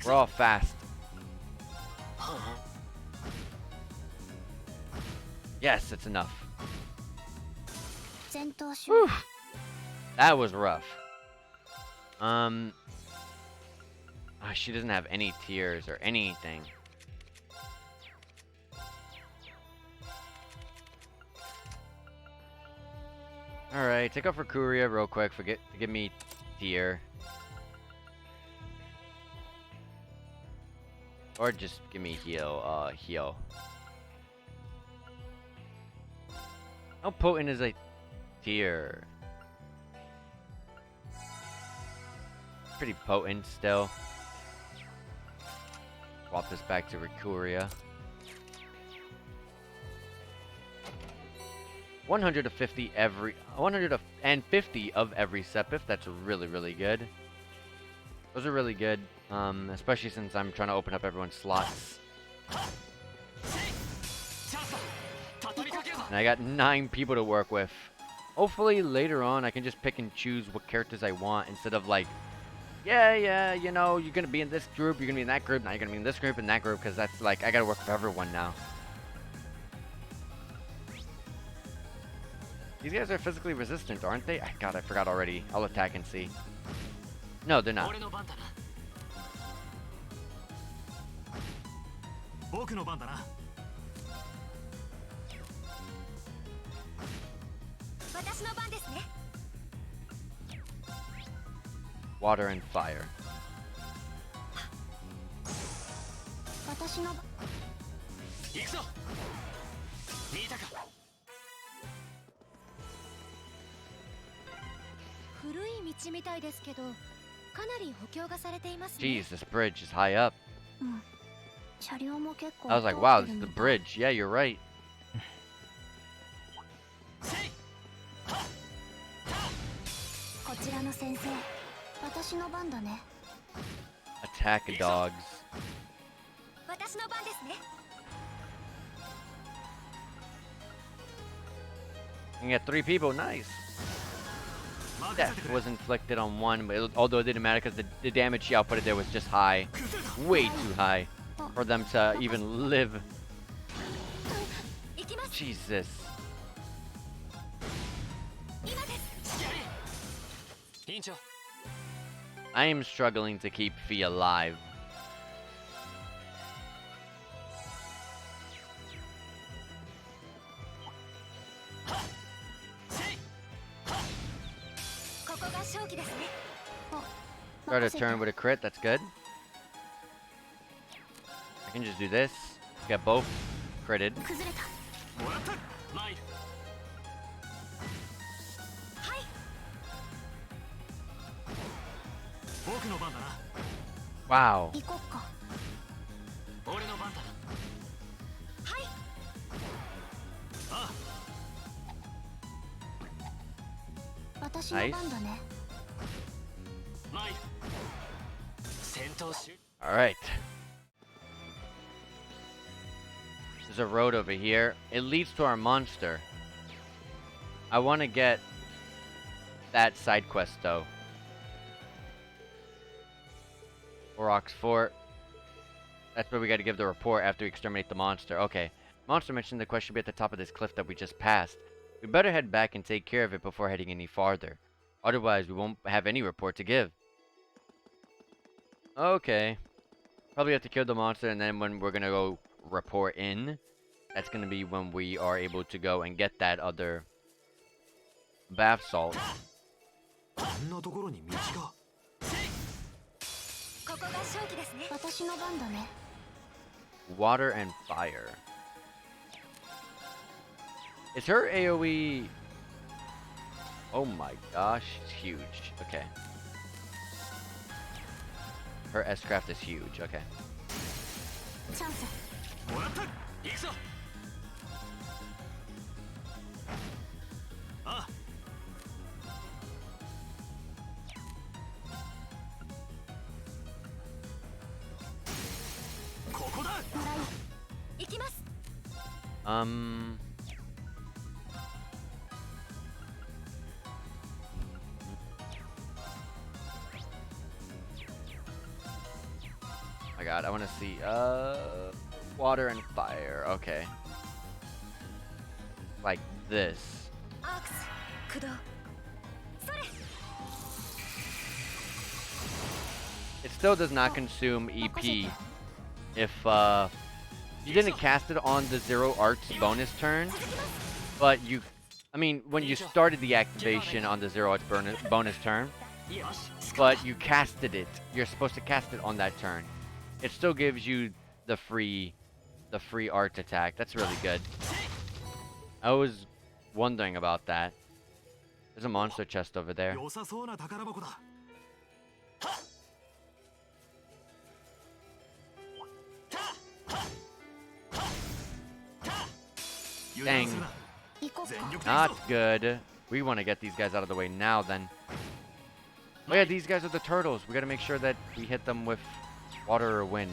We're all fast. Yes, it's enough. 戦闘集。 Whew. That was rough. She doesn't have any tears or anything. Alright, take off for Kuria real quick. Forget to give me tear. Or just give me heal, heal. How potent is a tear? Pretty potent still. Swap this back to Rikuria. 150 every 150 of every Sepif. That's really, really good. Those are really good. Especially since I'm trying to open up everyone's slots. And I got 9 people to work with. Hopefully later on I can just pick and choose what characters I want instead of like, yeah, you know, you're gonna be in this group, you're gonna be in that group, now you're gonna be in this group and that group, because that's like, I gotta work with everyone now. These guys are physically resistant, aren't they? God, I forgot already. I'll attack and see. No, they're not. 俺の番だな。僕の番だな。私の番ですね。 Water and fire. 私の番。行くぞ。見たか。古い道みたいですけど、かなり補強がされていますね。 Jeez, this bridge is high up. うん。車両も結構。 I was like, wow, this is the bridge. Yeah, you're right. こちらの先生、私の番だね。 Attack dogs. 私の番ですね。 You can get 3 people. Nice. Death was inflicted on one, but although it didn't matter because the damage she outputted there was just high. Way too high for them to even live. Jesus. 委員長。 I am struggling to keep Fee alive. Start a turn with a crit, that's good. I can just do this. Get both critted. もらった。参る。 僕の番だな。 Wow. 行こっか。俺の番だな。ああ。私の番だね。参る。戦闘終 Alright. There's a road over here. It leads to our monster. I want to get that side quest though. Aurochs Fort. That's where we got to give the report after we exterminate the monster. Okay. Monster mentioned the quest should be at the top of this cliff that we just passed. We better head back and take care of it before heading any farther. Otherwise, we won't have any report to give. Okay. Probably have to kill the monster, and then when we're gonna go report in, that's gonna be when we are able to go and get that other bath salt. こんなところに道が。ここが正気ですね。私の番だね。 Water and fire. Is her AoE... Oh my gosh, it's huge. Okay. Her S-craft is huge. Okay. チャンス。もらった。行くぞ。ああ。ここだ。もらい。行きます。My god, I want to see, water and fire. Okay. Like this. アークス駆動。それ。 It still does not consume EP if, you didn't cast it on the Zero Arts bonus turn, but you, I mean, when you started the activation on the Zero Arts bonus turn, but you casted it. You're supposed to cast it on that turn. It still gives you the free art attack. That's really good. I was wondering about that. There's a monster chest over there. 良さそうな宝箱だ。 Dang. 行こうか。 Not good. We want to get these guys out of the way now then. Oh yeah, these guys are the turtles. We got to make sure that we hit them with water or wind.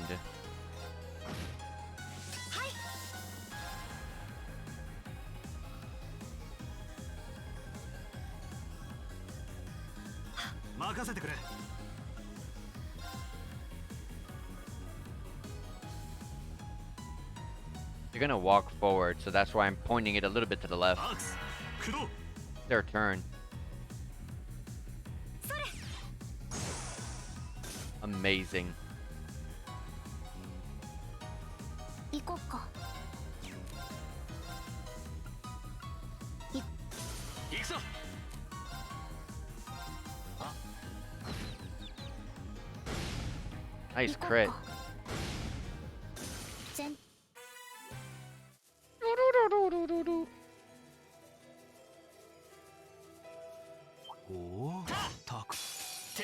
You're gonna walk forward, so that's why I'm pointing it a little bit to the left. Their turn. Amazing. 行こうか。 行くぞ。 Nice crit. 全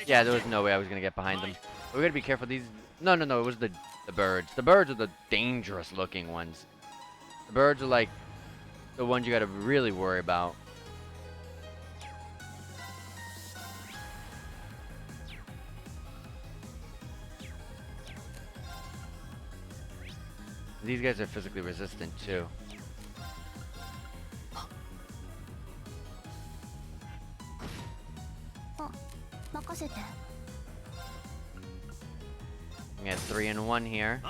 Yeah, there was no way I was gonna get behind them. But we gotta be careful. These, no, it was the birds. The birds are the dangerous looking ones. The birds are like the ones you gotta really worry about. These guys are physically resistant too. We got 3 and 1 here.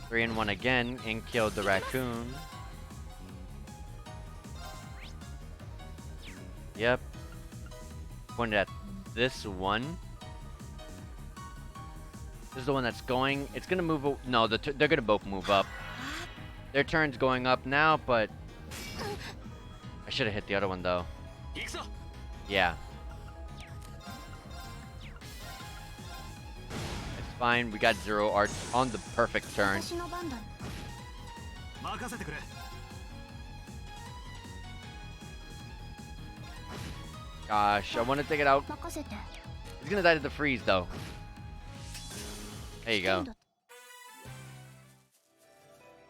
3 and 1 again and killed the raccoon. Yep. Pointed at this one. This is the one that's going. It's gonna move. No, they're gonna both move up. Their turn's going up now, but I should have hit the other one though. Yeah. It's fine. We got 0 arts on the perfect turn. Gosh, I want to take it out. He's gonna die to the freeze though. There you go.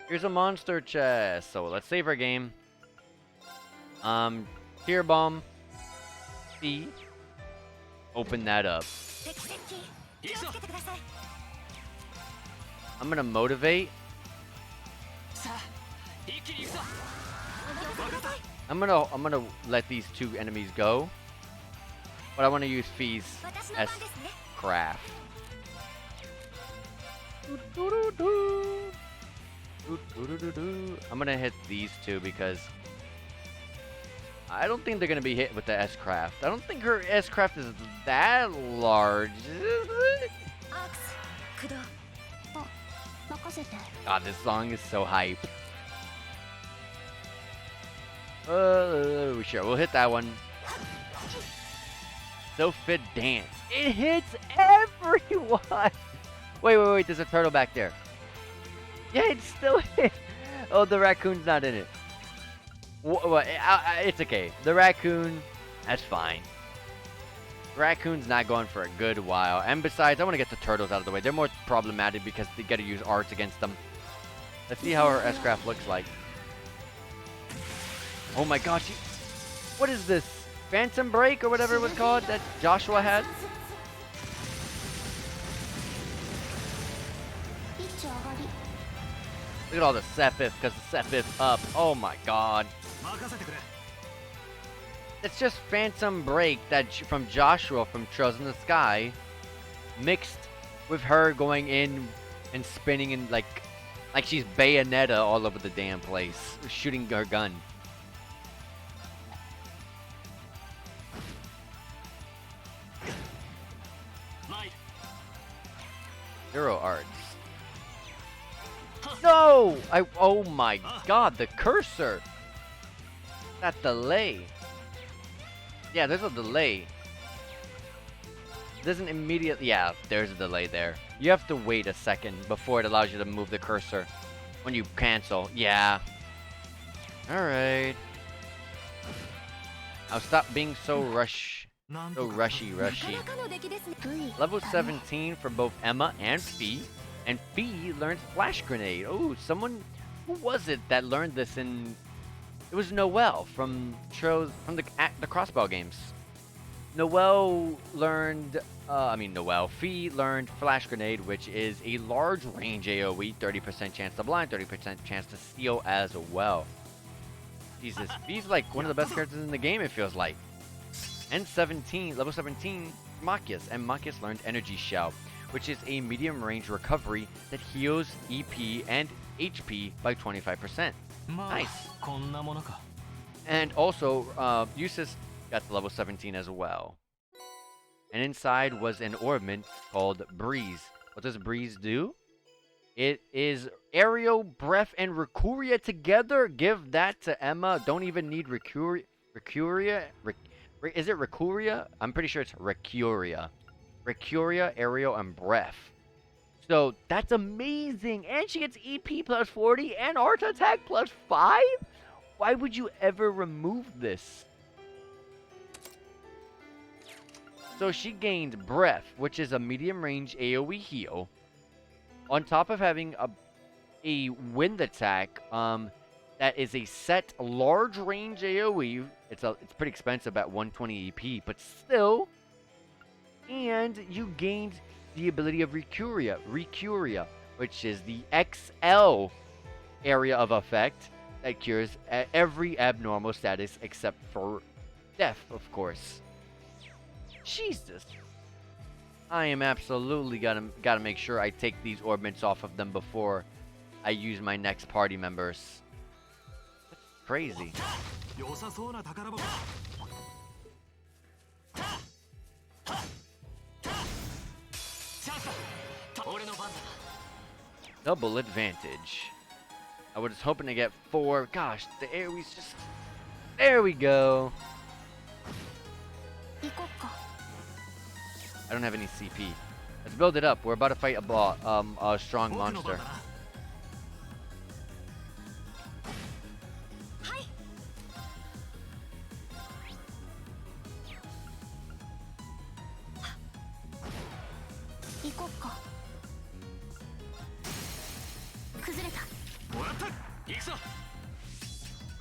Here's a monster chest. So let's save our game. Tear bomb. B. Open that up. 敵接近気をつけてください I'm gonna motivate. さあ一気に行くぞ I'm gonna let these two enemies go. But I want to use Fee's 私の S 番ですね craft. I'm gonna hit these two because I don't think they're gonna be hit with the S craft. I don't think her S craft is that large. アークス駆動任せて God, this song is so hype. Sure, we'll hit that one. So fit dance. It hits everyone. Wait. There's a turtle back there. Yeah, it's still hit. Oh, the raccoon's not in it. It's okay. The raccoon, that's fine. Raccoon's not going for a good while. And besides, I want to get the turtles out of the way. They're more problematic because they got to use arts against them. Let's see how her S-craft looks like. Oh my gosh. What is this? Phantom Break or whatever it was called that Joshua had? 位置上がり Look at all the Sepith because the Sepith up. Oh my god. 任せてくれ It's just Phantom Break that from Joshua from Trails in the Sky mixed with her going in and spinning and like she's Bayonetta all over the damn place, shooting her gun. Zero arts. No! Oh my god, the cursor! That delay. Yeah, there's a delay. Doesn't immediately. Yeah, there's a delay there. You have to wait a second before it allows you to move the cursor when you cancel. Yeah. Alright. I'll stop being so rushy. Level 17 for both Emma and Fee. And Fee learns Flash Grenade. Oh, someone. Who was it that learned this in. It was Noelle from the Crossbow games. Noelle learned. Fee learned Flash Grenade, which is a large range AoE, 30% chance to blind, 30% chance to steal as well. Jesus, Fee's like one of the best characters in the game, it feels like. And level 17, Machias. And Machias learned Energy Shell, which is a medium range recovery that heals EP and HP by 25%. Nice. And also, Eustace got to level 17 as well. And inside was an ornament called Breeze. What does Breeze do? It is Aerial, Breath, and Recuria together. Give that to Emma. Don't even need Recuria. Is it Recuria? I'm pretty sure it's Recuria. Recuria, Aerial, and Breath. So that's amazing. And she gets EP plus 40 and Art Attack plus 5? Why would you ever remove this? So she gained Breath, which is a medium range AoE heal. On top of having a wind attack, that is a set large range AoE. It's pretty expensive at 120 EP, but still. And you gained the ability of Recuria, which is the XL area of effect that cures every abnormal status except for death, of course. Jesus. I am absolutely gotta make sure I take these orbits off of them before I use my next party members. That's crazy. Double advantage. I was hoping to get 4. Gosh, the AoE's just. There we go. I don't have any CP. Let's build it up. We're about to fight a strong monster.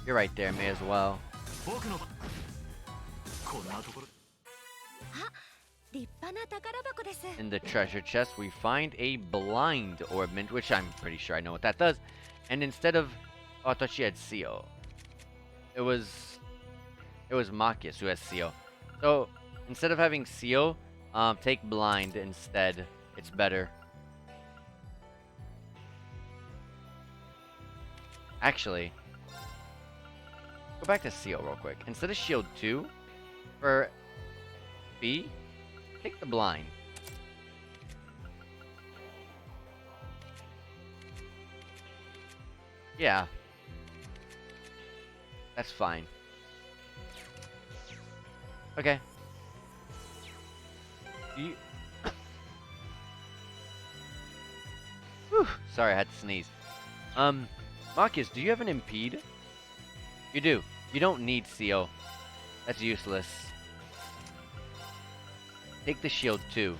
You're right there, may as well. 僕のこんなところ。立派な宝箱です。 In the treasure chest, we find a blind orbment, which I'm pretty sure I know what that does. And instead of, oh, I thought she had Seal. It was Machias who has Seal. So instead of having Seal, take blind instead. It's better. Actually, go back to Seal real quick. Instead of Shield 2 for B, take the blind. Yeah. That's fine. Okay. You... Whew, sorry, I had to sneeze. Marcus, do you have an impede? You do. You don't need CO. That's useless. Take the shield too.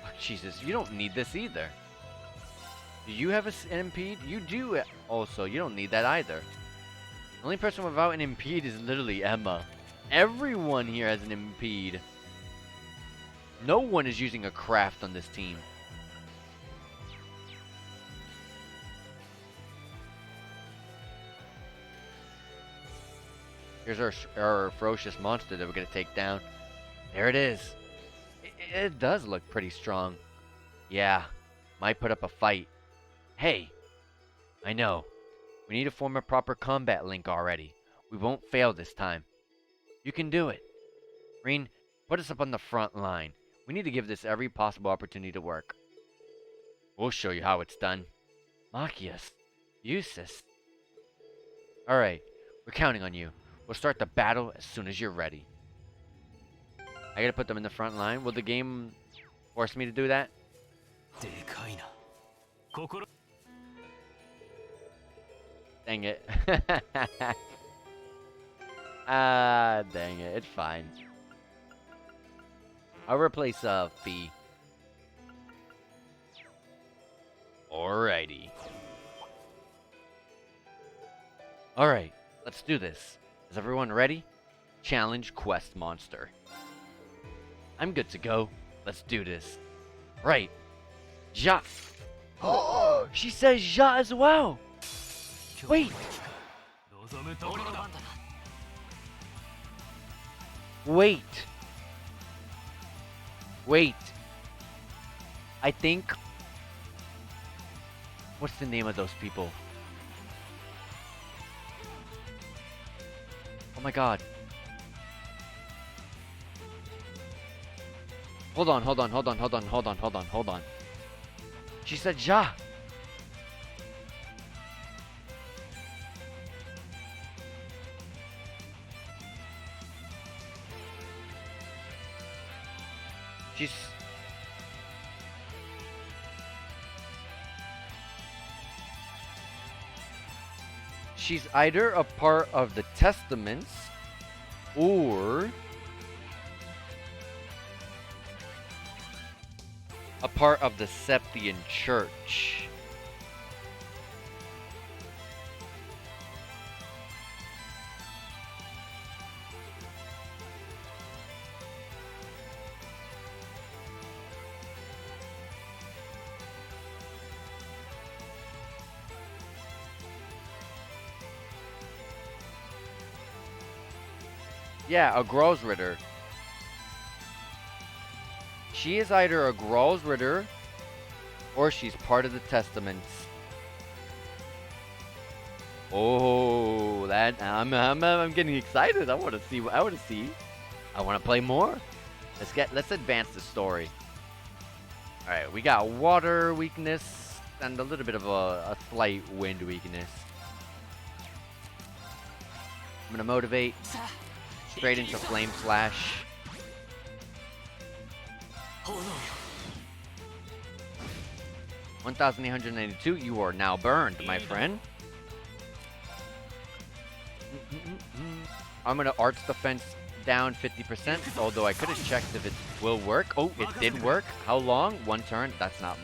Oh, Jesus, you don't need this either. Do you have an impede? You do also. You don't need that either. The only person without an impede is literally Emma. Everyone here has an impede. No one is using a craft on this team. Here's our ferocious monster that we're going to take down. There it is. It does look pretty strong. Yeah, might put up a fight. Hey, I know. We need to form a proper combat link already. We won't fail this time. You can do it. Reen, put us up on the front line. We need to give this every possible opportunity to work. We'll show you how it's done. Machias, Eustace. Alright, we're counting on you. We'll start the battle as soon as you're ready. I gotta put them in the front line. Will the game force me to do that? Dang it. Dang it. It's fine. I'll replace Fee. Alrighty. Alright, let's do this. Is everyone ready? Challenge quest monster. I'm good to go. Let's do this. Right. Ja. Oh, she says Ja as well. Wait. Wait. Wait. I think... What's the name of those people? Oh my god. Hold on. She said Ja. She's either a part of the Testaments or a part of the Septian Church. Yeah, a Grossritter. She is either a Grossritter or she's part of the Testaments. Oh, that I'm getting excited. I want to see. I want to play more. Let's advance the story. All right, we got water weakness and a little bit of a slight wind weakness. I'm gonna motivate. Straight into Flame Slash. Oh no. 1,892. You are now burned, my friend. I'm gonna Arts Defense down 50%, although I could have checked if it will work. Oh, it did work. How long? One turn. That's not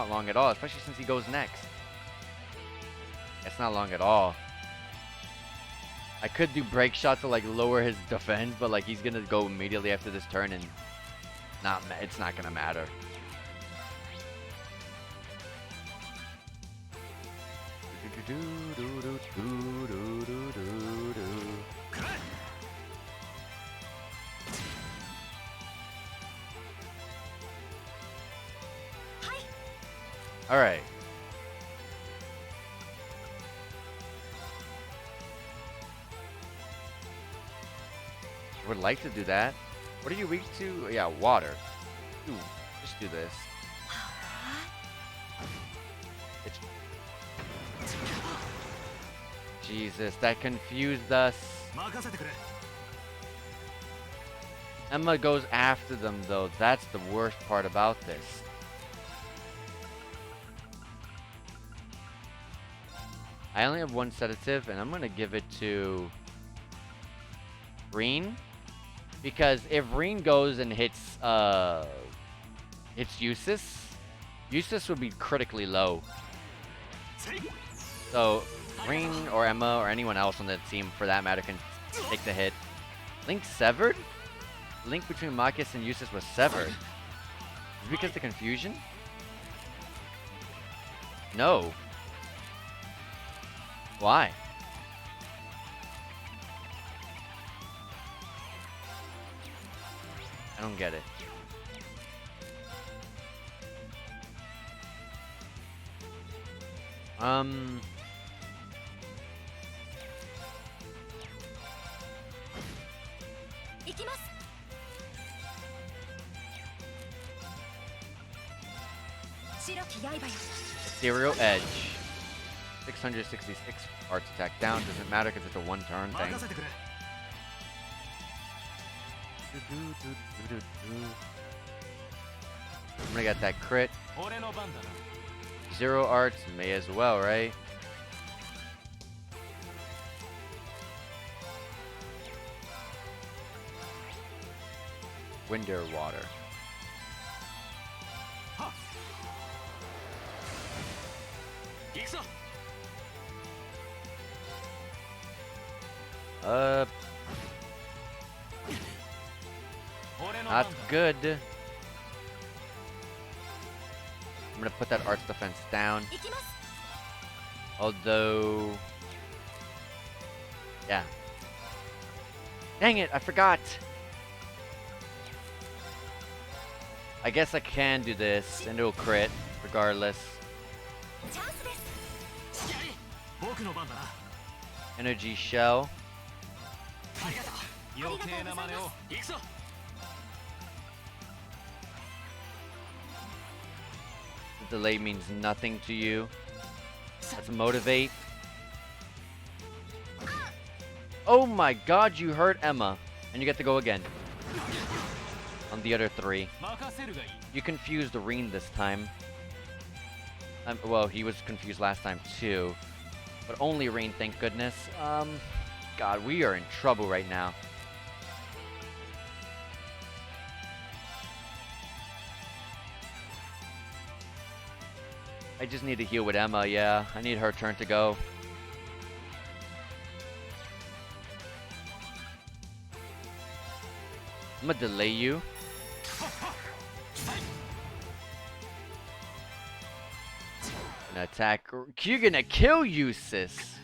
long at all, especially since he goes next. Yes, That's not long at all. I could do break shot to like lower his defense, but like he's gonna go immediately after this turn and it's not gonna matter. All right. I would like to do that. What are you weak to? Yeah, water. Ooh, just do this. It's... Jesus, that confused us. Emma goes after them, though. That's the worst part about this. I only have one sedative, and I'm going to give it to Reen. Because if Reen goes and hits Eustace, Eustace would be critically low. So Reen or Emma or anyone else on the team, for that matter, can take the hit. Link severed? Link between Marcus and Eustace was severed. Is it because of the confusion? No. Why? I don't get it. Ethereal Edge. 666 arts attack down. Doesn't matter because it's a one-turn thing. I'm gonna get that crit. 0 arts, may as well, right? Winder water. Not good. I'm gonna put that arts defense down. Although, yeah. Dang it, I forgot. I guess I can do this and it'll crit regardless. Energy shell. The delay means nothing to you. Let's motivate. Oh my god, you hurt Emma. And you get to go again. On the other 3. You confused Reen this time. Well, he was confused last time too. But only Reen, thank goodness. God, we are in trouble right now. I just need to heal with Emma, yeah. I need her turn to go. I'm gonna delay you. Gonna attack. You're gonna kill you, sis.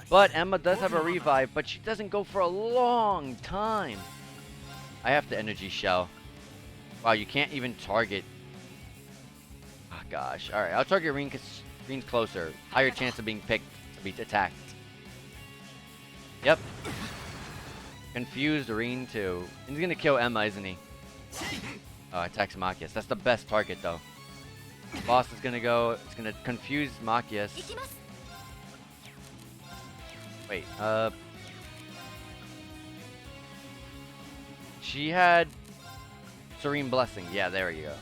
But Emma does have a revive, but she doesn't go for a long time. I have to energy shell. Wow, you can't even target. Oh gosh. Alright, I'll target Reen because Reen's closer. Higher chance of being picked to be attacked. Yep. Confused Reen too. And he's gonna kill Emma, isn't he? Oh, attacks Machias. That's the best target though. Boss is gonna go. It's gonna confuse Machias. Wait, she had Serene Blessing. Yeah, there you go.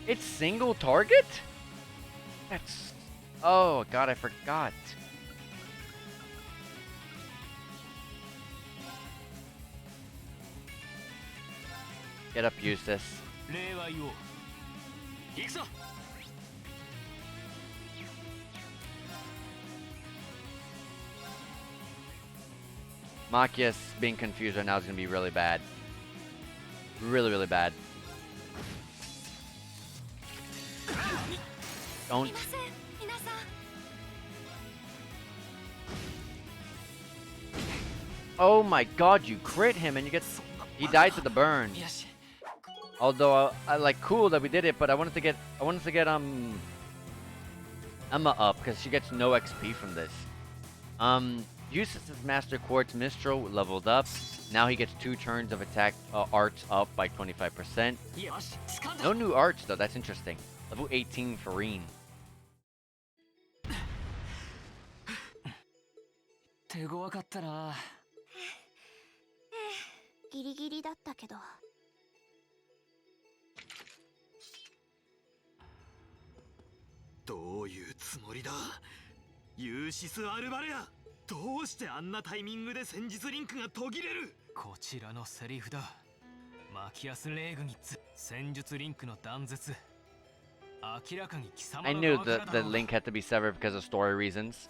It's single target? That's... Oh, God, I forgot. Get up, Eustace. Machias being confused right now is gonna be really bad. Really, really bad. Don't. Oh my god, you crit him and you get... He died to the burn. Although, I like, cool that we did it, but I wanted to get Emma up, because she gets no XP from this. Uses his Master Quartz Mistral leveled up. Now he gets 2 turns of attack arts up by 25%. No new arts though, that's interesting. Level 18 for Reen. 手強かったな。ギリギリだったけど。どういうつもりだ、ユーシス・アルバレア。どうしてあんなタイミングで戦術リンクが途切れる。こちらのセリフだ。マキアス・レーグニッツ、戦術リンクの断絶。明らかに貴様 I の knew 側から the だろう。 link had to be severed because of story reasons.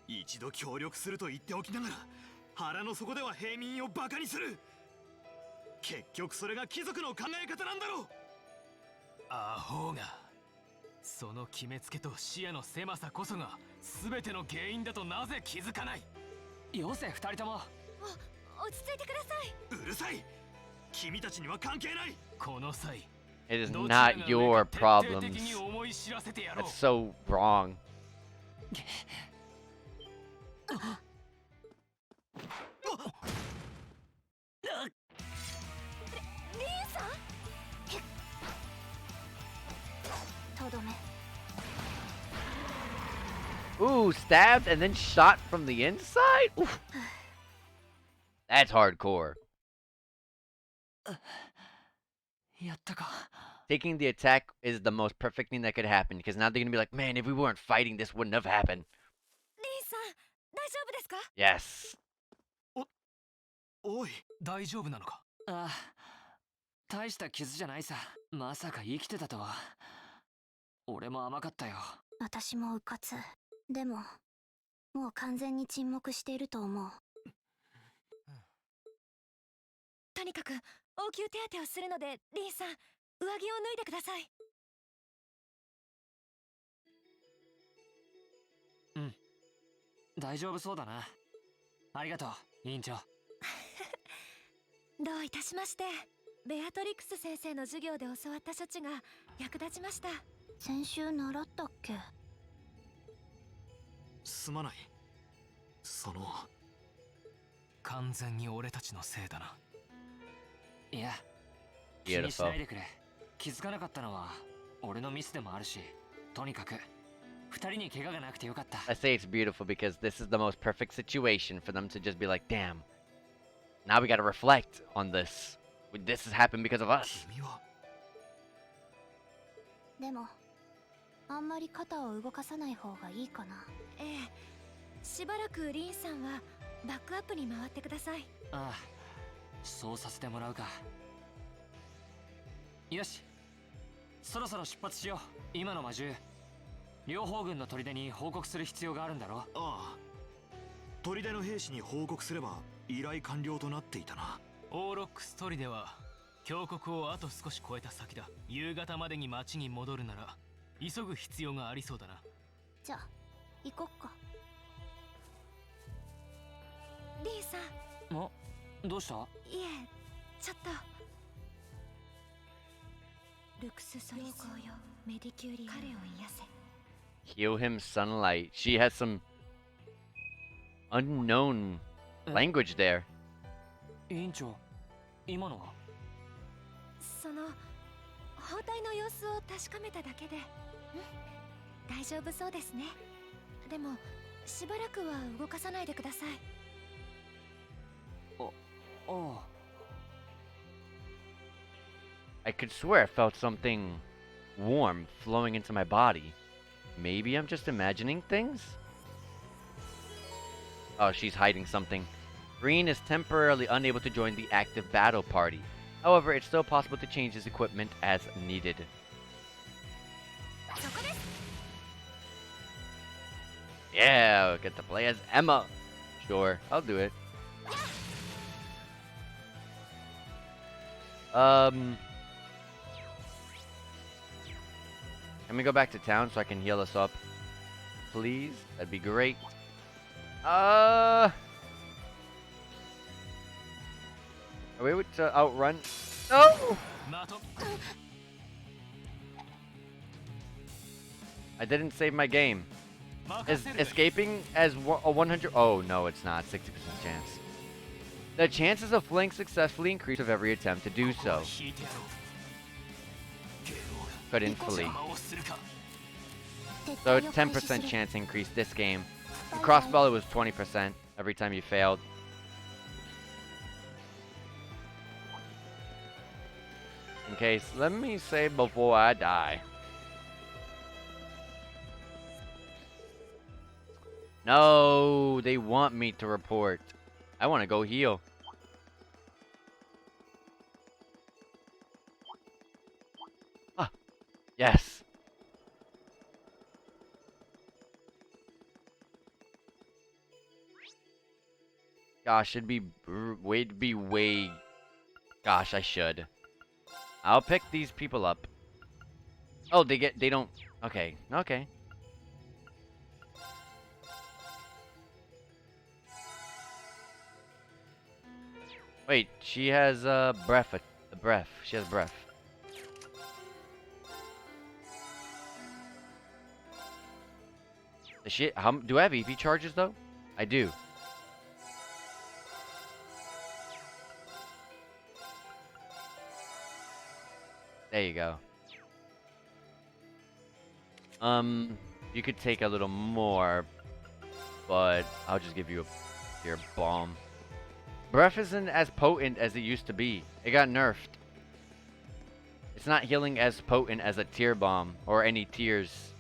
一度協力すると言っておきながら、腹の底では平民をバカにする。結局それが貴族の考え方なんだろう。アホが。その決めつけと視野の狭さこそが全ての原因だとなぜ気づかない。よせ二人とも。落ち着いてください。うるさい。君たちには関係ない。この際 It is どちら not が your 上か徹底 problems. 的に思い知らせてやろう。 That's so wrong. リンさん。とどめ。 Ooh, stabbed and then shot from the inside? Oof. That's hardcore. やったか。 Taking the attack is the most perfect thing that could happen, because now they're gonna be like, man, if we weren't fighting, this wouldn't have happened. リンさん、大丈夫ですか？ Yes. おい、大丈夫なのか。ああ、大した傷じゃないさ。まさか生きてたとは。俺も甘かったよ。私もうかつ。でも、もう完全に沈黙していると思う。とにかく応急手当てをするので、リンさん、上着を脱いでください。うん、大丈夫そうだな。ありがとう、委員長。どういたしまして。ベアトリクス先生の授業で教わった処置が役立ちました。先週習ったっけ？すまない。その完全に俺たちのせいだな。いや、気にしないでくれ。気づかなかったのは俺のミスでもあるし、とにかく二人に怪我がなくてよかった。I say it's beautiful because this is the most perfect situation for them to just be like, damn, now we gotta reflect on this. This has happened because of us. 君は。でも、あんまり肩を動かさない方がいいかな。ええ、しばらくリンさんはバックアップに回ってください。ああ、そうさせてもらうか。よし、そろそろ出発しよう。今の魔獣、両方軍の砦に報告する必要があるんだろ。ああ、砦の兵士に報告すれば依頼完了となっていたな。オーロックス砦は峡谷をあと少し越えた先だ。夕方までに町に戻るなら急ぐ必要がありそうだな。じゃあ行こっか。リンさん。お、どうした？いえ、ちょっと。ルクスソリスよ、メディキューリ、彼を癒せ。 Heal him sunlight. She has some unknown language there. 委員長、今のは？その包帯の様子を確かめただけで。大丈夫そうですね。でもしばらくは動かさないでください。ああ。I could swear I felt something warm flowing into my body. Maybe I'm just imagining things? Oh, she's hiding something. Green is temporarily unable to join the active battle party. However, it's still possible to change his equipment as needed. Yeah, get to play as Emma. Sure, I'll do it. Um, Can we go back to town so I can heal us up? Please? That'd be great. Are we able to outrun? No! I didn't save my game. Is escaping as a 100? Oh, no, it's not. 60% chance. The chances of fleeing successfully increase with every attempt to do so. Couldn't flee. So it's 10% chance increase this game. In Crossbell, it was 20% every time you failed. In case, let me say before I die. No, they want me to report. I want to go heal. Ah, yes. Gosh, it'd be way. Gosh, I should. I'll pick these people up. Oh, they don't. Okay, okay. Wait, she has breath. A breath. She has breath. Does she? Do I have EP charges though? I do. There you go. You could take a little more, but I'll just give you a your bomb. Breath isn't as potent as it used to be. It got nerfed. It's not healing as potent as a tear bomb or any tears.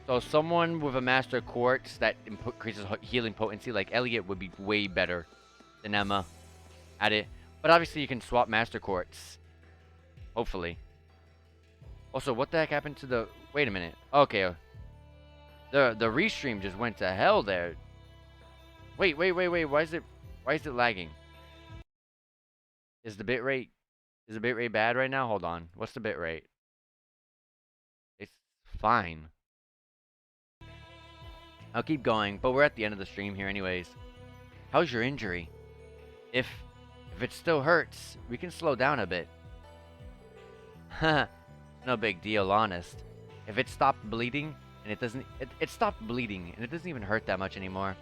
So someone with a master quartz that increases healing potency, like Elliot, would be way better than Emma at it. But obviously you can swap master quartz. Hopefully. Also, what the heck happened to the... Wait a minute. Okay. The restream just went to hell there. Wait. Why is it lagging? Is the bitrate bad right now? Hold on. What's the bitrate? It's fine. I'll keep going, but we're at the end of the stream here anyways. How's your injury? If it still hurts, we can slow down a bit. Haha. No big deal, honest. If it stopped bleeding, and it stopped bleeding, and it doesn't even hurt that much anymore.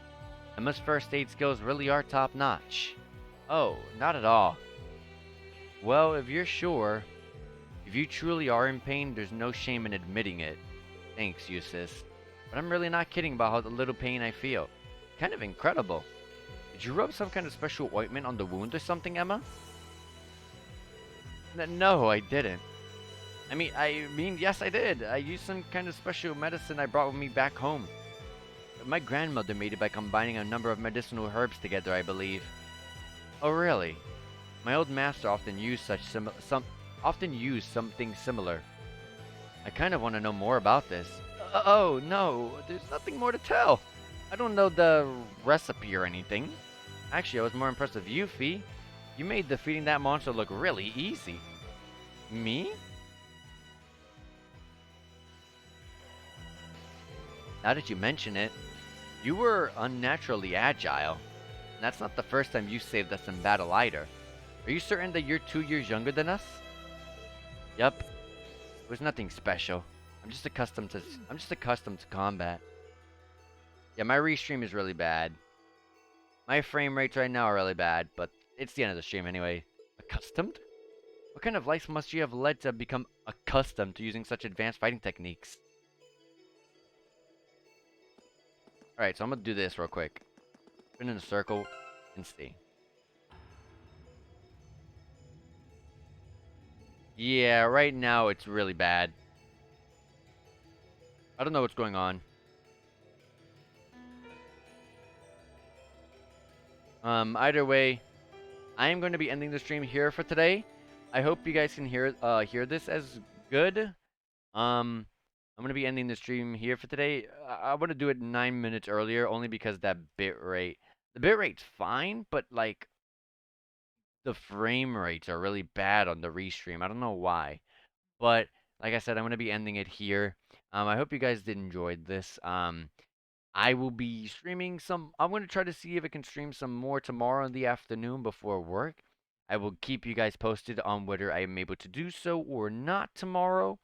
Emma's first aid skills really are top notch. Oh, not at all. Well, if you're sure, if you truly are in pain, there's no shame in admitting it. Thanks, Eustace. But I'm really not kidding about how little pain I feel. Kind of incredible. Did you rub some kind of special ointment on the wound or something, Emma? No, I didn't. I mean, yes, I did. I used some kind of special medicine I brought with me back home. My grandmother made it by combining a number of medicinal herbs together, I believe. Oh, really? My old master often used something similar. I kind of want to know more about this. Oh, no, there's nothing more to tell. I don't know the recipe or anything. Actually, I was more impressed with you, Fee. You made defeating that monster look really easy. Me? Now that you mention it, you were unnaturally agile. And that's not the first time you saved us in battle either. Are you certain that you're 2 years younger than us? Yup. It was nothing special. I'm just accustomed to combat. Yeah, my restream is really bad. My frame rates right now are really bad, but it's the end of the stream anyway. Accustomed? What kind of life must you have led to become accustomed to using such advanced fighting techniques? Alright, so I'm gonna do this real quick. Spin in a circle and see. Yeah, right now it's really bad. I don't know what's going on. Either way, I am going to be ending the stream here for today. I hope you guys can hear this as good. I'm going to be ending the stream here for today. I want to do it 9 minutes earlier only because that bit rate. The bit rate's fine, but like the frame rates are really bad on the restream. I don't know why. But like I said, I'm gonna be ending it here. I hope you guys did enjoy this. I will be streaming some. I'm gonna try to see if I can stream some more tomorrow in the afternoon before work. I will keep you guys posted on whether I am able to do so or not tomorrow.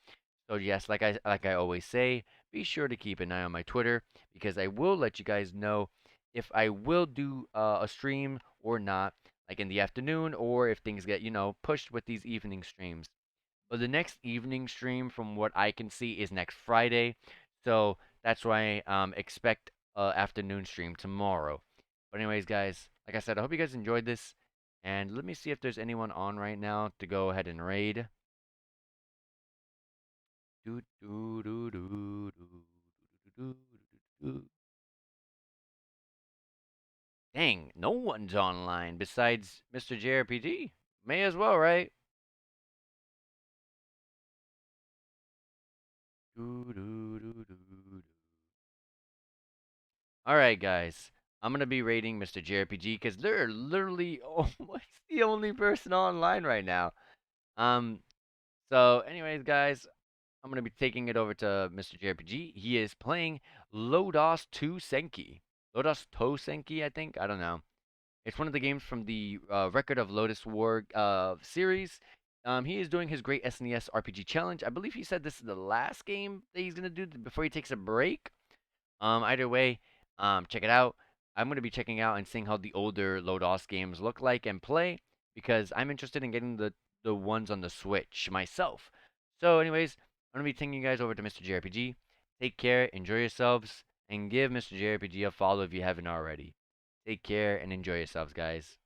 So yes, like I always say, be sure to keep an eye on my Twitter because I will let you guys know if I will do a stream or not, like in the afternoon, or if things get pushed with these evening streams. But the next evening stream, from what I can see, is next Friday. So that's why expect afternoon stream tomorrow. But anyways, guys, like I said, I hope you guys enjoyed this. And let me see if there's anyone on right now to go ahead and raid. Do do do do do do do. Dang, no one's online besides Mr. JRPG. May as well, right? Do do do do do. All right, guys. I'm gonna be rating Mr. JRPG because they're literally almost the only person online right now. Um. So, anyways, guys, I'm gonna be taking it over to Mr. JRPG. He is playing Lodos 2 Senki. Lodos To Senki, I think. I don't know. It's one of the games from the Record of Lotus War series. He is doing his great SNES RPG challenge. I believe he said this is the last game that he's gonna do before he takes a break. Either way, check it out. I'm gonna be checking out and seeing how the older Lodos games look like and play because I'm interested in getting the ones on the Switch myself. So, anyways, I'm gonna be taking you guys over to Mr. JRPG. Take care, enjoy yourselves, and give Mr. JRPG a follow if you haven't already. Take care and enjoy yourselves, guys.